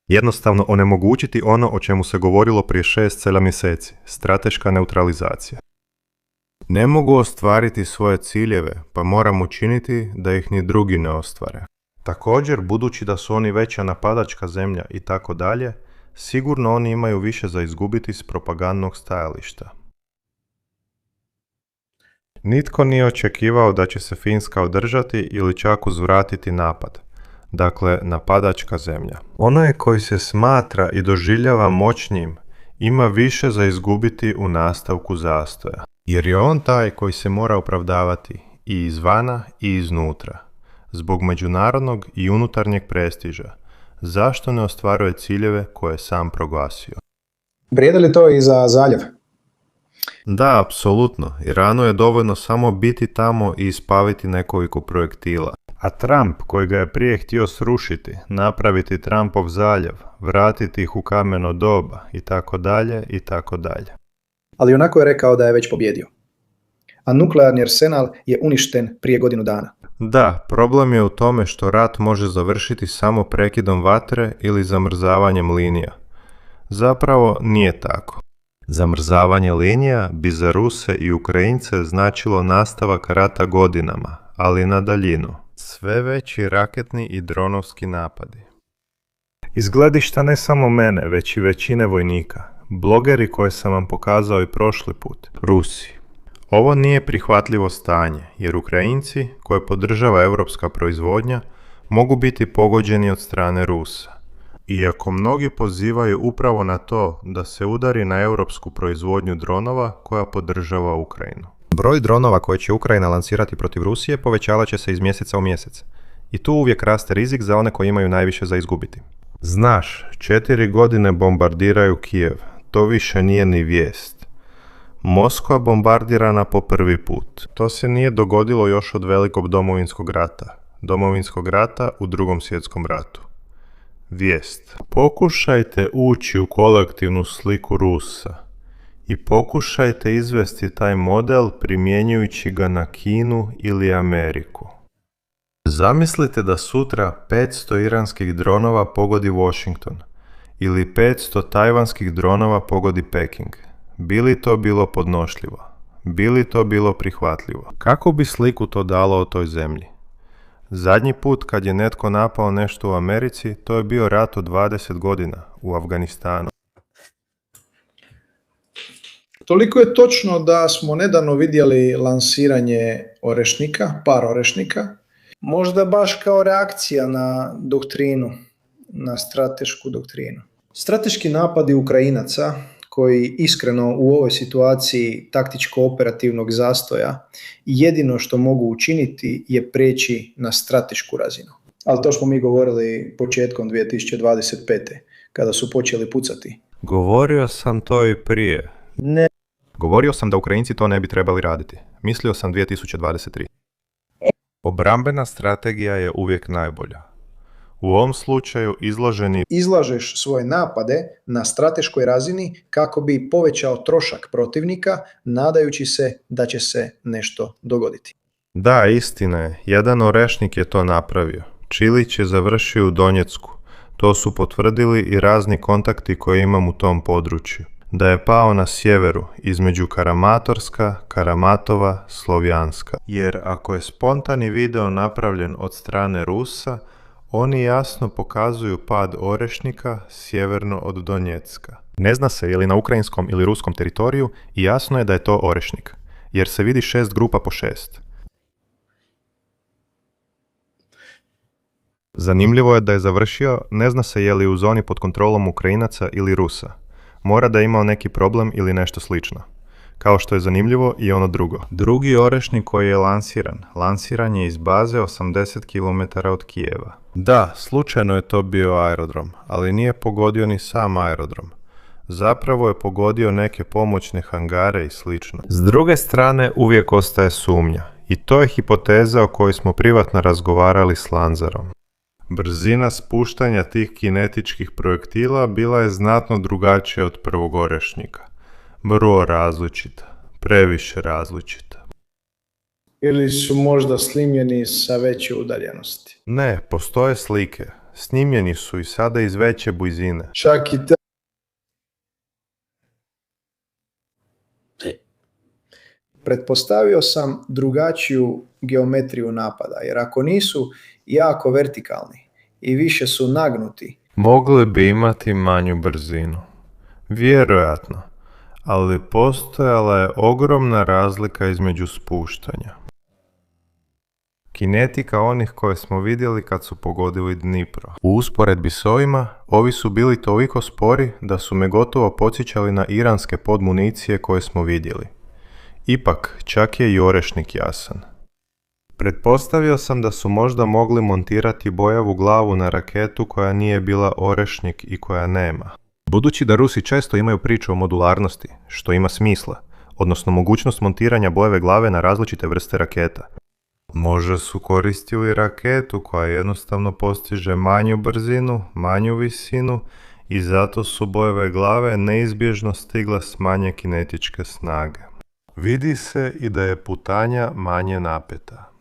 Jednostavno onemogućiti ono o čemu se govorilo prije 6-7 mjeseci, strateška neutralizacija. Ne mogu ostvariti svoje ciljeve, pa moram učiniti da ih ni drugi ne ostvare. Također, budući da su oni veća napadačka zemlja i tako dalje, sigurno oni imaju više za izgubiti s propagandnog stajališta. Nitko nije očekivao da će se Finska održati ili čak uzvratiti napad. Dakle, napadačka zemlja. Onaj koji se smatra i doživljava moćnijim ima više za izgubiti u nastavku zastoja. Jer je on taj koji se mora opravdavati i izvana i iznutra. Zbog međunarodnog i unutarnjeg prestiža. Zašto ne ostvaruje ciljeve koje je sam proglasio? Vrijedi li to i za zaljev? Da, apsolutno. Iranu je dovoljno samo biti tamo i ispaviti nekoliko projektila. A Trump, koji ga je prije htio srušiti, napraviti Trumpov zaljev, vratiti ih u kameno doba i tako dalje i tako dalje. Ali onako je rekao da je već pobjedio. A nuklearni arsenal je uništen prije godinu dana. Da, problem je u tome što rat može završiti samo prekidom vatre ili zamrzavanjem linija. Zapravo nije tako. Zamrzavanje linija bi za Ruse i Ukrajince značilo nastavak rata godinama, ali na daljinu. Sve veći raketni i dronovski napadi. Iz gledišta ne samo mene, već i većine vojnika, blogeri koje sam vam pokazao i prošli put, Rusi. Ovo nije prihvatljivo stanje, jer Ukrajinci, koje podržava europska proizvodnja, mogu biti pogođeni od strane Rusa. Iako mnogi pozivaju upravo na to da se udari na europsku proizvodnju dronova koja podržava Ukrajinu. Broj dronova koje će Ukrajina lansirati protiv Rusije povećavat će se iz mjeseca u mjesec. I tu uvijek raste rizik za one koji imaju najviše za izgubiti. Znaš, 4 godine bombardiraju Kijev. To više nije ni vijest. Moskva bombardirana po prvi put. To se nije dogodilo još od velikog domovinskog rata. Domovinskog rata u Drugom svjetskom ratu. Vijest. Pokušajte ući u kolektivnu sliku Rusa i pokušajte izvesti taj model primjenjujući ga na Kinu ili Ameriku. Zamislite da sutra 500 iranskih dronova pogodi Washington ili 500 tajvanskih dronova pogodi Peking. Bi li to bilo podnošljivo? Bi li to bilo prihvatljivo? Kako bi sliku to dalo o toj zemlji? Zadnji put kad je netko napao nešto u Americi, to je bio rat od 20 godina u Afganistanu. Toliko je točno da smo nedavno vidjeli lansiranje orešnika, par orešnika, možda baš kao reakcija na doktrinu, na stratešku doktrinu. Strateški napadi Ukrajinaca, koji iskreno u ovoj situaciji taktičko-operativnog zastoja jedino što mogu učiniti je preći na stratešku razinu. Ali to smo mi govorili početkom 2025. kada su počeli pucati. Govorio sam to i prije. Ne. Govorio sam da Ukrajinci to ne bi trebali raditi. Mislio sam 2023. Obrambena strategija je uvijek najbolja. U ovom slučaju Izlažeš svoje napade na strateškoj razini kako bi povećao trošak protivnika, nadajući se da će se nešto dogoditi. Da, istina je. Jedan orešnik je to napravio. Čilić je završio u Donjecku. To su potvrdili i razni kontakti koje imam u tom području. Da je pao na sjeveru, između Karamatorska, Karamatova, Slovjanska. Jer ako je spontani video napravljen od strane Rusa, oni jasno pokazuju pad orešnika sjeverno od Donjecka. Ne zna se je li na ukrajinskom ili ruskom teritoriju i jasno je da je to orešnik, jer se vidi 6 grupa po 6. Zanimljivo je da je završio, ne zna se je li u zoni pod kontrolom Ukrajinaca ili Rusa. Mora da je imao neki problem ili nešto slično. Kao što je zanimljivo i ono drugo. Drugi orešnik koji je lansiran je iz baze 80 km od Kijeva. Da, slučajno je to bio aerodrom, ali nije pogodio ni sam aerodrom. Zapravo je pogodio neke pomoćne hangare i slično. S druge strane, uvijek ostaje sumnja. I to je hipoteza o kojoj smo privatno razgovarali s Lanzarom. Brzina spuštanja tih kinetičkih projektila bila je znatno drugačija od prvog orešnika. Vrlo različita, previše različita. Ili su možda snimljeni sa veće udaljenosti. Ne, postoje slike. Snimljeni su i sada iz veće blizine. Čak i Pretpostavio sam drugačiju geometriju napada, jer ako nisu jako vertikalni i više su nagnuti, Mogli bi imati manju brzinu. Vjerojatno, ali postojala je ogromna razlika između spuštanja. Kinetika onih koje smo vidjeli kad su pogodili Dnipro. U usporedbi s ovima, ovi su bili toliko spori da su me gotovo podsjećali na iranske podmunicije koje smo vidjeli. Ipak, čak je i orešnik jasan. Pretpostavio sam da su možda mogli montirati bojavu glavu na raketu koja nije bila orešnik i koja nema. Budući da Rusi često imaju priču o modularnosti, što ima smisla, odnosno mogućnost montiranja bojeve glave na različite vrste raketa. Možda su koristili raketu koja jednostavno postiže manju brzinu, manju visinu i zato su bojeve glave neizbježno stigla s manje kinetičke snage. Vidi se i da je putanja manje napeta.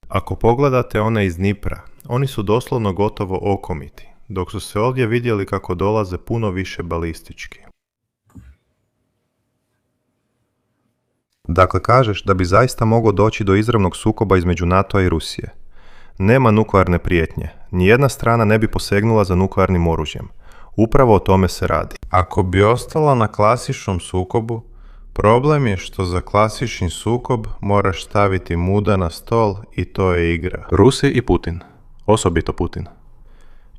Ako pogledate one iz Dnipra, oni su doslovno gotovo okomiti, dok su se ovdje vidjeli kako dolaze puno više balistički. Dakle, kažeš da bi zaista moglo doći do izravnog sukoba između NATO-a i Rusije. Nema nuklearne prijetnje, nijedna strana ne bi posegnula za nuklearnim oružjem. Upravo o tome se radi. Ako bi ostala na klasičnom sukobu, problem je što za klasični sukob moraš staviti muda na stol i to je igra. Rusi i Putin, osobito Putin.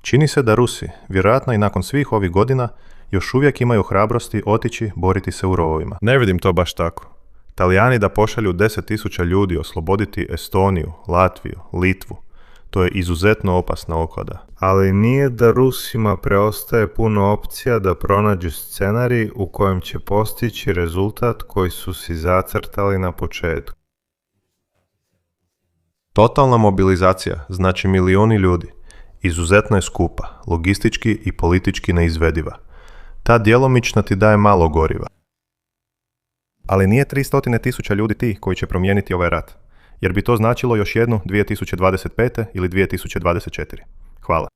Čini se da Rusi, vjerojatno i nakon svih ovih godina, još uvijek imaju hrabrosti otići boriti se u rovovima. Ne vidim to baš tako. Talijani da pošalju 10.000 ljudi osloboditi Estoniju, Latviju, Litvu. To je izuzetno opasna opklada. Ali nije da Rusima preostaje puno opcija da pronađu scenarij u kojem će postići rezultat koji su si zacrtali na početku. Totalna mobilizacija, znači milijuni ljudi, izuzetno je skupa, logistički i politički neizvediva. Ta djelomična ti daje malo goriva. Ali nije 300.000 ljudi ti koji će promijeniti ovaj rat, jer bi to značilo još jednu 2025. ili 2024. Hvala.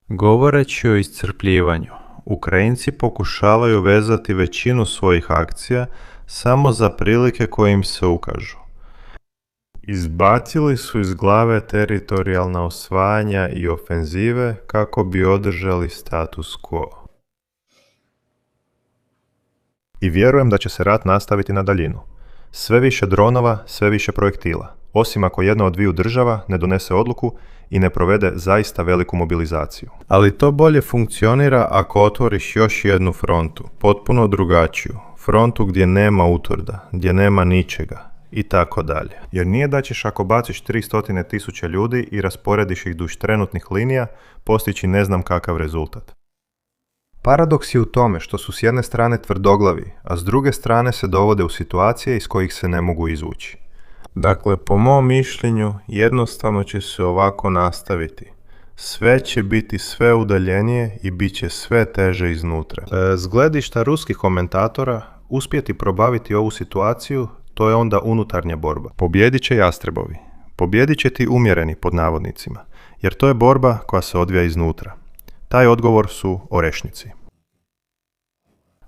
Govoreći o iscrpljivanju, Ukrajinci pokušavaju vezati većinu svojih akcija samo za prilike koje im se ukažu. Izbacili su iz glave teritorijalna osvajanja i ofenzive kako bi održali status quo. I vjerujem da će se rat nastaviti na daljinu. Sve više dronova, sve više projektila, osim ako jedna od dviju država ne donese odluku i ne provede zaista veliku mobilizaciju. Ali to bolje funkcionira ako otvoriš još jednu frontu, potpuno drugačiju, frontu gdje nema utvrda, gdje nema ničega i tako dalje. Jer nije da ćeš ako baciš 300.000 ljudi i rasporediš ih duž trenutnih linija, postići ne znam kakav rezultat. Paradoks je u tome što su s jedne strane tvrdoglavi, a s druge strane se dovode u situacije iz kojih se ne mogu izvući. Dakle, po mom mišljenju, jednostavno će se ovako nastaviti. Sve će biti sve udaljenije i bit će sve teže iznutra. S gledišta ruskih komentatora, uspjeti probaviti ovu situaciju, to je onda unutarnja borba. Pobjedit će jastrebovi. Pobjedit će ti umjereni, pod navodnicima, jer to je borba koja se odvija iznutra. Taj odgovor su orešnici.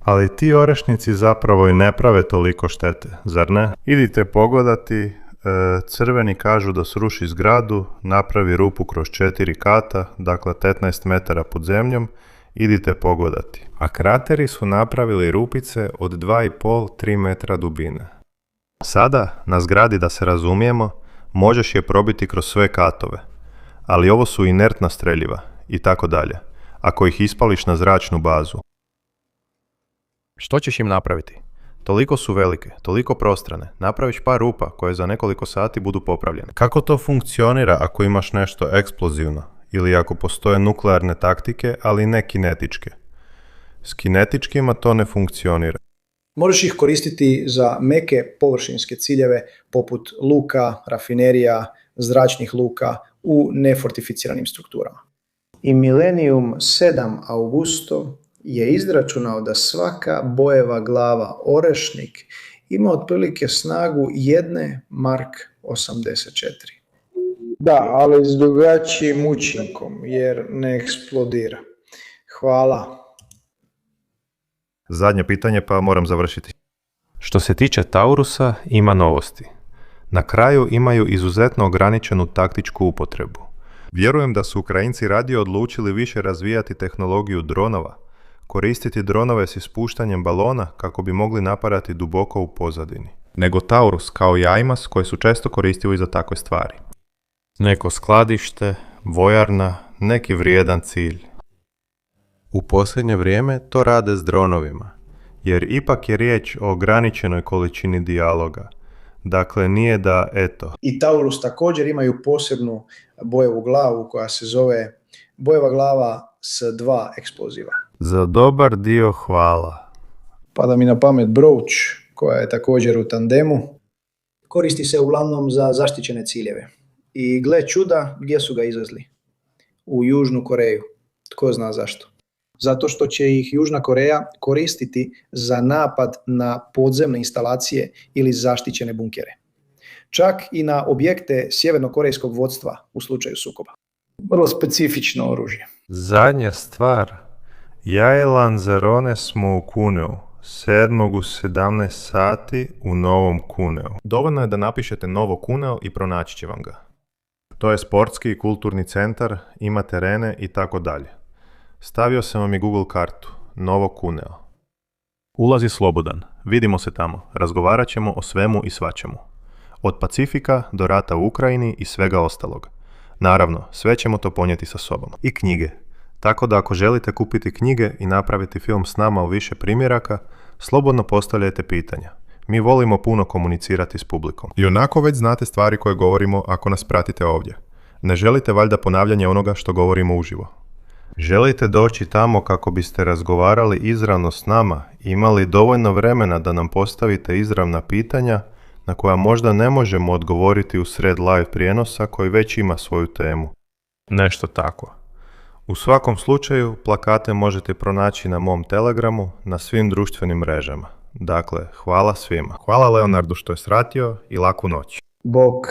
Ali ti orešnici zapravo i ne prave toliko štete, zar ne? Idite pogledati, crveni kažu da sruši zgradu, napravi rupu kroz 4 kata, dakle 15 metara pod zemljom, idite pogledati. A krateri su napravili rupice od 2,5-3 metra dubine. Sada, na zgradi da se razumijemo, možeš je probiti kroz sve katove, ali ovo su inertna streljiva i tako dalje, ako ih ispališ na zračnu bazu. Što ćeš im napraviti? Toliko su velike, toliko prostrane, napraviš par rupa koje za nekoliko sati budu popravljene. Kako to funkcionira ako imaš nešto eksplozivno? Ili ako postoje nuklearne taktike, ali ne kinetičke? S kinetičkima to ne funkcionira. Možeš ih koristiti za meke površinske ciljeve poput luka, rafinerija, zračnih luka u nefortificiranim strukturama. I Millennium 7 Augusto je izračunao da svaka bojeva glava orešnik ima otprilike snagu 1 Mark 84. Da, ali s drugačijim učinkom, jer ne eksplodira. Hvala. Zadnje pitanje pa moram završiti. Što se tiče Taurusa, ima novosti. Na kraju imaju izuzetno ograničenu taktičku upotrebu. Vjerujem da su Ukrajinci radije odlučili više razvijati tehnologiju dronova, koristiti dronove s ispuštanjem balona kako bi mogli napadati duboko u pozadini, nego Taurus kao i AIMAS koji su često koristili za takve stvari. Neko skladište, vojarna, neki vrijedan cilj. U posljednje vrijeme to rade s dronovima, jer ipak je riječ o ograničenoj količini dijaloga. Dakle, nije da, eto. I Taurus također imaju posebnu bojevu glavu koja se zove bojeva glava s 2 eksploziva. Za dobar dio hvala. Pada mi na pamet Broach koja je također u tandemu. Koristi se uglavnom za zaštićene ciljeve. I gle čuda, gdje su ga izvezli? U Južnu Koreju. Tko zna zašto? Zato što će ih Južna Koreja koristiti za napad na podzemne instalacije ili zaštićene bunkere. Čak i na objekte sjevernokorejskog vodstva u slučaju sukoba. Vrlo specifično oružje. Zadnja stvar. Ja i Lanzarone smo u Cuneu. 7. u 17 sati u Novom Cuneu. Dovoljno je da napišete Novo Cuneo i pronaći će vam ga. To je sportski i kulturni centar, ima terene i tako dalje. Stavio sam vam i Google kartu, Novo Cuneo. Ulaz je slobodan, vidimo se tamo, razgovarat ćemo o svemu i svačemu. Od Pacifika do rata u Ukrajini i svega ostalog. Naravno, sve ćemo to ponijeti sa sobom. I knjige. Tako da ako želite kupiti knjige i napraviti film s nama u više primjeraka, slobodno postavljajte pitanja. Mi volimo puno komunicirati s publikom. I onako već znate stvari koje govorimo ako nas pratite ovdje. Ne želite valjda ponavljanje onoga što govorimo uživo. Želite doći tamo kako biste razgovarali izravno s nama, imali dovoljno vremena da nam postavite izravna pitanja na koja možda ne možemo odgovoriti u sred live prijenosa koji već ima svoju temu. Nešto tako. U svakom slučaju, plakate možete pronaći na mom Telegramu, na svim društvenim mrežama. Dakle, hvala svima. Hvala Leonardu što je sratio i laku noć. Bok.